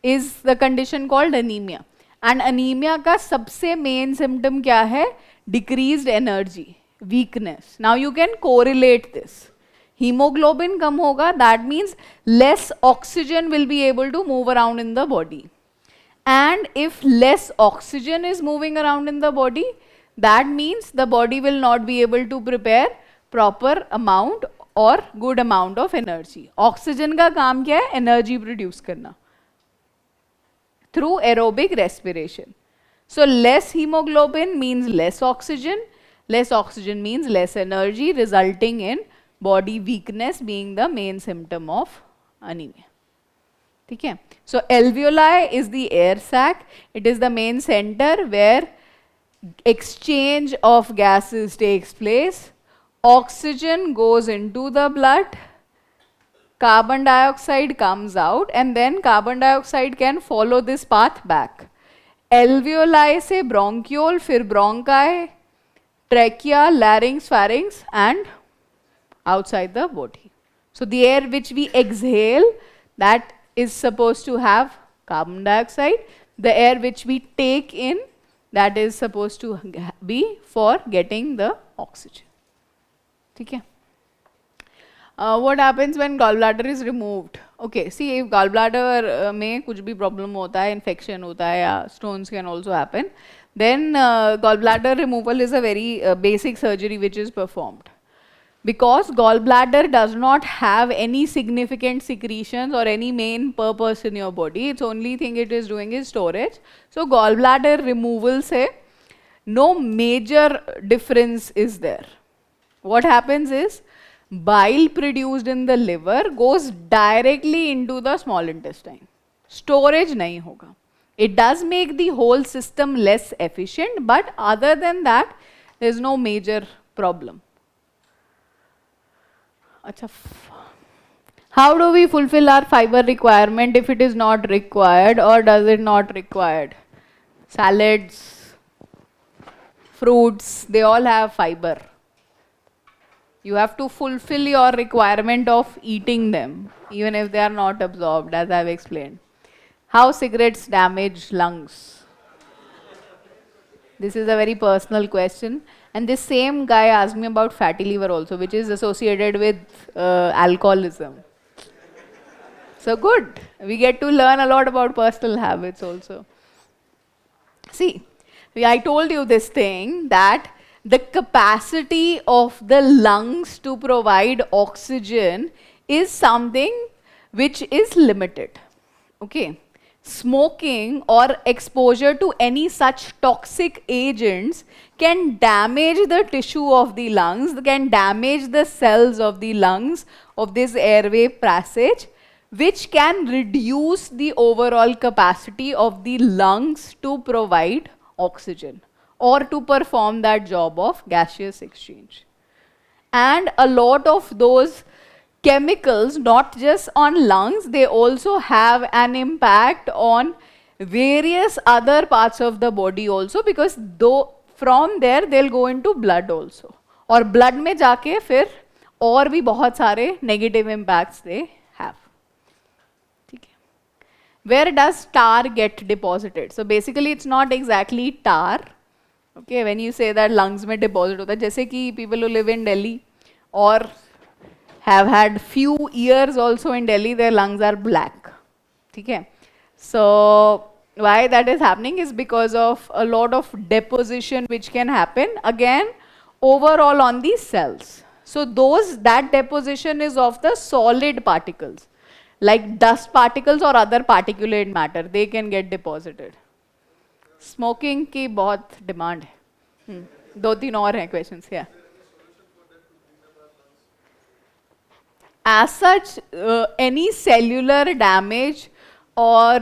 is the condition called anemia. And anemia का सबसे main symptom क्या है? Decreased energy, weakness. Now you can correlate this. Hemoglobin कम होगा, that means less oxygen will be able to move around in the body. And if less oxygen is moving around in the body, that means the body will not be able to prepare proper amount or good amount of energy. Oxygen का काम क्या है? Energy produce करना through aerobic respiration. So less hemoglobin means less oxygen means less energy, resulting in body weakness being the main symptom of anemia. ठीक है? So alveoli is the air sac. It is the main center where exchange of gases takes place. Oxygen goes into the blood, carbon dioxide comes out, and then carbon dioxide can follow this path back. Alveoli से bronchiole, फिर bronchi, trachea, larynx, pharynx, and outside the body. So the air which we exhale, that is supposed to have carbon dioxide. The air which we take in, that is supposed to be for getting the oxygen. ठीक है? What happens when gallbladder is removed? Okay, see, if gallbladder में कुछ भी problem होता है, infection होता है, या stones can also happen, then gallbladder removal is a very basic surgery which is performed. Because gallbladder does not have any significant secretions or any main purpose in your body, its only thing it is doing is storage. So gallbladder removal से no major difference is there. What happens is, bile produced in the liver goes directly into the small intestine. Storage nahi hoga. It does make the whole system less efficient, but other than that, there is no major problem. Achha. How do we fulfill our fiber requirement if it is not required, or does it not required? Salads, fruits, they all have fiber. You have to fulfill your requirement of eating them, even if they are not absorbed, as I've explained. How cigarettes damage lungs? This is a very personal question. And this same guy asked me about fatty liver also, which is associated with alcoholism. So good. We get to learn a lot about personal habits also. See, I told you this thing that the capacity of the lungs to provide oxygen is something which is limited. Okay. Smoking or exposure to any such toxic agents can damage the tissue of the lungs, can damage the cells of the lungs of this airway passage, which can reduce the overall capacity of the lungs to provide oxygen or to perform that job of gaseous exchange. And a lot of those chemicals, not just on lungs, they also have an impact on various other parts of the body also, because though from there they'll go into blood also. और blood में जाके फिर और भी बहुत सारे negative impacts they have. Where does tar get deposited? So basically it's not exactly tar. Okay, when you say that lungs में deposit होता है, जैसे कि people who live in Delhi or have had few years also in Delhi, their lungs are black. Okay, so why that is happening is because of a lot of deposition which can happen again overall on the cells. So that deposition is of the solid particles, like dust particles or other particulate matter, they can get deposited. Smoking की बहुत demand है. 2-3 और हैं questions. Yeah. As such, any cellular damage or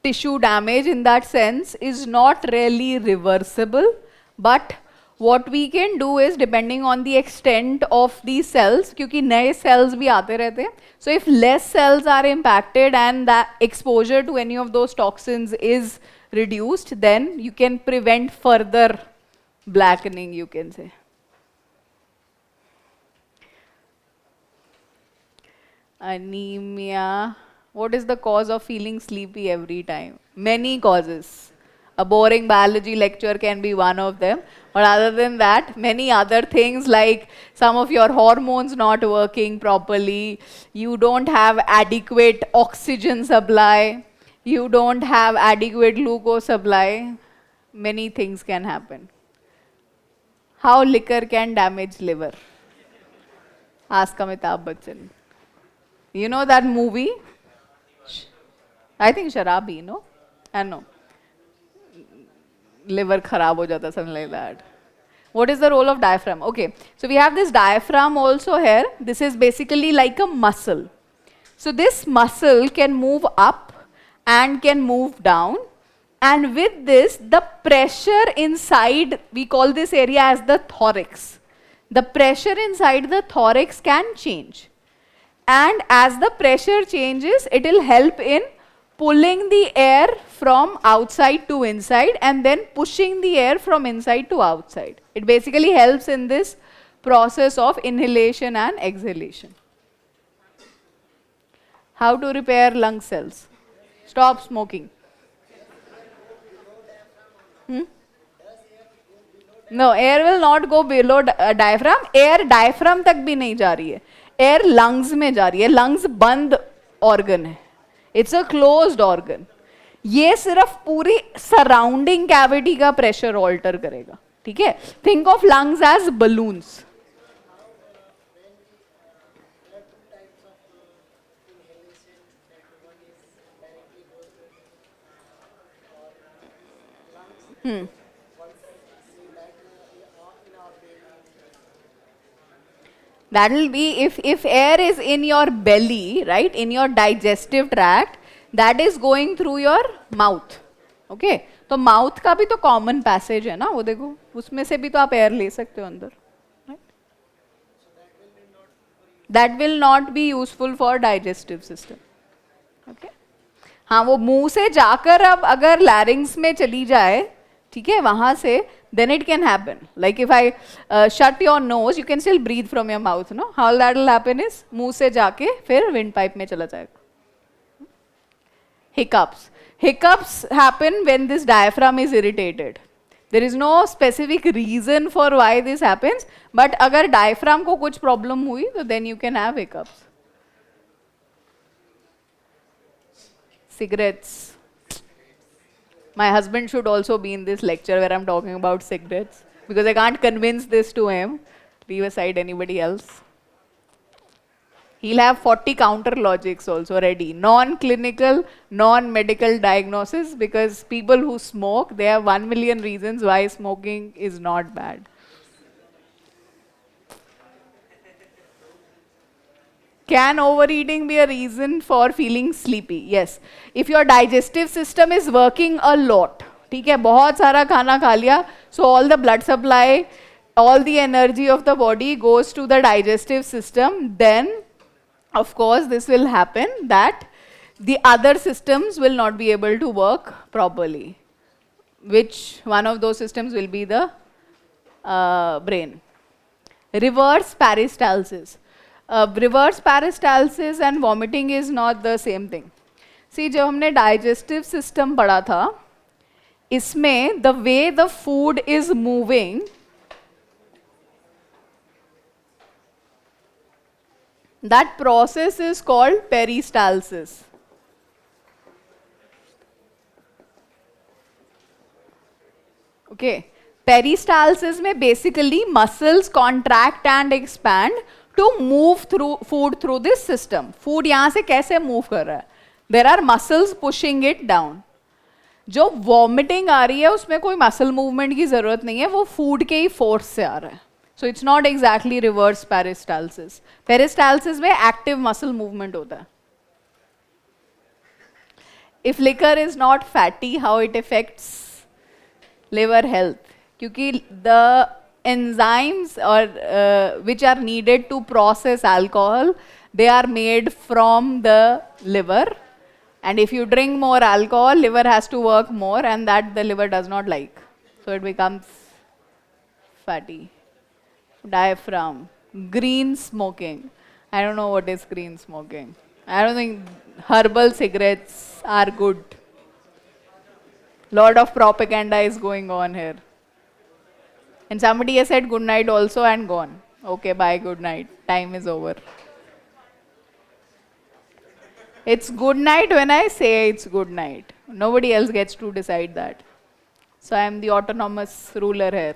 tissue damage in that sense is not really reversible, but what we can do is, depending on the extent of these cells, क्योंकि नए cells भी आते रहते हैं, so if less cells are impacted and that exposure to any of those toxins is reduced, then you can prevent further blackening, you can say. Anemia. What is the cause of feeling sleepy every time? Many causes. A boring biology lecture can be one of them. But other than that, many other things like some of your hormones not working properly, you don't have adequate oxygen supply, you don't have adequate glucose supply, many things can happen. How liquor can damage liver? Ask Amitabh Bachchan. You know that movie? I think Sharabi, no? I know. Liver kharab ho jata, something like that. What is the role of diaphragm? Okay, so we have this diaphragm also here. This is basically like a muscle. So this muscle can move up and can move down. And with this, the pressure inside, we call this area as the thorax. The pressure inside the thorax can change. And as the pressure changes, it will help in pulling the air from outside to inside and then pushing the air from inside to outside. It basically helps in this process of inhalation and exhalation. How to repair lung cells? Stop smoking. No, air will not go below diaphragm. Air diaphragm तक भी नहीं जा रही है. Air lungs में जा रही है. Lungs बंद organ है. It's a closed organ. ये सिर्फ पूरी surrounding cavity का pressure alter करेगा. ठीक है? Think of lungs as balloons. That will be if air is in your belly, right, in your digestive tract, that is going through your mouth. Okay, तो mouth का भी तो common passage है ना, वो देखो, उसमें से भी तो आप air ले सकते हो अंदर. Right? That will not be useful for digestive system. Okay? हाँ, वो मुंह से जाकर अब अगर larynx में चली जाए, ठीक है, वहां से then it can happen. Like if I shut your nose, you can still breathe from your mouth, no? How that will happen is मुंह से जाके फिर windpipe में चला जाएगा. Hiccups. Hiccups happen when this diaphragm is irritated. There is no specific reason for why this happens, but अगर diaphragm को कुछ problem हुई, तो then you can have hiccups. Cigarettes. My husband should also be in this lecture where I'm talking about cigarettes, because I can't convince this to him. Leave aside anybody else. He'll have 40 counter logics also ready. Non-clinical, non-medical diagnosis, because people who smoke, they have 1 million reasons why smoking is not bad. Can overeating be a reason for feeling sleepy? Yes. If your digestive system is working a lot, ठीक है, बहुत सारा खाना खा लिया, so all the blood supply, all the energy of the body goes to the digestive system, then of course this will happen that the other systems will not be able to work properly. Which one of those systems will be the brain? Reverse peristalsis. Reverse peristalsis and vomiting is not the same thing. See, जब हमने digestive system पढ़ा था, इसमें the way the food is moving, that process is called peristalsis. Okay, peristalsis में basically muscles contract and expand to move through food through this system. Food यहाँ से कैसे move कर रहा है? There are muscles pushing it down. जो vomiting आ रही है उसमें कोई muscle movement की जरूरत नहीं है, वो food के ही force से आ रहा है. So it's not exactly reverse peristalsis. Peristalsis में active muscle movement होता है. If liquor is not fatty, how it affects liver health? क्योंकि the enzymes or which are needed to process alcohol, they are made from the liver, and if you drink more alcohol, liver has to work more, and that the liver does not like, so it becomes fatty. Diaphragm. Green smoking. I don't know what is green smoking. I don't think herbal cigarettes are good. Lot of propaganda is going on here. And somebody has said good night also and gone. Okay, bye, good night. Time is over. It's good night when I say it's good night. Nobody else gets to decide that. So I am the autonomous ruler here.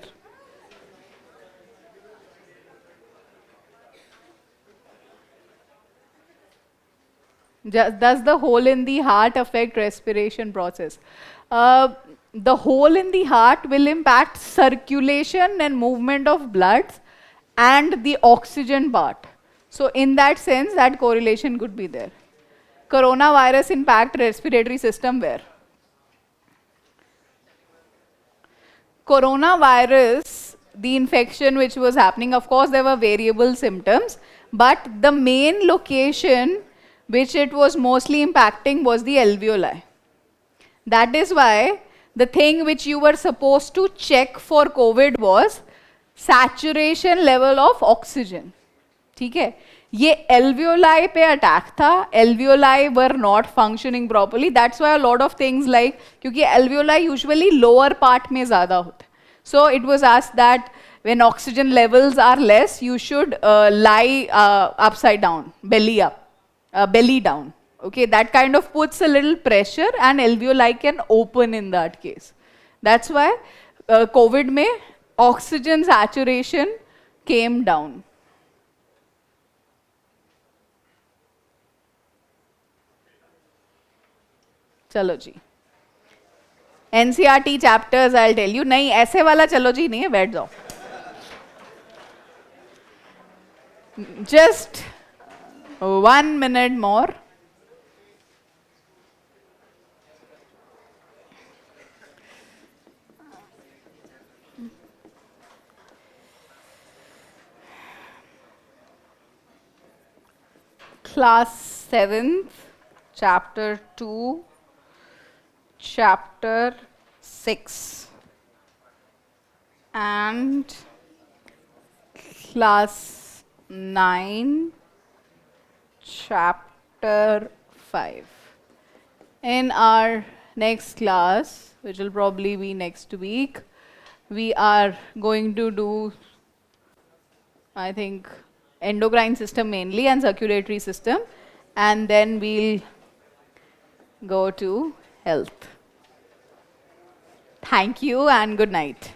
Does the hole in the heart affect respiration process? The hole in the heart will impact circulation and movement of blood and the oxygen part. So in that sense, that correlation could be there. Coronavirus impact respiratory system where? Coronavirus, the infection which was happening, of course there were variable symptoms, but the main location which it was mostly impacting was the alveoli. That is why the thing which you were supposed to check for COVID was saturation level of oxygen. ठीक है, ये alveoli पे attack था, alveoli were not functioning properly. That's why a lot of things like, क्योंकि alveoli usually lower part में ज़्यादा होते हैं. So it was asked that when oxygen levels are less, you should lie upside down, belly up. Belly down. Okay, that kind of puts a little pressure and alveoli can open in that case. That's why COVID में oxygen saturation came down. चलो जी. NCERT chapters I'll tell you. नहीं, ऐसे वाला चलो जी नहीं है, बैठ जाओ. Just 1 minute more. Class 7th, chapter 2, chapter 6. and class 9 chapter 5. In our next class, which will probably be next week, we are going to do, I think, endocrine system mainly and circulatory system, and then we'll go to health. Thank you and good night.